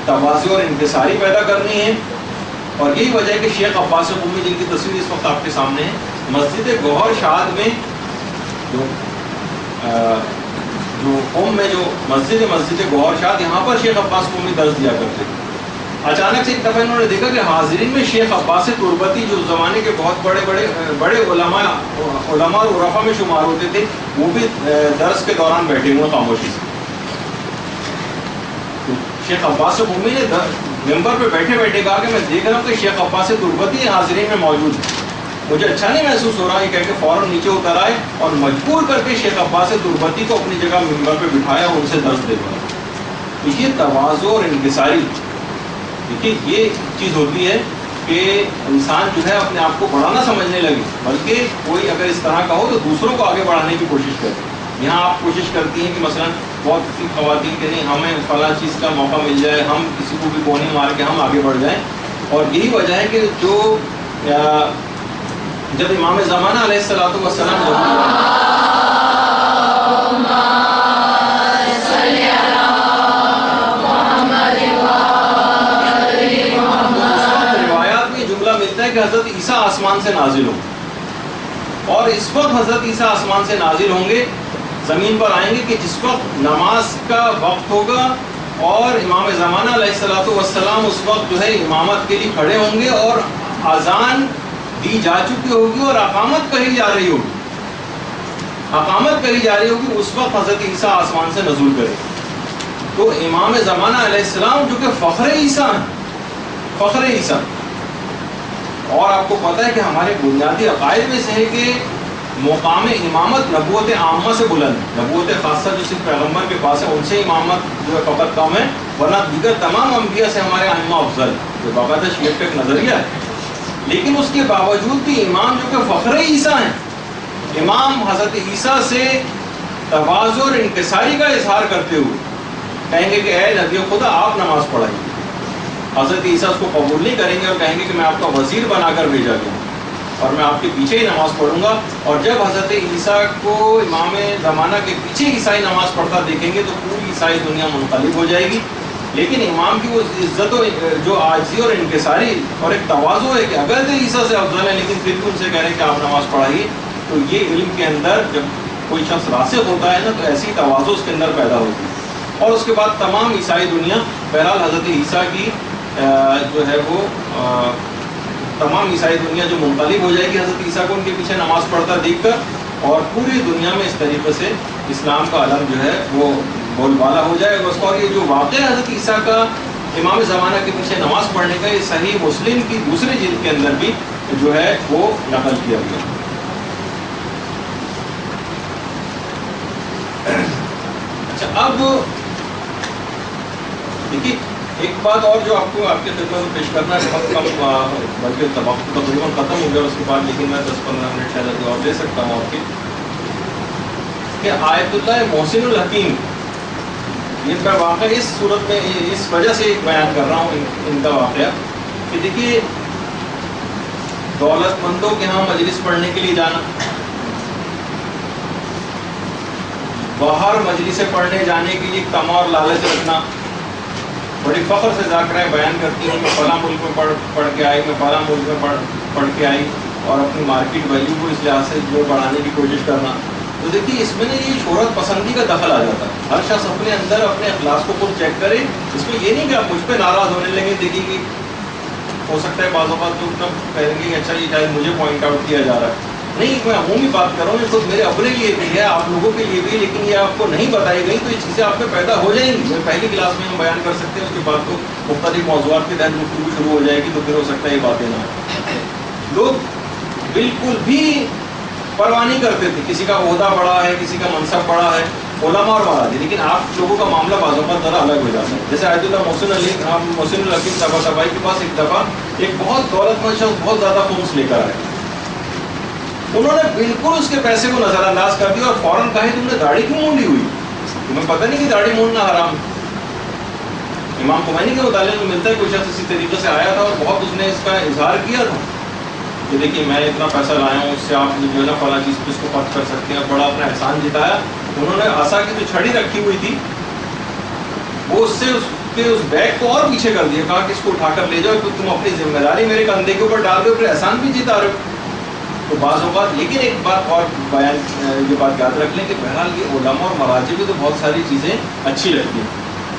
تواضع اور انکساری پیدا کرنی ہے. اور یہی وجہ ہے کہ شیخ عباس قمی جن کی تصویر اس وقت آپ کے سامنے ہے، مسجد گوہر شاد میں جو قوم میں جو مسجد گوہر شاد، یہاں پر شیخ عباس قمی درس دیا کرتے تھے. اچانک سے ایک دفعہ انہوں نے دیکھا کہ حاضرین میں شیخ عباس تربتی جو زمانے کے بہت بڑے علماء اور عرفا میں شمار ہوتے تھے، وہ بھی درس کے دوران بیٹھے ہوئے خاموشی سے. شیخ عباس قمی نے ممبر پہ بیٹھے بیٹھے کہا کہ میں دیکھ رہا ہوں کہ شیخ عباس تربتی حاضرین میں موجود ہے، مجھے اچھا نہیں محسوس ہو رہا. یہ کہہ کے فوراً نیچے اتر آئے اور مجبور کر کے شیخ عباس تربتی کو اپنی جگہ ممبر پہ بٹھایا اور ان سے درس دلوایا. یہ تواضع اور انکساری، دیکھیے یہ چیز ہوتی ہے کہ انسان جو ہے اپنے آپ کو بڑا نہ سمجھنے لگے، بلکہ کوئی اگر اس طرح کا ہو تو دوسروں کو آگے بڑھانے کی کوشش کرے. یہاں آپ کوشش کرتی ہیں کہ مثلا بہت سی خواتین کہ نہیں ہمیں فلاں چیز کا موقع مل جائے، ہم کسی کو بھی گولی مار کے ہم آگے بڑھ جائیں. اور یہی وجہ ہے کہ جو جب امام زمانہ علیہ الصلوۃ والسلام روایات میں جملہ ملتا ہے کہ حضرت عیسیٰ آسمان سے نازل ہوں، اور اس وقت حضرت عیسیٰ آسمان سے نازل ہوں گے، زمین پر آئیں گے کہ جس وقت نماز کا وقت ہوگا اور امام زمانہ علیہ الصلوۃ والسلام اس وقت جو ہے امامت کے لیے کھڑے ہوں گے اور اذان دی جا چکی ہوگی اور اقامت کہی جا رہی ہوگی. اس وقت حضرت عیسیٰ آسمان سے نزول کرے. تو امام زمانہ علیہ السلام جو کہ فخر عیسیٰ ہیں، اور آپ کو پتہ ہے کہ ہمارے بنیادی عقائد میں سے ہے کہ مقام امامت نبوت عامہ سے بلند ہے. نبوت خاصہ جو صرف پیغمبر کے پاس ہے، ان سے امامت جو ہے فقط کم ہے، ورنہ دیگر تمام انبیاء سے ہمارے ائمہ افضل، جو باقاعدہ شیعہ کا ایک نظریہ ہے. لیکن اس کے باوجود بھی امام جو کہ فخر عیسیٰ ہیں، امام حضرت عیسیٰ سے تواضع اور انکساری کا اظہار کرتے ہوئے کہیں گے کہ اے نبی خدا آپ نماز پڑھائیے. حضرت عیسیٰ اس کو قبول نہیں کریں گے اور کہیں گے کہ میں آپ کا وزیر بنا کر بھیجا گیا ہوں اور میں آپ کے پیچھے ہی نماز پڑھوں گا. اور جب حضرت عیسیٰ کو امام زمانہ کے پیچھے عیسائی نماز پڑھتا دیکھیں گے تو پوری عیسائی دنیا منقلب ہو جائے گی. لیکن امام کی وہ عزت و جو عاجزی اور انکساری اور ایک تواضع ہے کہ اگر تو عیسیٰ سے افضل ہے لیکن پھر بھی ان سے کہہ رہے ہیں کہ آپ نماز پڑھائیے. تو یہ علم کے اندر جب کوئی شخص راسخ ہوتا ہے نا تو ایسی تواضع اس کے اندر پیدا ہوتی ہے. اور اس کے بعد تمام عیسائی دنیا بہرحال حضرت عیسیٰ کی جو ہے وہ تمام عیسائی دنیا جو منقلب ہو جائے گی حضرت عیسیٰ کو ان کے پیچھے نماز پڑھتا دیکھ کر، اور پوری دنیا میں اس طریقے سے اسلام کا علم جو ہے وہ بول بالا ہو جائے گا. اور یہ جو واقعہ حضرت عیسیٰ کا امام زمانہ کے پیچھے نماز پڑھنے کا، یہ صحیح مسلم کی دوسری جلد کے اندر بھی جو ہے وہ نقل کیا گیا. اچھا، اب دیکھیے ایک بات اور جو آپ کو آپ کے خدمت میں پیش کرنا ہے، بہت کم بلکہ تقریباً ختم ہو گیا اس کے بعد، لیکن میں 10-15 منٹ شاید اور دے سکتا ہوں آپ کے، کہ آیت اللہ محسن الحکیم، یہ میں واقعہ اس صورت میں اس وجہ سے بیان کر رہا ہوں ان کا واقعہ کہ دیکھیے دولت مندوں کے ہاں مجلس پڑھنے کے لیے جانا، باہر مجلس پڑھنے جانے کے لیے تما اور لالچ رکھنا، بڑی فخر سے ذاکرہ بیان کرتی ہیں کہ فلاں ملک میں پڑھ کے آئی، میں فلاں ملک میں پڑھ کے آئی، اور اپنی مارکیٹ ویلیو کو اس لحاظ سے جو بڑھانے کی کوشش کرنا. تو دیکھیے اس میں نے یہ شہرت پسندی کا دخل آ جاتا ہے. ہر شخص اپنے اندر اپنے اخلاص کو خود چیک کرے. اس میں یہ نہیں کہ آپ مجھ پہ ناراض ہونے لگے، دیکھیں کہ ہو سکتا ہے بعض اوقات تو تب کہیں گے کہ اچھا یہ شاید مجھے پوائنٹ آؤٹ کیا جا رہا ہے. نہیں، میں عمومی بات کر رہا ہوں، یہ خود میرے اپنے لیے بھی ہے، آپ لوگوں کے لیے بھی، لیکن یہ آپ کو نہیں بتائی گئی تو یہ چیزیں آپ میں پیدا ہو جائیں گی. پہلی کلاس میں ہم بیان کر سکتے ہیں، اس کے بعد تو مختلف موضوعات کے تحت گفتگو شروع ہو جائے گی، تو پھر ہو سکتا ہے یہ باتیں نہ. لوگ بالکل بھی پرواہ نہیں کرتے تھے کسی کا عہدہ بڑا ہے, کسی کا منصب بڑا ہے, علماء اور مراجع. لیکن آپ لوگوں کا معاملہ بعض اوقات ذرا الگ ہو جاتا ہے. جیسے آیت اللہ محسن الحکیم طباطبائی کے پاس ایک دفعہ ایک بہت دولت مند شخص بہت زیادہ خمس لے کر آئے. انہوں نے بالکل اس کے پیسے کو نظر انداز کر دیا اور فوراً کہا تم نے داڑھی کیوں مونڈی ہوئی, تمہیں پتہ نہیں کہ داڑھی مونڈنا حرام ہے. امام خمینی کے مطالعے میں ملتا ہے کوئی شخص اسی طریقے سے آیا تھا اور بہت اس نے اس کا اظہار کیا تھا کہ دیکھیے میں اتنا پیسہ لایا ہوں, اس سے آپ جو ہے نا فلاں چیز پہ اس کو خرچ کر سکتے ہیں, بڑا اپنا احسان جتایا. انہوں نے عصا کی جو چھڑی رکھی ہوئی تھی وہ اس سے اس بیگ کو اور پیچھے کر دیا, کہا کہ اس کو اٹھا کر لے جاؤ, کہ تم اپنی ذمہ داری میرے کندھے کے اوپر ڈال دو, پھر احسان بھی جتا رہے ہو. تو بعض اوقات لیکن ایک بات اور بیان یہ بات یاد رکھ لیں کہ بہرحال یہ علماء اور مراجع بھی تو بہت ساری چیزیں اچھی لگتی ہیں.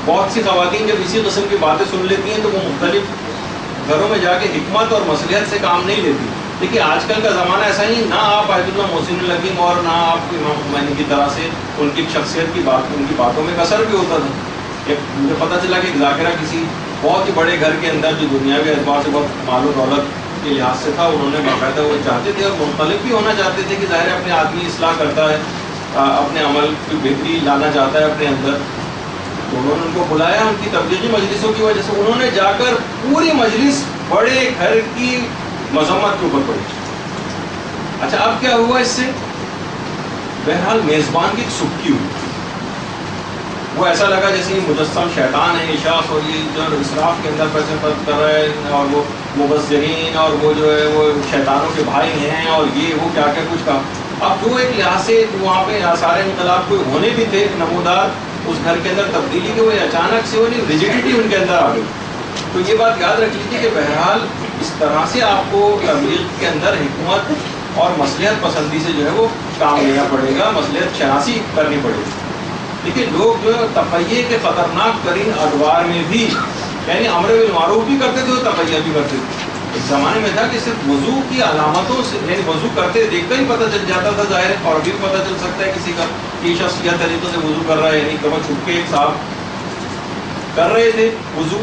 بہت سی خواتین جب اسی قسم کی باتیں سن لیتی ہیں تو وہ مختلف گھروں میں جا کے حکمت اور مصلحت سے کام نہیں لیتی. دیکھیے آج کل کا زمانہ ایسا نہیں, نہ آپ آیت اللہ محسن الحکیم اور نہ آپ امام خمینی کی طرح سے ان کی شخصیت کی بات, ان کی باتوں میں قصر بھی ہوتا تھا. مجھے پتہ چلا کہ ایک ذاکرہ کسی بہت ہی بڑے گھر کے اندر جو دنیاوی اعتبار سے بہت مال و دولت کے لحاظ سے تھا, انہوں نے باقاعدہ وہ چاہتے تھے اور منقلب بھی ہونا چاہتے تھے کہ ظاہر ہے اپنے آدمی اصلاح کرتا ہے, اپنے عمل کی بہتری لانا چاہتا ہے اپنے اندر. تو انہوں نے ان کو بلایا ان کی تبلیغی مجلسوں کی وجہ سے, انہوں نے جا کر پوری مجلس بڑے گھر کی مذمت کے اوپر پڑی. اچھا اب کیا ہوا اس سے؟ بہرحال میزبان کی ایک سبکی ہوئی, وہ ایسا لگا جیسے یہ مجسم شیطان ہے اشاف, اور یہ جو اسراف کے اندر پیسے خرچ کر رہے ہیں, اور وہ مبذرین اور وہ جو ہے وہ شیطانوں کے بھائی ہیں, اور یہ وہ کیا کیا کچھ کہا. اب جو ایک لحاظ سے وہاں پہ آثار انقلاب کوئی ہونے بھی تھے نمودار اس گھر کے اندر تبدیلی کے, وہ اچانک سے وہ ریجیڈیٹی ان کے اندر آ گئی. تو یہ بات یاد رکھ لیجیے کہ بہرحال اس طرح سے آپ کو تبلیغ کے اندر حکمت اور مصلحت پسندی سے جو ہے وہ کام لینا پڑے گا, مصلحت شناسی کرنی پڑے گی. دیکھیے لوگ جو تقیہ کے خطرناک ترین ادوار میں بھی یعنی امر بالمعروف بھی کرتے تھے اور تقیہ بھی کرتے تھے. اس زمانے میں تھا کہ صرف وضو کی علامتوں سے یعنی وضو کرتے دیکھ کر ہی پتہ چل جاتا تھا ظاہر ہے, اور بھی پتہ چل سکتا ہے کسی کا کہ یہ شخص کیا طریقے سے وضو کر رہا ہے, یعنی کبھی چھپ کے ایک صاحب کر رہے تھے وضو,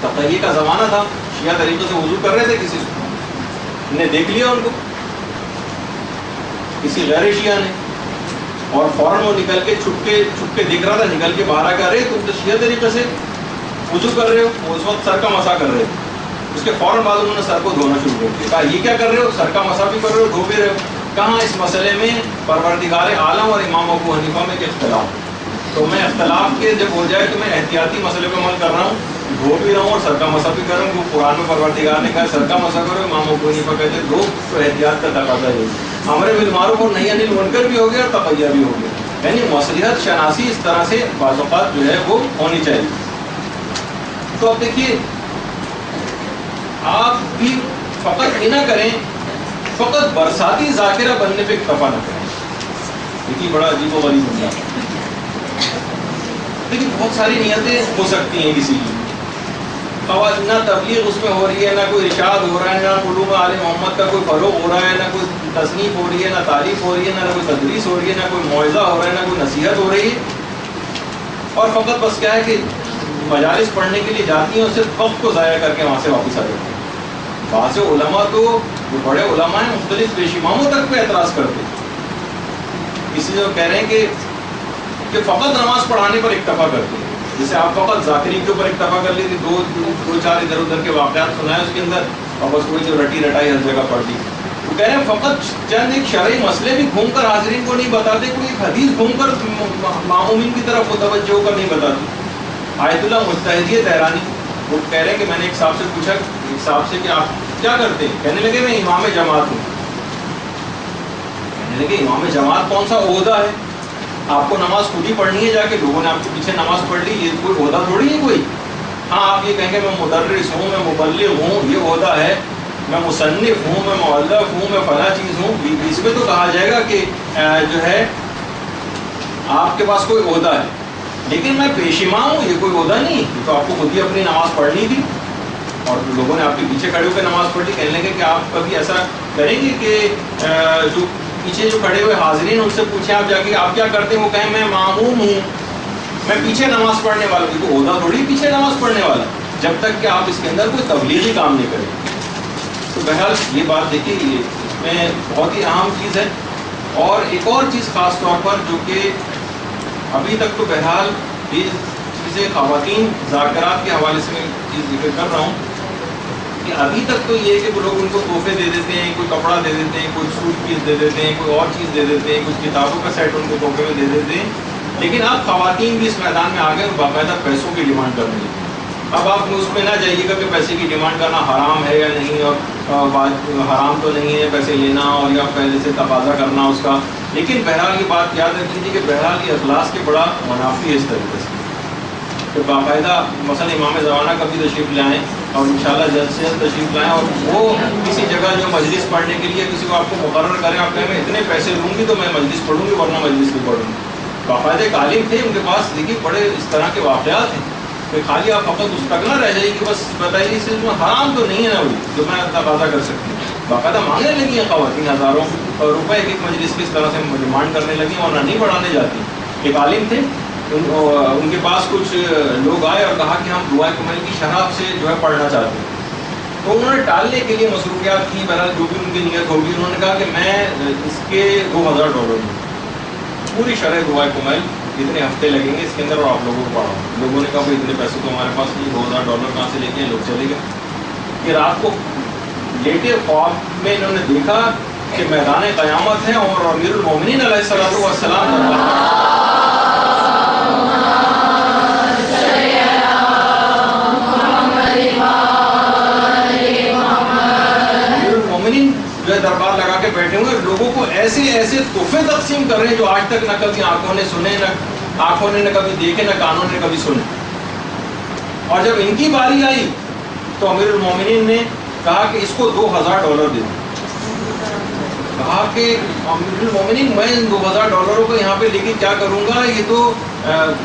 تقیہ کا زمانہ تھا, شیعہ طریقے سے وضو کر رہے تھے, کسی نے دیکھ لیا ان کو کسی غیر شیعہ نے, اور فوراً وہ نکل کے چھپ کے دیکھ رہا تھا, نکل کے باہر آ کر رہے تم تو شیعہ طریقے سے وضو کر رہے ہو. وہ اس وقت سر کا مسا کر رہے تھے, اس کے فوراً بعد انہوں نے سر کو دھونا شروع کر دیا. کہا یہ کیا کر رہے ہو, سر کا مسا بھی کر رہے ہو, دھو بھی رہے ہو. کہاں اس مسئلے میں پروردگار عالم اور امام ابو حنیفہ میں اختلاف, تو میں اختلاف کے جب ہو جائے تو میں احتیاطی مسئلے پہ عمل کر رہا ہوں, دھو بھی رہا ہوں اور سر کا مسا بھی کر رہا ہوں. قرآن میں پروردگار نے کہا سر کا مسا کرو, امام ابو حنیفہ کہتے ہیں دھو, تو احتیاط کا تقاضا ہے. امر بالمعروف اور نہی عن المنکر بھی ہو گیا اور تقیہ بھی ہو گیا, یعنی مصلحت شناسی اس طرح سے بعض اوقات جو ہے وہ ہونی چاہیے. تو اب دیکھیے آپ بھی فقط یہ نہ کریں, فقط برساتی ذاکرہ بننے پہ اکتفا نہ کریں. دیکھیے بڑا عجیب و غریب ہوتا ہے. دیکھیے بہت ساری نیتیں ہو سکتی ہیں کسی کی, نہ تبلیغ اس میں ہو رہی ہے, نہ کوئی ارشاد ہو رہا ہے, نہ علوم آل محمد کا کوئی فروغ ہو رہا ہے, نہ کوئی تصنیف ہو رہی ہے, نہ تعریف ہو رہی ہے, نہ کوئی تدریس ہو رہی ہے, نہ کوئی موعظہ ہو رہا ہے, نہ کوئی نصیحت ہو رہی ہے, اور فقط بس کیا ہے کہ مجالس پڑھنے کے لیے جاتی ہیں اور صرف وقت کو ضائع کر کے وہاں سے واپس آ جاتی ہیں. بعض علماء تو جو بڑے علماء ہیں مختلف پیش اماموں تک پہ اعتراض کرتے ہیں. کسی جو کہہ رہے ہیں کہ فقط نماز پڑھانے پر اکتفا کرتے ہیں, جیسے آپ فقط ذاکرین کے اوپر اکتفا کر لیتے, دو چار ادھر ادھر کے واقعات سنائے اس کے اندر, اور بس وہی جو رٹی رٹائی ہر جگہ پڑھ دی. وہ کہہ رہے ہیں فقط چند ایک شرعی مسئلے بھی گھوم کر حاضرین کو نہیں بتاتے, کوئی ایک حدیث گھوم کر معمومین کی طرف متوجہ ہو کر نہیں بتاتے. آیت اللہ مجتہدیہ تہرانی وہ کہہ رہے ہیں کہ میں نے ایک صاحب سے پوچھا, ایک صاحب سے کہ آپ کیا کرتے ہیں, کہنے لگے میں امام جماعت ہوں. کہنے لگے امام جماعت کون سا عہدہ ہے, آپ کو نماز خود ہی پڑھنی ہے, جا کے لوگوں نے آپ کے پیچھے نماز پڑھ لی, یہ کوئی عہدہ تھوڑی ہے کوئی. ہاں آپ یہ کہیں گے میں مدرس ہوں, میں مبلغ ہوں, یہ عہدہ ہے, میں مصنف ہوں, میں مؤلف ہوں, میں فلاں چیز ہوں, اس میں تو کہا جائے گا کہ جو ہے آپ کے پاس کوئی عہدہ ہے, لیکن میں پیش امام ہوں, یہ کوئی عہدہ نہیں. یہ تو آپ کو خود ہی اپنی نماز پڑھنی تھی اور لوگوں نے آپ کے پیچھے کھڑے ہو کے نماز پڑھ لی. کہنے لگے کہ آپ کبھی ایسا کریں گے کہ جو پیچھے جو کھڑے ہوئے حاضرین ان سے پوچھیں آپ جا کے آپ کیا کرتے ہیں, وہ کہیں میں معموم ہوں, میں پیچھے نماز پڑھنے والا ہوں. تو عہدہ تھوڑی پیچھے نماز پڑھنے والا, جب تک کہ آپ اس کے اندر کوئی تبلیغی کام نہیں کریں. تو بہرحال یہ بات دیکھیے, یہ میں بہت ہی اہم چیز ہے. اور ایک اور چیز خاص طور پر جو کہ ابھی تک تو بہرحال یہ چیزیں خواتین ذاکرات کے حوالے سے میں چیز ذکر کر رہا ہوں کہ ابھی تک تو یہ ہے کہ لوگ ان کو تحفے دے دیتے ہیں, کوئی کپڑا دے دیتے ہیں, کوئی سوٹ پیس دے دیتے ہیں, کوئی اور چیز دے دیتے ہیں, کچھ کتابوں کا سیٹ ان کو تحفے میں دے دیتے ہیں. لیکن اب خواتین بھی اس میدان میں آ گئے اور باقاعدہ پیسوں کی ڈیمانڈ کرنے لگی. اب آپ اس میں نہ جائیے گا کہ پیسے کی ڈیمانڈ کرنا حرام ہے یا نہیں, اور حرام تو نہیں ہے پیسے لینا اور یا پہلے سے تقاضا کرنا اس کا. لیکن بہرحال یہ بات یاد رکھ لیجیے کہ بہرحال یہ اخلاص کے بڑا منافی ہے اس طریقے سے کہ باقاعدہ مثلا امام زمانہ کا بھی تشریف لائیں اور انشاءاللہ جلد سے جلد تشریف لائیں, اور وہ کسی جگہ جو مجلس پڑھنے کے لیے کسی کو آپ کو مقرر کریں, آپ کہیں میں اتنے پیسے لوں گی تو میں مجلس پڑھوں گی ورنہ مجلس نہیں پڑھوں گی. باقاعدہ ایک عالم تھے, ان کے پاس دیکھیے بڑے اس طرح کے واقعات ہیں کہ خالی آپ فقط اس تک نہ رہ جائیے کہ بس بتائیے اس میں حرام تو نہیں ہے نا وہ جو میں تقاضا کر سکتی ہوں. باقاعدہ مانگنے لگی ہیں خواتین ہزاروں روپے ایک مجلس کی اس طرح سے ڈیمانڈ کرنے لگی ورنہ نہیں پڑھانے جاتی. ایک عالم تھے, ان کے پاس کچھ لوگ آئے اور کہا کہ ہم دعائے کمل کی شرح سے جو ہے پڑھنا چاہتے ہیں. تو انہوں نے ٹالنے کے لیے مصروفیات کی, بہرحال جو بھی ان کی نیت ہوگی, انہوں نے کہا کہ میں اس کے $2000 دوں, پوری شرح دعائے کمل اتنے ہفتے لگیں گے اس کے اندر اور آپ لوگوں کو پڑھاؤ. لوگوں نے کہا بھائی اتنے پیسے تو ہمارے پاس نہیں, $2000 کہاں سے لے کے لوگ چلے گئے. کہ رات کو لیٹے خواب میں انہوں نے دیکھا کہ میدان قیامت ہے اور امیر المومنین علیہ الصلوۃ والسلام جو ہے دربار لگا کے بیٹھے ہوئے, لوگوں کو ایسے ایسے تحفے تقسیم کر رہے ہیں جو آج تک نہ کبھی آنکھوں نے سنے, نہ آنکھوں نے کبھی دیکھے, نہ کانوں نے کبھی سنے. اور جب ان کی باری آئی تو امیر المومنین نے کہا کہ اس کو $2000 دے دو. کہا کہ امیر المومنین میں ان $2000 کو یہاں پہ لے کے کیا کروں گا, یہ تو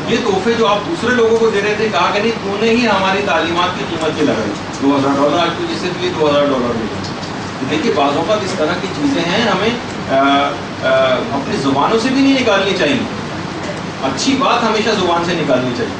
یہ تحفے جو آپ دوسرے لوگوں کو دے رہے تھے. کہا کہ نہیں, تو نے ہی ہماری تعلیمات کی قیمت کی لگائی. $2000 آج تو جسے بھی $2000 دے. دیکھیے بعض اوقات اس طرح کی چیزیں ہیں, ہمیں اپنی زبانوں سے بھی نہیں نکالنی چاہیے. اچھی بات ہمیشہ زبان سے نکالنی چاہیے.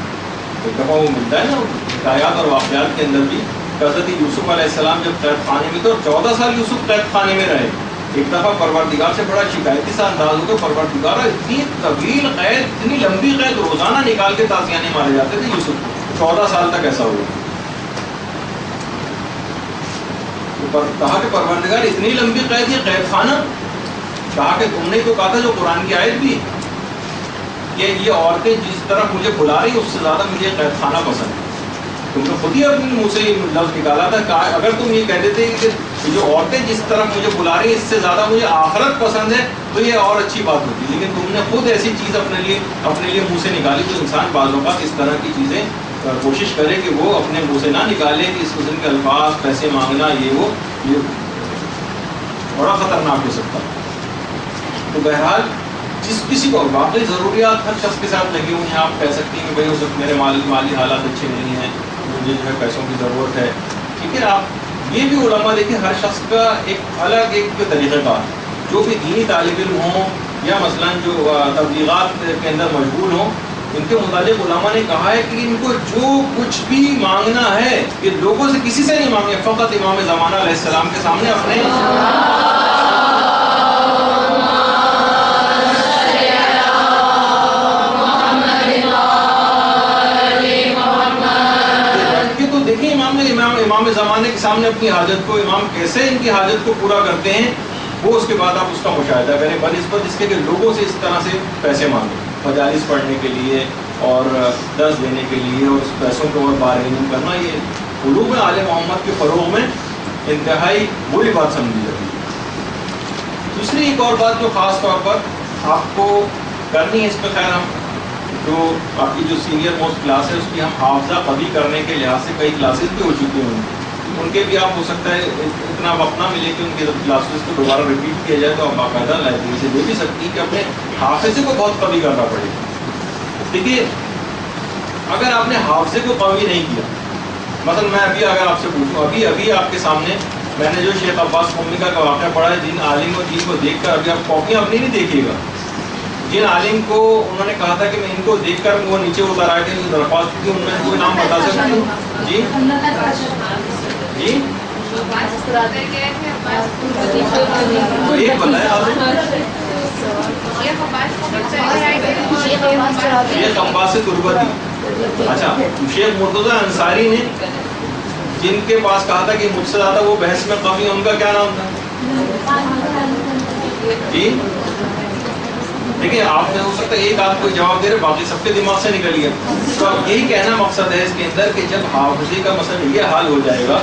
ایک دفعہ وہ ملتا ہے نا حکایات اور واقعات کے اندر بھی, حضرت یوسف علیہ السلام جب قید خانے میں تھے اور 14 سال یوسف قید خانے میں رہے, ایک دفعہ پروردگار سے بڑا شکایتی سا انداز ہو تو پروردگار اتنی طویل قید, اتنی لمبی قید روزانہ نکال کے تازیانے مارے جاتے تھے یوسف. 14 سال تک ایسا ہوا. کہا کہ پروردگار اتنی لمبی قید, یہ قید خانہ. کہا کہ تم نے تو کہا تھا جو قرآن کی آیت بھی کہ یہ عورتیں جس طرح مجھے بلا رہی اس سے زیادہ مجھے قید خانہ پسند ہے. تم نے خود ہی اپنے منہ سے یہ لفظ نکالا تھا. اگر تم یہ کہہ دیتے کہ جو عورتیں جس طرح مجھے بلا رہی ہیں اس سے زیادہ مجھے آخرت پسند ہے تو یہ اور اچھی بات ہوتی. لیکن تم نے خود ایسی چیز اپنے لیے منہ سے نکالی. تو انسان بعض اوقات اس طرح کی چیزیں کوشش کرے کہ وہ اپنے منہ سے نہ نکالے کہ اس قسم کے الفاظ, پیسے مانگنا, یہ بڑا خطرناک ہو سکتا ہے. تو بہرحال جس کسی کو واقعی ضروریات ہر شخص کے ساتھ لگی ہوئی ہیں, آپ کہہ سکتی ہیں کہ بھائی ہو سکتا میرے مالی حالات اچھے نہیں ہیں, مجھے جو ہے پیسوں کی ضرورت ہے. ٹھیک ہے, آپ یہ بھی علماء دیکھیں ہر شخص کا ایک الگ ایک طریقہ کار. جو بھی دینی طالب علم ہوں یا مثلا جو تبلیغات کے اندر مشغول ہوں, ان کے متعلق علماء نے کہا ہے کہ ان کو جو کچھ بھی مانگنا ہے کہ لوگوں سے کسی سے نہیں مانگے, فقط امام زمانہ علیہ السلام کے سامنے اپنے تو دیکھیں امام زمانے کے سامنے اپنی حاجت کو, امام کیسے ان کی حاجت کو پورا کرتے ہیں, وہ اس کے بعد آپ اس کا مشاہدہ کریں. بنسبت اس کے کہ لوگوں سے اس طرح سے پیسے مانگیں مجالس پڑھنے کے لیے اور درس دینے کے لیے اور اس پیسوں کو اور بارگیننگ کرنا, یہ علوم آل محمد کے فروغ میں انتہائی بری بات سمجھی جاتی ہے. دوسری ایک اور بات جو خاص طور پر آپ کو کرنی ہے, اس پہ خیر ہم جو آپ کی جو سینئر موسٹ کلاس ہے اس کی ہم حافظہ قوی کرنے کے لحاظ سے کئی کلاسز بھی ہو چکی ہیں, ان کے بھی آپ ہو سکتا ہے اتنا وقت نہ ملے کہ ان کے کلاسز کو دوبارہ ریپیٹ کیا جائے, تو آپ باقاعدہ لائبریری سے دے بھی سکتی کہ اپنے حافظے کو بہت قوی کرنا پڑے گا. دیکھیے اگر آپ نے حافظے کو قوی نہیں کیا, مثلا میں ابھی اگر آپ سے پوچھوں, ابھی آپ کے سامنے میں نے جو شیخ عباس قمی کا واقعہ پڑھا ہے, جن عالم اور جن کو دیکھ کر ابھی آپ کاپیاں اپنی نہیں دیکھیے گا, جن عالم کو انہوں نے کہا تھا کہ میں ان کو دیکھ کر وہ نیچے اتر آئے تھے درخواست کی, ان میں کوئی نام بتا سکتی ہوں؟ جی ایک بتائیں آپ شیخ عباس تربتی. اچھا شیخ مرتضی انصاری نے جن کے پاس کہا تھا کہ مجھ سے زیادہ وہ بحث میں قوی، ان کا کیا نام تھا جی؟ دیکھیں آپ نے ہو سکتا ہے ایک آپ کو جواب دے رہے، باقی سب کے دماغ سے نکل گیا. تو اب یہی کہنا مقصد ہے اس کے اندر کہ جب حافظی کا مسئلہ یہ حل ہو جائے گا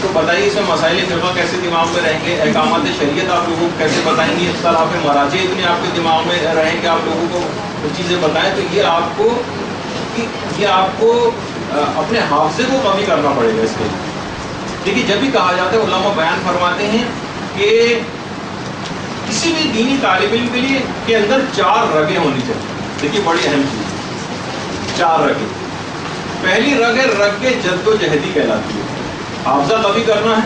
تو بتائیے اس میں مسائل فقہ کیسے دماغ میں رہیں گے، احکامات شریعت آپ لوگوں کو کیسے بتائیں گے، اختلاف مراجع اتنے آپ کے دماغ میں رہیں کہ آپ لوگوں کو وہ چیزیں بتائیں. تو یہ آپ کو اپنے حافظے کو کمی کرنا پڑے گا اس کے لیے. دیکھیے جب بھی کہا جاتا ہے علماء بیان فرماتے ہیں کہ کسی بھی دینی طالب علم کے لیے کے اندر 4 رگیں ہونی چاہیے. دیکھیے بڑی اہم چیز 4 رگیں. پہلی رگ ہے رگ جد و جہدی کہلاتی ہے، حافظہ کبھی کرنا ہے،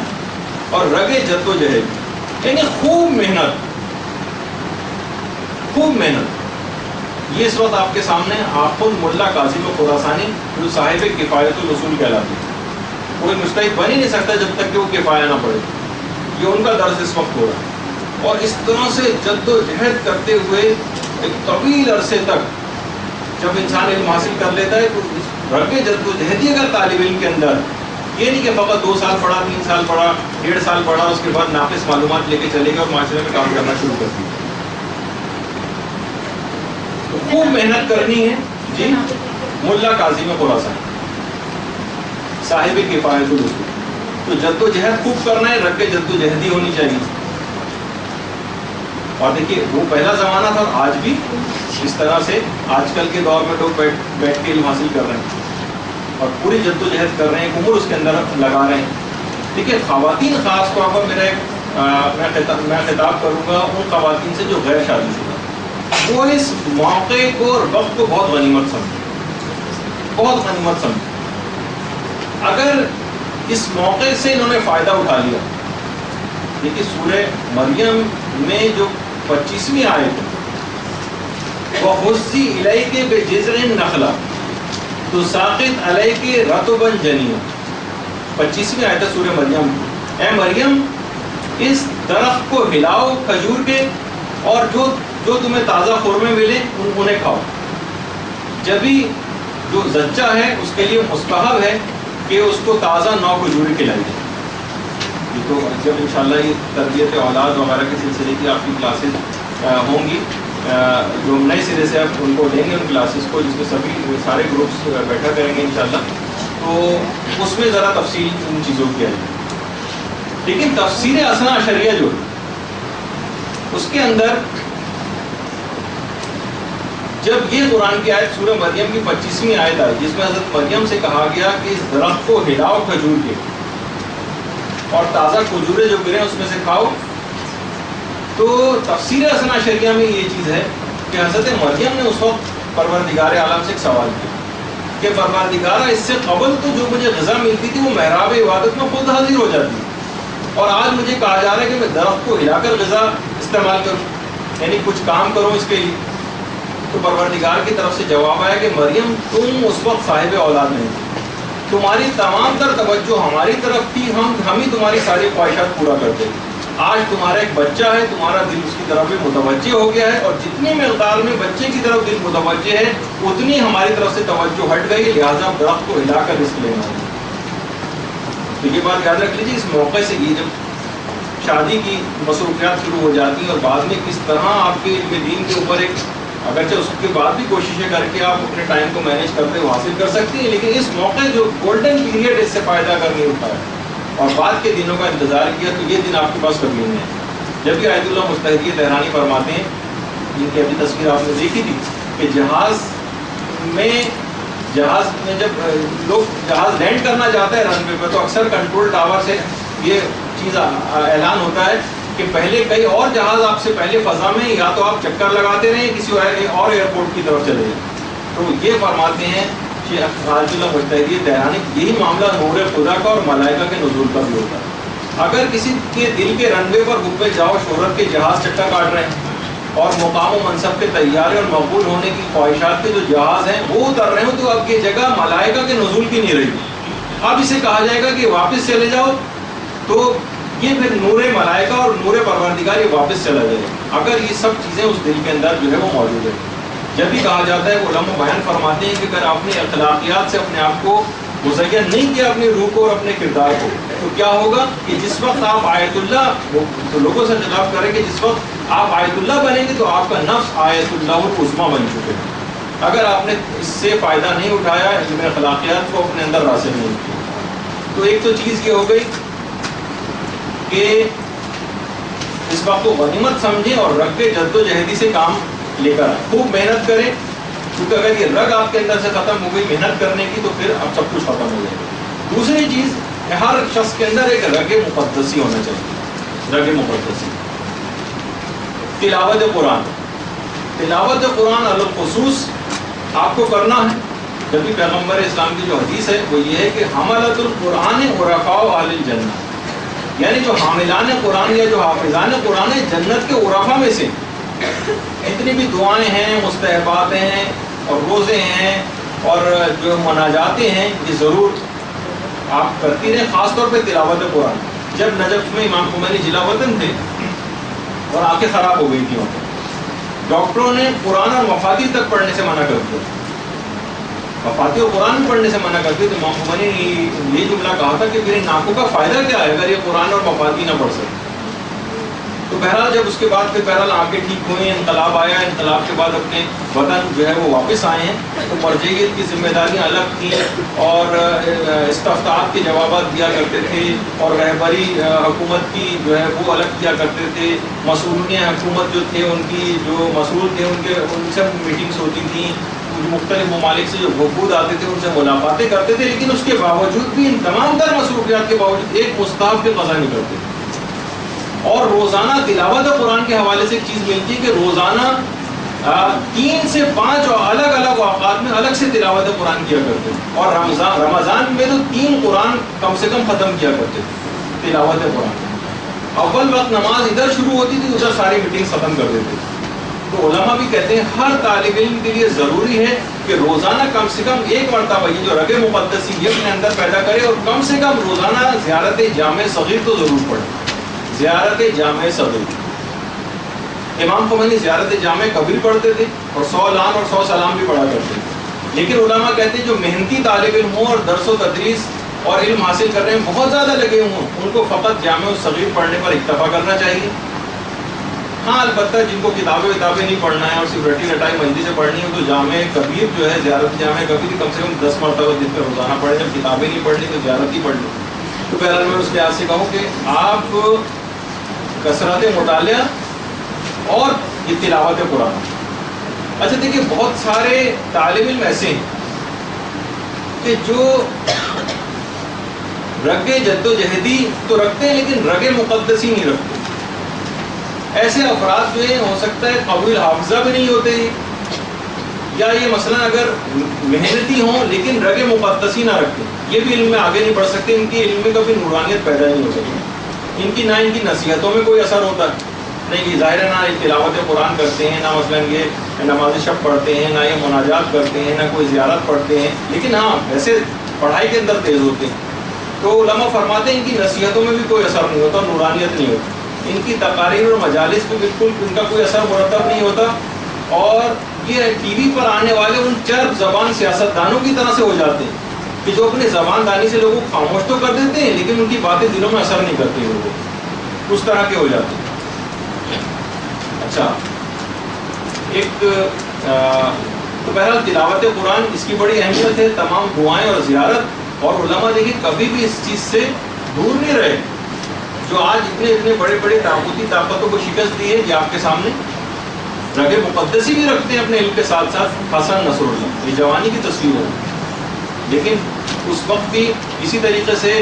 اور رگ جد و جہد یعنی خوب محنت. یہ اس وقت آپ کے سامنے حافظ ملا کاظم خراسانی جو صاحب کفایت الاصول کہلاتے ہیں. کوئی مجتہد بن ہی نہیں سکتا جب تک کہ وہ کفایہ نہ پڑھے. یہ ان کا درس اس وقت ہو رہا ہے. اور اس طرح سے جد و جہد کرتے ہوئے ایک طویل عرصے تک جب انسان علم حاصل کر لیتا ہے تو رگ جد و جہدی اگر طالب علم کے اندر، یہ نہیں کہ فقط 2 سال پڑھا، 3 سال پڑھا، 1.5 سال پڑھا، اس کے بعد ناقص معلومات لے کے چلے گا اور معاشرے میں کام کرنا شروع کر دیا. خوب محنت کرنی ہے جی. ملا کاظم خراسانی صاحب کفایت الاصول. تو جد و جہد خوب کرنا ہے، رگ جد و جہدی ہونی چاہیے. اور دیکھیے وہ پہلا زمانہ تھا اور آج بھی اس طرح سے آج کل کے دور میں لوگ بیٹھ کے علم حاصل کر رہے ہیں اور پوری جد و جہد کر رہے ہیں، عمر اس کے اندر لگا رہے ہیں. دیکھیے خواتین خاص طور پر میں خطاب کروں گا ان خواتین سے جو غیر شادی شدہ، وہ اس موقع کو اور وقت کو بہت غنیمت سمجھیں. اگر اس موقع سے انہوں نے فائدہ اٹھا لیا. دیکھیے سورہ مریم میں جو 25ویں آیت ہے، وَحُزِّ إِلَيْكِ بِجِذْعِ النَّخْلَةِ تُسَاقِطْ عَلَيْكِ رَطْبًا جَنِيًّا. 25ویں آیت ہے سورہ مریم. اے مریم اس درخت کو ہلاؤ کھجور کے، اور جو تمہیں تازہ خرمے ملے انہیں کھاؤ. جبھی جو زچہ ہے اس کے لیے مستحب ہے کہ اس کو تازہ نو کھجوری کھلائی جائے. یہ تو جب انشاءاللہ یہ تربیت اولاد وغیرہ کے سلسلے کی آپ کی کلاسز ہوں گی، جو نئے سرے سے آپ ان کو لیں گے ان کلاسز کو، جس میں سارے گروپس بیٹھا کریں گے انشاءاللہ، تو اس میں ذرا تفصیل ان چیزوں کی آئے. لیکن تفسیر اثنا عشریہ جو اس کے اندر جب یہ قرآن کی آیت سورہ مریم کی 25ویں آیت آئی جس میں حضرت مریم سے کہا گیا کہ اس درخت کو ہلاؤ کھجور کے اور تازہ کھجورے جو گرے اس میں سے کھاؤ، تو تفسیر اثنا عشریہ میں یہ چیز ہے کہ حضرت مریم نے اس وقت پروردگار عالم سے ایک سوال کیا کہ پروردگارہ اس سے قبل تو جو مجھے غذا ملتی تھی وہ محراب عبادت میں خود حاضر ہو جاتی ہے، اور آج مجھے کہا جا رہا ہے کہ میں درخت کو ہلا کر غذا استعمال کروں، یعنی کچھ کام کروں اس کے لیے. تو پروردگار کی طرف سے جواب آیا کہ مریم تم اس وقت صاحب اولاد نہیں تھی، تمہاری تمام تر توجہ ہماری طرف تھی، ہم ہی تمہاری ساری خواہشات پورا کرتے. آج تمہارا ایک بچہ ہے، تمہارا دل اس کی طرف بھی متوجہ ہو گیا ہے، اور جتنی مقدار میں بچے کی طرف دل متوجہ ہے اتنی ہماری طرف سے توجہ ہٹ گئی، لہٰذا درخت کو ہلا کر رزق لینا ہے. تو یہ بات یاد رکھ لیجیے. اس موقع سے یہ جب شادی کی مصروفیات شروع ہو جاتی ہیں اور بعد میں کس طرح آپ کے علم دین کے اوپر ایک، اگرچہ اس کے بعد بھی کوششیں کر کے آپ اپنے ٹائم کو مینیج کرتے ہوئے حاصل کر سکتی ہیں، لیکن اس موقع جو گولڈن پیریڈ اس سے فائدہ کر نہیں اٹھایا اور بعد کے دنوں کا انتظار کیا، تو یہ دن آپ کے پاس کبھی نہیں ہے. جبکہ آیت اللہ مستحدی تہرانی فرماتے ہیں، جن کی ابھی تصویر آپ نے دیکھی تھی، کہ جہاز میں جب لوگ جہاز لینڈ کرنا چاہتے ہیں رن وے پہ، تو اکثر کنٹرول ٹاور سے یہ چیز اعلان ہوتا ہے کہ پہلے کئی اور جہاز آپ سے پہلے فضا میں، یا تو آپ چکر لگاتے رہیں کسی اور ایئرپورٹ کی طرف چلے جائیں. تو یہ فرماتے ہیں شیخ آیت اللہ مستحدی تہرانی، یہی معاملہ نور خدا کا اور ملائکہ کے نزول کا بھی ہوتا ہے. اگر کسی کے دل کے رن وے پر حب جاؤ شہرت کے جہاز چکر کاٹ رہے ہیں اور مقام و منصب کے طیارے اور مقبول ہونے کی خواہشات کے جو جہاز ہیں وہ اتر رہے ہوں، تو اب یہ جگہ ملائکہ کے نزول کی نہیں رہی. اب اسے کہا جائے گا کہ واپس چلے جاؤ، تو یہ پھر نور ملائکہ اور نور پروردگار یہ واپس چلا جائے اگر یہ سب چیزیں اس دل کے اندر جو ہے وہ موجود ہے. جب بھی کہا جاتا ہے علماء بیان فرماتے ہیں کہ اگر آپ نے اخلاقیات سے اپنے آپ کو مزین نہیں کیا اپنی روح کو اور اپنے کردار کو, تو کیا ہوگا کہ جس وقت آپ آیت اللہ, تو لوگوں سے خطاب کریں کہ جس وقت آپ آیت اللہ بنیں گے تو آپ کا نفس آیت اللہ العظمیٰ بن چکے. اگر آپ نے اس سے فائدہ نہیں اٹھایا, علم اخلاقیات کو اپنے اندر راسخ نہیں کیا, تو ایک تو چیز یہ ہو گئی کہ اس وقت کو غنیمت سمجھیں اور رگ کے جد و جہدی سے کام لے کر آئیں, خوب محنت کریں, کیونکہ اگر یہ رگ آپ کے اندر سے ختم ہو گئی محنت کرنے کی تو پھر اب سب کچھ ختم ہو جائے گا. دوسری چیز, ہر شخص کے اندر ایک رگ مقدسی ہونا چاہیے. رگ مقدسی, تلاوت قرآن. تلاوت قرآن الخصوص آپ کو کرنا ہے. جب بھی پیغمبر اسلام کی جو حدیث ہے وہ یہ ہے کہ حملۃ القرآن عرفاء اہل الجنہ, یعنی جو حاملان قرآن یا جو حافظان قرآن ہے جنت کے عرفا میں سے. اتنی بھی دعائیں ہیں, مستحبات ہیں اور روزے ہیں اور جو مناجاتیں ہیں یہ ضرور آپ کرتی رہیں, خاص طور پہ تلاوت قرآن. جب نجف میں امام خمینی جلا وطن تھے اور آنکھیں خراب ہو گئی تھیں, ڈاکٹروں نے قرآن اور مفاتیح تک پڑھنے سے منع کر دیا. مفاتیح اور قرآن پڑھنے سے منع کر دیا تو امام خمینی نے یہ جملہ کہا تھا کہ میری ناکوں کا فائدہ کیا ہے اگر یہ قرآن اور مفاتیح نہ پڑھ سکے. تو بہرحال جب اس کے بعد پھر بہرحال آنکھیں ٹھیک ہوئی, انقلاب آیا, انقلاب کے بعد اپنے وطن جو ہے وہ واپس آئے ہیں, تو مرجعیت کی ذمہ داریاں الگ تھیں اور استفتاءات کے جوابات دیا کرتے تھے اور رہبری حکومت کی جو ہے وہ الگ کیا کرتے تھے. مسئولین حکومت جو تھے ان کی جو مسئول تھے ان سے میٹنگس ہوتی تھیں, مختلف ممالک سے جو وفود آتے تھے ان سے ملاقاتیں کرتے تھے, لیکن اس کے باوجود بھی ان تمام تر مصروفیات کے باوجود ایک مستحب کے قضا نہیں کرتے. اور روزانہ تلاوت قرآن کے حوالے سے ایک چیز ملتی ہے کہ روزانہ 3 سے 5 الگ الگ اوقات میں الگ سے تلاوت قرآن کیا کرتے ہیں, اور رمضان میں تو 3 قرآن کم سے کم ختم کیا کرتے تھے تلاوت قرآن. اول وقت نماز ادھر شروع ہوتی تھی, ادھر ساری میٹنگ ختم کر دیتے تھے. تو علماء بھی کہتے ہیں ہر طالب علم کے لیے ضروری ہے کہ روزانہ کم سے کم ایک مرتبہ یہ جو رگ مقدسی یہ اپنے اندر پیدا کرے, اور کم سے کم روزانہ زیارت جامع صغیر تو ضرور پڑھے. زیارت جامع صغیر, امام خمینی زیارت جامع کبیر پڑھتے تھے اور 100 لعن اور 100 سلام بھی پڑھا کرتے تھے. لیکن علماء کہتے ہیں جو محنتی طالب علم ہوں اور درس و تدریس اور علم حاصل کرنے میں بہت زیادہ لگے ہوں ان کو فقط جامع صغیر پڑھنے پر اکتفا کرنا چاہیے. ہاں البتہ جن کو کتابیں نہیں پڑھنا ہے اور صرف رٹی رٹائی مجلس سے پڑھنی ہے تو جامع کبیر جو ہے زیارت جامع کبیر کم سے کم 10 مرتبہ دن پہ روزانہ پڑھیں. جب کتابیں نہیں پڑھنی تو زیارت ہی پڑھنی. تو بہرحال میں اس لحاظ سے کہوں کہ آپ کثرت مطالعہ اور یہ تلاوت قرآن. اچھا دیکھیے بہت سارے طالب علم ایسے ہیں کہ جو رگ جد و جہدی تو رکھتے ہیں لیکن رگ مقدسی نہیں رکھتے. ایسے افراد جو ہیں ہو سکتا ہے قابل حافظہ بھی نہیں ہوتے, یا یہ مثلا اگر محنتی ہوں لیکن رگ مقدسی نہ رکھتے, یہ بھی علم میں آگے نہیں بڑھ سکتے. ان کی علم میں کبھی نورانیت پیدا نہیں ہو سکتی. ان کی نصیحتوں میں کوئی اثر ہوتا ہے نہیں. یہ ظاہر ہے نہ تلاوت قرآن کرتے ہیں, نہ مثلا یہ نماز شب پڑھتے ہیں, نہ یہ مناجات کرتے ہیں, نہ کوئی زیارت پڑھتے ہیں, لیکن ہاں ویسے پڑھائی کے اندر تیز ہوتے ہیں. تو علماء فرماتے ہیں ان کی نصیحتوں میں بھی کوئی اثر نہیں ہوتا, نورانیت نہیں ہوتی. ان کی تقاریر اور مجالس پہ بالکل ان کا کوئی اثر مرتب نہیں ہوتا, اور یہ ٹی وی پر آنے والے ان چرب زبان سیاستدانوں کی طرح سے ہو جاتے ہیں کہ جو اپنے زبان دانی سے لوگوں کو خاموش تو کر دیتے ہیں لیکن ان کی باتیں دلوں میں اثر نہیں کرتی. لوگوں اس طرح کے ہو جاتے ہیں. اچھا ایک تو بہرحال تلاوت قرآن اس کی بڑی اہمیت ہے. تمام دعائیں اور زیارت, اور علماء دیکھیں کبھی بھی اس چیز سے دور نہیں رہے. جو آج اتنے بڑے طاقتی طاقتوں کو شکست دی ہے یہ آپ کے سامنے رگ مقدسی بھی رکھتے ہیں اپنے علم کے ساتھ ساتھ. حسن نصر اللہ یہ جوانی کی تصویر ہے, لیکن اس وقت بھی اسی طریقے سے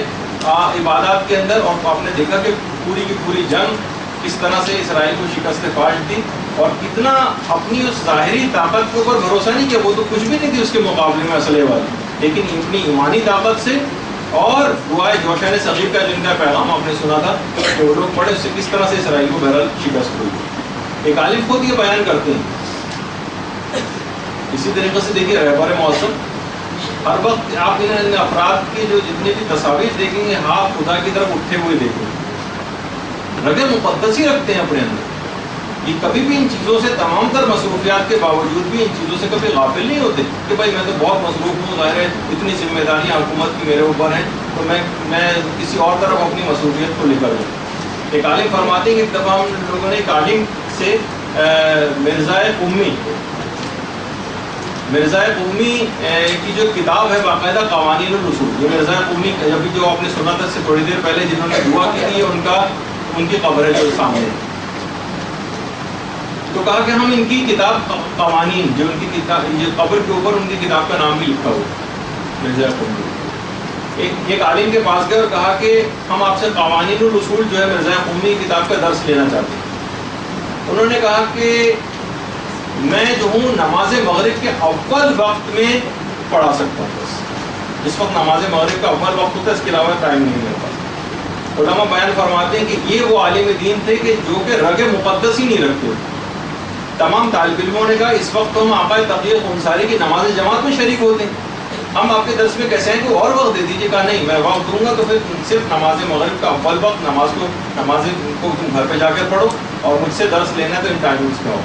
عبادات کے اندر, اور آپ نے دیکھا کہ پوری کی پوری جنگ کس طرح سے اسرائیل کو شکست فاش دی, اور کتنا اپنی اس ظاہری طاقت کے اوپر بھروسہ نہیں کیا. وہ تو کچھ بھی نہیں تھی اس کے مقابلے میں اسلحے والی, لیکن اپنی ایمانی طاقت سے اور دعائے جوشن صغیر کا جن کا پیغام آپ نے سنا تھا کہ وہ لوگ پڑھے, اس سے کس طرح سے اسرائیل کو بہرحال شکست ہوئی. ایک عالم خود یہ بیان کرتے ہیں. اسی طریقے سے دیکھیے رہبر معظم ہر وقت آپ ان افراد کی جو جتنے بھی تصاویر دیکھیں گے ہاتھ خدا کی طرف اٹھے ہوئے دیکھیں گے، رگ مقدسی رکھتے ہیں اپنے اندر، یہ کبھی بھی ان چیزوں سے تمام تر مصروفیات کے باوجود بھی ان چیزوں سے کبھی غافل نہیں ہوتے کہ بھائی میں تو بہت مصروف ہوں، ظاہر ہے اتنی ذمہ داریاں حکومت کی میرے اوپر ہیں تو میں کسی اور طرف اپنی مصروفیت کو لے کر جاؤں۔ ایک عالم فرماتے ہیں کہ ایک دفعہ ہم لوگوں نے ایک عالم سے مرزا قومی کی جو کتاب ہے باقاعدہ قوانین الاصول، یہ مرزا قومی ابھی جو آپ نے سنا تھا سے تھوڑی دیر پہلے جنہوں نے دعا کی تھی ان کی قبر ہے جو سامنے، تو کہا کہ ہم ان کی کتاب قوانین جو ان کی کتاب یہ قبر کے اوپر ان کی کتاب کا نام بھی لکھا ہوا مرزا قومی، ایک عالم کے پاس گئے اور کہا کہ ہم آپ سے قوانین الاصول جو ہے مرزا قومی کی کتاب کا درس لینا چاہتے ہیں۔ انہوں نے کہا کہ میں جو ہوں نماز مغرب کے اول وقت میں پڑھا سکتا ہوں، بس جس وقت نماز مغرب کا اول وقت ہوتا ہے اس کے علاوہ ٹائم نہیں میرے پاس۔ علماء بیان فرماتے ہیں کہ یہ وہ عالم دین تھے کہ جو کہ رگ مقدس ہی نہیں رکھتے۔ تمام طالب علموں نے کہا اس وقت تو ہم آقا تقی انصاری کی نماز جماعت میں شریک ہوتے ہیں، ہم آپ کے درس میں کیسے ہیں کہ اور وقت دے دیجیے، کہا نہیں میں وقت دوں گا تو پھر صرف نماز مغرب کا اول وقت نماز کو تم گھر پہ جا کر پڑھو اور مجھ سے درس لینا ہے تو ان ٹائمنگس میں ہو۔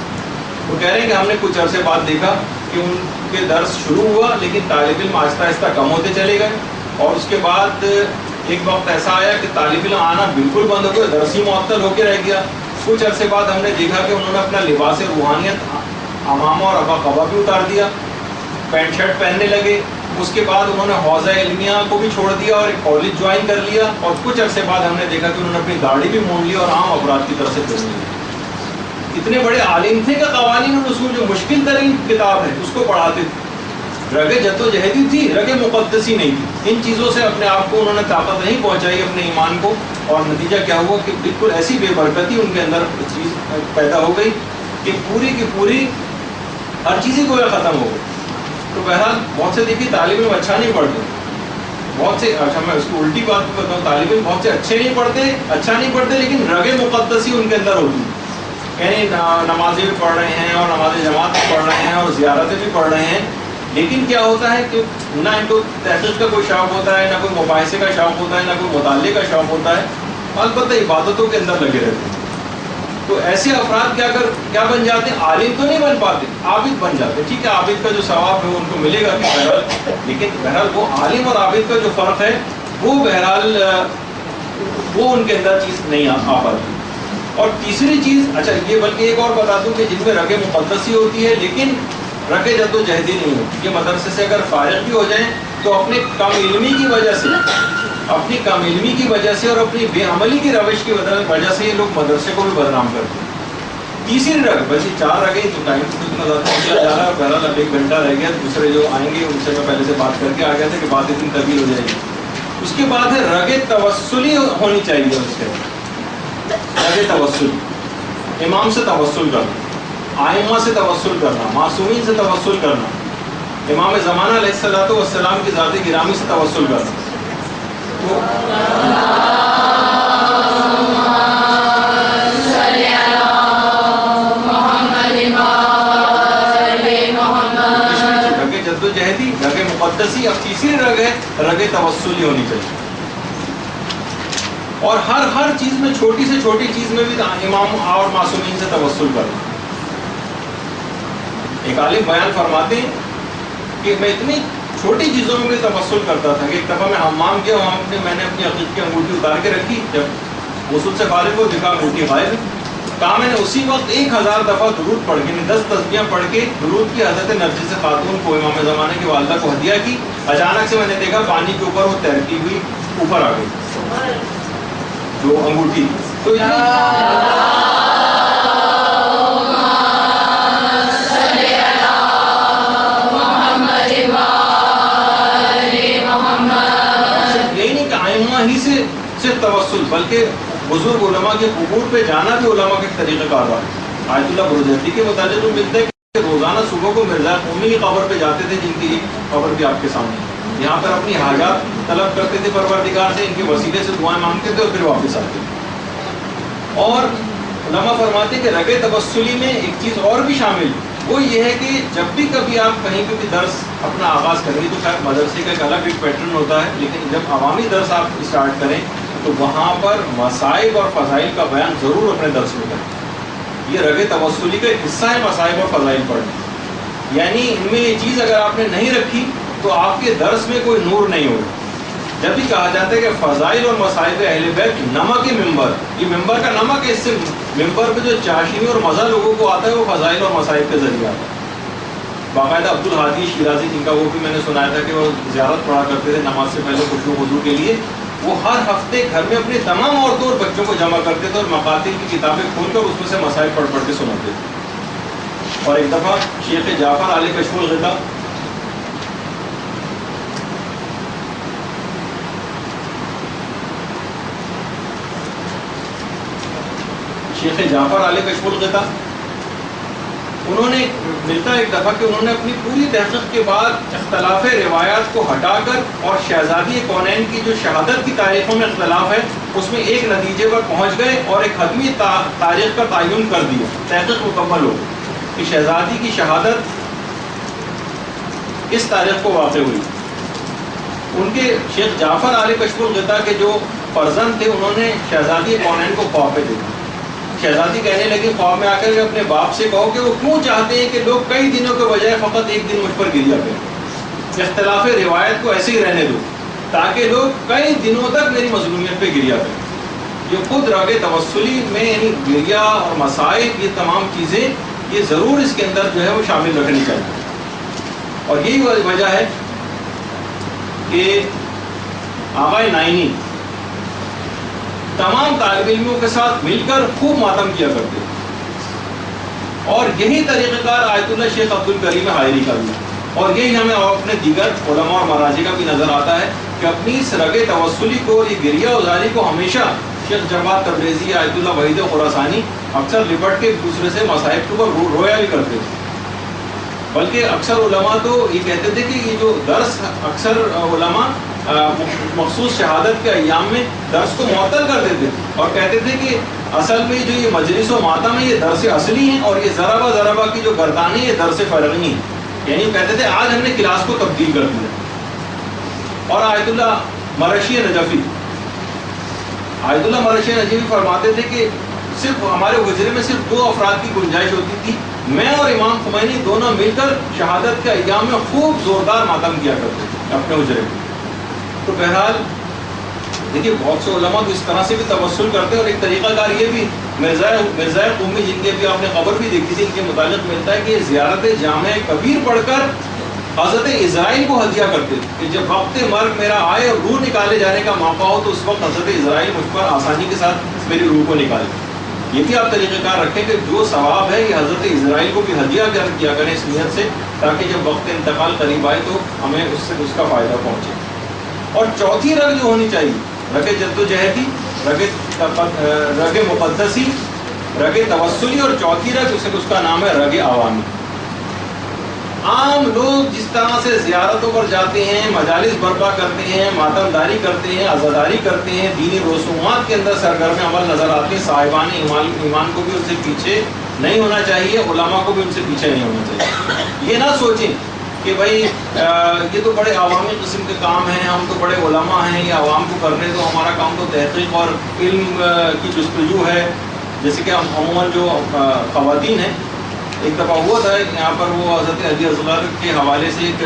وہ کہہ رہے ہیں کہ ہم نے کچھ عرصے بعد دیکھا کہ ان کے درس شروع ہوا لیکن طالب علم آہستہ آہستہ کم ہوتے چلے گئے، اور اس کے بعد ایک وقت ایسا آیا کہ طالب علم آنا بالکل بند ہو گیا، درس ہی معطل ہو کے رہ گیا۔ کچھ عرصے بعد ہم نے دیکھا کہ انہوں نے اپنا لباس روحانیت امامہ اور ابا قبا بھی اتار دیا، پینٹ شرٹ پہننے لگے۔ اس کے بعد انہوں نے حوزہ علمیہ کو بھی چھوڑ دیا اور ایک کالج جوائن کر لیا، اور کچھ عرصے بعد ہم نے دیکھا کہ انہوں نے اپنی داڑھی بھی مونڈ لی اور عام افراد کی طرف سے پھر لی۔ اتنے بڑے عالم تھے کہ قوانین الاصول جو مشکل ترین کتاب ہے اس کو پڑھاتے تھے۔ رگ جدوجہدی تھی، رگ مقدسی نہیں تھی، ان چیزوں سے اپنے آپ کو انہوں نے طاقت نہیں پہنچائی اپنے ایمان کو، اور نتیجہ کیا ہوا کہ بالکل ایسی بے برکتی ان کے اندر چیز پیدا ہو گئی کہ پوری کی پوری ہر چیز ہی گویا ختم ہو گئی۔ تو بہرحال بہت سے دیکھیے طالب علم اچھا نہیں پڑھتے، بہت سے اچھا میں اس کو الٹی بات بتاؤں، طالب علم بہت سے اچھے نہیں پڑھتے، اچھا نہیں پڑھتے لیکن رگ مقدسی ان کے اندر ہوتی ہے، یعنی نمازیں بھی پڑھ رہے ہیں اور نماز جماعت بھی پڑھ رہے ہیں اور زیارتیں بھی پڑھ رہے ہیں، لیکن کیا ہوتا ہے کہ نہ ان کو تحقیق کا کوئی شوق ہوتا ہے، نہ کوئی مباحثے کا شوق ہوتا ہے، نہ کوئی مطالعے کا شوق ہوتا ہے، البتہ عبادتوں کے اندر لگے رہتے ہیں۔ تو ایسے افراد کیا بن جاتے ہیں؟ عالم تو نہیں بن پاتے، عابد بن جاتے ہیں۔ ٹھیک ہے عابد کا جو ثواب ہے وہ ان کو ملے گا کہ بہرحال، لیکن بہرحال وہ عالم اور عابد کا جو فرق ہے وہ بہرحال وہ ان کے اندر چیز نہیں آ پاتی۔ اور تیسری چیز، اچھا یہ بلکہ ایک اور بتا دوں کہ جن میں رگ مقدسی ہوتی ہے لیکن رگ جدوجہدی نہیں ہوتی، یہ مدرسے سے اگر فارغ بھی ہو جائیں تو اپنے کم علمی کی وجہ سے، اپنی کم علمی کی وجہ سے اور اپنی بے عملی کی روش کی وجہ سے یہ لوگ مدرسے کو بھی بدنام کرتے ہیں۔ تیسری رگ، بس یہ 4 رگیں تو ٹائم تو اتنا زیادہ نکلا جا رہا ہے، بہرحال اب 1 گھنٹہ رہ گیا، دوسرے جو آئیں گے ان سے میں پہلے سے بات کر کے آ گیا تھا کہ بات اتنی طویل ہو جائے گی۔ اس کے بعد ہے رگ توسلی ہونی چاہیے، اس کے رگ توسل، امام سے توسل کرنا، آئمہ سے توسل کرنا، معصومین سے توسل کرنا، امام زمانہ علیہ الصلوۃ والسلام کی ذات گرامی سے توسل کرنا۔ تو رگ جدوجہدی، رگ مقدسی، اب تیسری رگ ہے رگ توسلی ہونی چاہیے، اور ہر چیز میں چھوٹی سے چھوٹی چیز میں بھی امام اور معصومین سے توسل کرنا۔ ایک عالم بیان فرماتے ہیں کہ میں اتنی چھوٹی چیزوں میں بھی توسل کرتا تھا کہ ایک دفعہ میں حمام گیا، وہاں میں نے اپنی عقیق کی انگوٹھی اتار کے رکھی، جب غسل سے فارغ ہو دیکھا انگوٹھی غائب ہے، کہا میں نے اسی وقت 1000 دفعہ درود پڑھ کے 10 تسبیحاں پڑھ کے درود کی حضرت نرجس خاتون کو امام زمانے کی والدہ کو ہدیہ کی، اچانک سے میں نے دیکھا پانی کے اوپر وہ تیرتی ہوئی اوپر آ گئی جو انگوٹھی۔ تو ہی سے صرف توسل، بلکہ بزرگ علماء کے قبور پہ جانا بھی علماء کے طریقہ کار ہے۔ آیت اللہ بروجردی کے متعلق جو ملتا ہے کہ روزانہ صبح کو مرزا قومی کی قبر پہ جاتے تھے، جن کی قبر بھی آپ کے سامنے، یہاں پر اپنی حاجات طلب کرتے تھے پروردگار سے، ان کے وسیلے سے دعائیں مانگتے تھے اور پھر واپس آتے تھے۔ اور علماء فرماتے کہ رگ توسلی میں ایک چیز اور بھی شامل ہے وہ یہ ہے کہ جب بھی کبھی آپ کہیں پہ بھی درس اپنا آغاز کریں گے تو شاید مدرسے کا ایک الگ ایک پیٹرن ہوتا ہے، لیکن جب عوامی درس آپ اسٹارٹ کریں تو وہاں پر مصائب اور فضائل کا بیان ضرور اپنے درس میں کریں۔ یہ رگ توسلی کا ایک حصہ ہے مصائب اور فضائل پڑھنا، یعنی ان میں یہ چیز اگر آپ نے نہیں رکھی تو آپ کے درس میں کوئی نور نہیں ہوگا۔ جب بھی کہا جاتا ہے کہ فضائل اور مصائب اہل بیت نمک ممبر، یہ ممبر کا نمک ہے، اس سے ممبر پہ جو چاشنی اور مزہ لوگوں کو آتا ہے وہ فضائل اور مصائب کے ذریعے آتا ہے۔ باقاعدہ عبد الحادی شیرازی جن کا وہ بھی میں نے سنایا تھا کہ وہ زیارت پڑھا کرتے تھے نماز سے پہلے خوشبو وضو کے لیے، وہ ہر ہفتے گھر میں اپنی تمام عورتوں اور بچوں کو جمع کرتے تھے اور مقاتل کی کتابیں کھول کر اس میں سے مسائل پڑھ پڑھ کے سناتے تھے۔ اور ایک دفعہ شیخ جعفر علی کشف الغطا شیخ جعفر علی کشف الغطا انہوں نے ملتا ایک دفعہ کہ انہوں نے اپنی پوری تحقیق کے بعد اختلاف روایات کو ہٹا کر اور شہزادی کونین کی جو شہادت کی تاریخوں میں اختلاف ہے اس میں ایک نتیجے پر پہنچ گئے اور ایک حتمی تاریخ کا تعین کر دیا، تحقیق مکمل ہو کہ شہزادی کی شہادت اس تاریخ کو واقع ہوئی۔ ان کے شیخ جعفر علی کشف الغطا کے جو فرزند تھے انہوں نے شہزادی کونین کو خواب میں دیکھا۔ شہزادی کہنے لگی خواب میں آ کر اپنے باپ سے کہو کہ وہ کیوں چاہتے ہیں کہ لوگ کئی دنوں کے بجائے فقط ایک دن مجھ پر گریا کریں، اختلاف روایت کو ایسے ہی رہنے دو تاکہ لوگ کئی دنوں تک میری مظلومیت پہ گریا کریں۔ یہ خود رگ توسلی میں یعنی گریا اور مصائب، یہ تمام چیزیں یہ ضرور اس کے اندر جو ہے وہ شامل رکھنی چاہیے۔ اور یہی وجہ ہے کہ آقائے نائنی تمام طالب علموں کے ساتھ مل کر خوب ماتم کیا کرتے اور یہی طریقہ کار آیت اللہ شیخ عبد الکریم حائری کا بھی، اور یہی ہمیں اپنے دیگر علماء اور مراجع کا بھی نظر آتا ہے کہ اپنی اس رگ توسلی کو، یہ گریہ ازاری کو ہمیشہ شیخ جواد تبریزی، آیت اللہ وحید خراسانی اکثر لپٹ کے دوسرے سے مصائب کے اوپر رویا بھی کرتے تھے۔ بلکہ اکثر علماء تو یہ کہتے تھے کہ یہ جو درس اکثر علماء مخصوص شہادت کے ایام میں درس کو معطل کر دیتے تھے اور کہتے تھے کہ اصل میں جو یہ مجلس و ماتم ہے یہ درس اصلی ہیں اور یہ ضربہ ضربہ کی جو گردانی ہے یہ درس فرعی ہیں، یعنی کہتے تھے آج ہم نے کلاس کو تبدیل کر دیا۔ اور آیت اللہ مرشی نجفی نجفی فرماتے تھے کہ صرف ہمارے حجرے میں صرف 2 افراد کی گنجائش ہوتی تھی، میں اور امام خمینی دونوں مل کر شہادت کے ایام میں خوب زوردار ماتم کیا کرتے تھے اپنے حجرے میں۔ تو بہرحال دیکھیے بہت سے علماء تو اس طرح سے بھی توسل کرتے ہیں، اور ایک طریقہ کار یہ بھی مرزا قومی جن کے بھی آپ نے خبر بھی دیکھی تھی، ان کے متعلق ملتا ہے کہ زیارت جامع کبیر پڑھ کر حضرت اسرائیل کو ہدیہ کرتے تھے کہ جب وقت مرگ میرا آئے اور روح نکالے جانے کا موقع ہو تو اس وقت حضرت اسرائیل مجھ پر آسانی کے ساتھ میری روح کو نکالے۔ یہ بھی آپ طریقہ کار رکھیں کہ جو ثواب ہے یہ حضرت اسرائیل کو بھی ہدیہ کیا کریں اس نیت سے، تاکہ جب وقت انتقال قریب آئے تو ہمیں اس کا فائدہ پہنچے۔ اور چوتھی رگ جو ہونی چاہیے رگ جدوجہدی، رگ مقدسی، رگ توسلی، اور چوتھی رگ اس کا نام ہے رگ عوامی۔ عام لوگ جس طرح سے زیارتوں پر جاتے ہیں، مجالس برپا کرتے ہیں، ماتم داری کرتے ہیں، عزاداری کرتے ہیں، دینی رسومات کے اندر سرگرم عمل نظر آتے ہیں، صاحبان ایمان کو بھی ان سے پیچھے نہیں ہونا چاہیے، علماء کو بھی ان سے پیچھے نہیں ہونا چاہیے۔ یہ نہ سوچیں کہ بھائی یہ تو بڑے عوامی قسم کے کام ہیں، ہم تو بڑے علماء ہیں، یہ عوام کو کرنے تو ہمارا کام تو تحقیق اور علم کی جستجو ہے۔ جیسے کہ ہم عموماً جو خواتین ہیں، ایک دفعہ ہوا تھا یہاں پر وہ حضرت علی اصغر کے حوالے سے ایک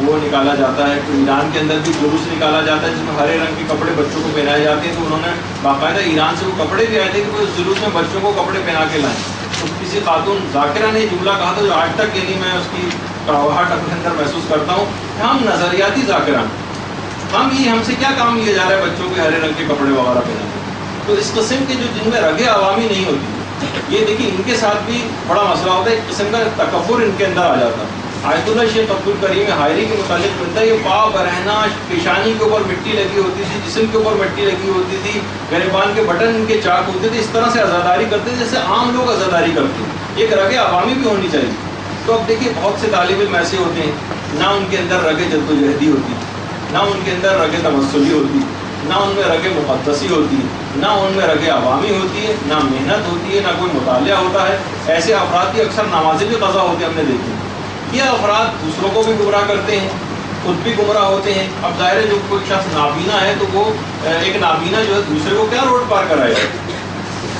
وہ نکالا جاتا ہے، ایران کے اندر بھی جلوس نکالا جاتا ہے جس میں ہرے رنگ کے کپڑے بچوں کو پہنائے جاتے ہیں، تو انہوں نے باقاعدہ ایران سے وہ کپڑے بھی آئے تھے کہ وہ اس جلوس میں بچوں کو کپڑے پہنا کے لائیں۔ تو کسی خاتون ذاکرہ نے جملہ کہا تھا جو آج تک یعنی میں اس کی کڑواہٹ اپنے اندر محسوس کرتا ہوں، ہم نظریاتی ذاکرہ، ہم سے کیا کام لیا جا رہا ہے بچوں کے ہرے رنگ کے کپڑے وغیرہ پہنا۔ تو اس قسم کے جو جن میں رگ عوامی نہیں ہوتی، یہ دیکھیں ان کے ساتھ بھی بڑا مسئلہ ہوتا ہے، ایک قسم کا تکبر ان کے اندر آ جاتا ہے۔ آیت اللہ شیخ عبد الکریم حائری کے متعلق ملتا ہے یہ پاؤ برہنہ، پیشانی کے اوپر مٹی لگی ہوتی تھی، جسم کے اوپر مٹی لگی ہوتی تھی، گریبان کے بٹن ان کے چاک ہوتے تھے، اس طرح سے عزاداری کرتے تھے جیسے عام لوگ عزاداری کرتے ہیں۔ ایک رگ عوامی بھی ہونی چاہیے۔ تو اب دیکھیے بہت سے طالب علم ایسے ہوتے ہیں نہ ان کے اندر رگ جدوجہدی ہوتی، نہ ان کے اندر رگ توسلی ہوتی، نہ ان میں رگ مقدسی ہوتی ہے، نہ ان میں رگ عوامی ہوتی ہے، نہ محنت ہوتی ہے، نہ کوئی مطالعہ ہوتا ہے. ایسے افراد کی اکثر نمازیں بھی قضا ہوتی ہیں، ہم نے دیکھی. یہ افراد دوسروں کو بھی گمراہ کرتے ہیں، خود بھی گمراہ ہوتے ہیں. اب ظاہر ہے جو کوئی شخص نابینا ہے تو وہ ایک نابینا جو ہے دوسرے کو کیا روڈ پار کرائے گا،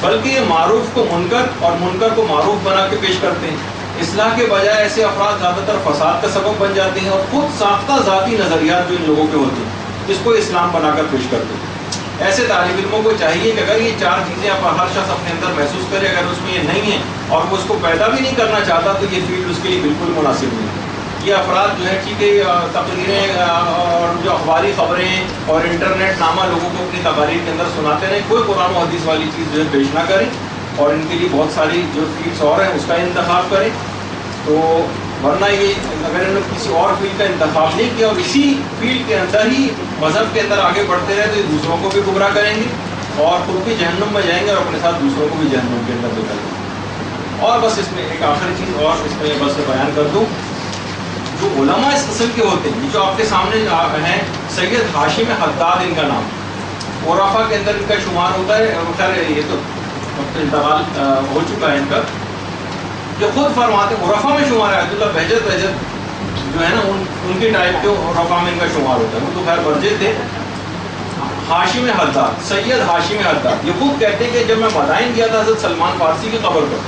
بلکہ یہ معروف کو منکر اور منکر کو معروف بنا کے پیش کرتے ہیں. اصلاح کے بجائے ایسے افراد زیادہ تر فساد کا سبب بن جاتے ہیں اور خود ساختہ ذاتی نظریات جو ان لوگوں کے ہوتے ہیں اس کو اسلام بنا کر پیش کرتے ہیں. ایسے طالب علموں کو چاہیے کہ اگر یہ چار چیزیں ہر شخص اپنے اندر محسوس کرے، اگر اس میں یہ نہیں ہے اور وہ اس کو پیدا بھی نہیں کرنا چاہتا تو یہ فیلڈ اس کے لیے بالکل مناسب نہیں ہے. یہ افراد جو ہے ٹھیک ہے تقریریں اور جو اخباری خبریں اور انٹرنیٹ نامہ لوگوں کو اپنی تقاریر کے اندر سناتے رہیں، کوئی قرآن و حدیث والی چیز جو ہے پیش نہ کریں اور ان کے لیے بہت ساری جو فیلڈس اور ہیں اس کا انتخاب کریں. تو ورنہ یہ اگر انہوں نے کسی اور فیلڈ کا انتخاب نہیں کیا اور اسی فیلڈ کے اندر ہی مذہب کے اندر آگے بڑھتے رہے تو یہ دوسروں کو بھی گمراہ کریں گے اور خود بھی جہنم میں جائیں گے اور اپنے ساتھ دوسروں کو بھی جہنم کے اندر لے جائیں گے. اور بس اس میں ایک آخری چیز اور اس میں بس بیان کر دوں، جو علماء اس قسم کے ہوتے ہیں جو آپ کے سامنے ہیں، سید ہاشم حداد ان کا نام، عرفا کے اندر ان کا شمار ہوتا ہے. خیر یہ تو انتقال ہو چکا ہے ان کا. جو خود فرماتے ہیں عرفا میں شمار ہے، عبداللہ بہجت جو ہے نا ان کی ٹائپ کے عرفا میں ان کا شمار ہوتا ہے. وہ تو خیر برجے تھے. ہاشم حداد، سید ہاشم حداد یہ خود کہتے ہیں کہ جب میں مدائن گیا تھا حضرت سلمان فارسی کی قبر پر،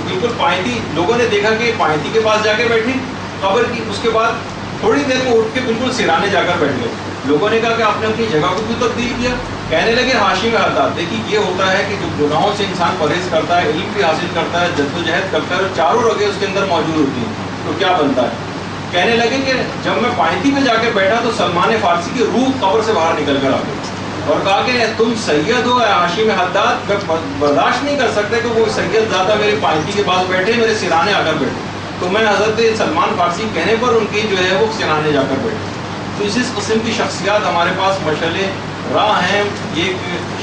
بالکل پائنتی لوگوں نے دیکھا کہ پائنتی کے پاس جا کے بیٹھے قبر کی، اس کے بعد تھوڑی دیر کو اٹھ کے بالکل سرانے جا کر بیٹھ گئے. لوگوں نے کہا کہ آپ نے اپنی جگہ کو کیوں تبدیل کیا؟ کہنے لگے ہاشم حداد دیکھیے یہ ہوتا ہے کہ جو گناہوں سے انسان پرہیز کرتا ہے، علم بھی حاصل کرتا ہے، جدوجہد کرتا ہے اور چاروں رگیں اس کے اندر موجود ہوتی ہیں تو کیا بنتا ہے. کہنے لگے کہ جب میں پائنتی میں جا کے بیٹھا تو سلمان فارسی کی روح قبر سے باہر نکل کر آ گئی اور کہا کہ تم سید ہو ہاشم حداد، میں برداشت نہیں کر سکتے کہ وہ سید زیادہ میرے پائنتی کے پاس بیٹھے، میرے سرانے آ کر بیٹھے. تو میں حضرت سلمان فارسی کہنے پر ان کی جو ہے وہ سرانے جا کر بیٹھے. تو اس قسم کی شخصیات ہمارے پاس مشعل راہ ہیں، یہ ایک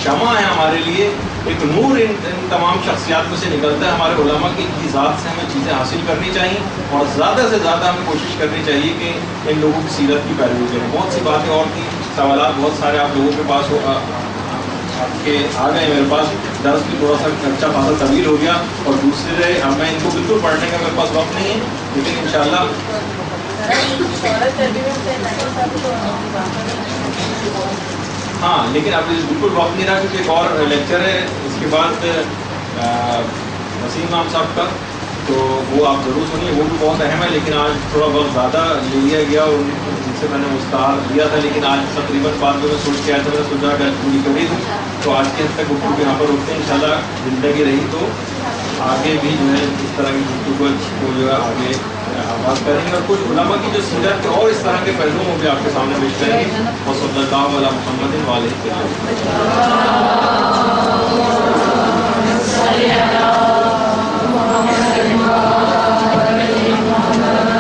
شمع ہے ہمارے لیے، ایک نور ان تمام شخصیات میں سے نکلتا ہے. ہمارے علماء کی ذات سے ہمیں چیزیں حاصل کرنی چاہیے اور زیادہ سے زیادہ ہمیں کوشش کرنی چاہیے کہ ان لوگوں کی سیرت کی پیروی کریں. بہت سی باتیں اور تھیں، سوالات بہت سارے آپ لوگوں کے پاس آپ کے آ گئے میرے پاس. درس بھی تھوڑا سا اچھا خاصا طویل ہو گیا اور دوسرے میں ان کو بالکل پڑھنے کا میرے پاس وقت نہیں ہے، لیکن انشاءاللہ ہاں لیکن اب بالکل وقت نہیں رہا کیونکہ ایک اور لیکچر ہے اس کے بعد وسیم امام صاحب کا، تو وہ آپ ضرور سنیے، وہ بھی بہت اہم ہے. لیکن آج تھوڑا بہت زیادہ لے لیا گیا اور جن سے میں نے مستعار لیا تھا، لیکن آج تقریباً بات جو میں سوچ کے آیا تھا میں نے سوچا کہ پوری کری دوں. تو آج کے حد تک گفتگو یہاں پر روکتے ہیں. انشاءاللہ زندگی رہی تو آگے بھی جو ہے اس طرح کی گفتگو کو جو ہے آگے آغاز کریں گے اور کچھ علماء کی جو سیرت کے اور اس طرح کے پہلوؤں کو بھی آپ کے سامنے پیش کریں گے. وصلی اللہ علی محمد وعلیہ السلام.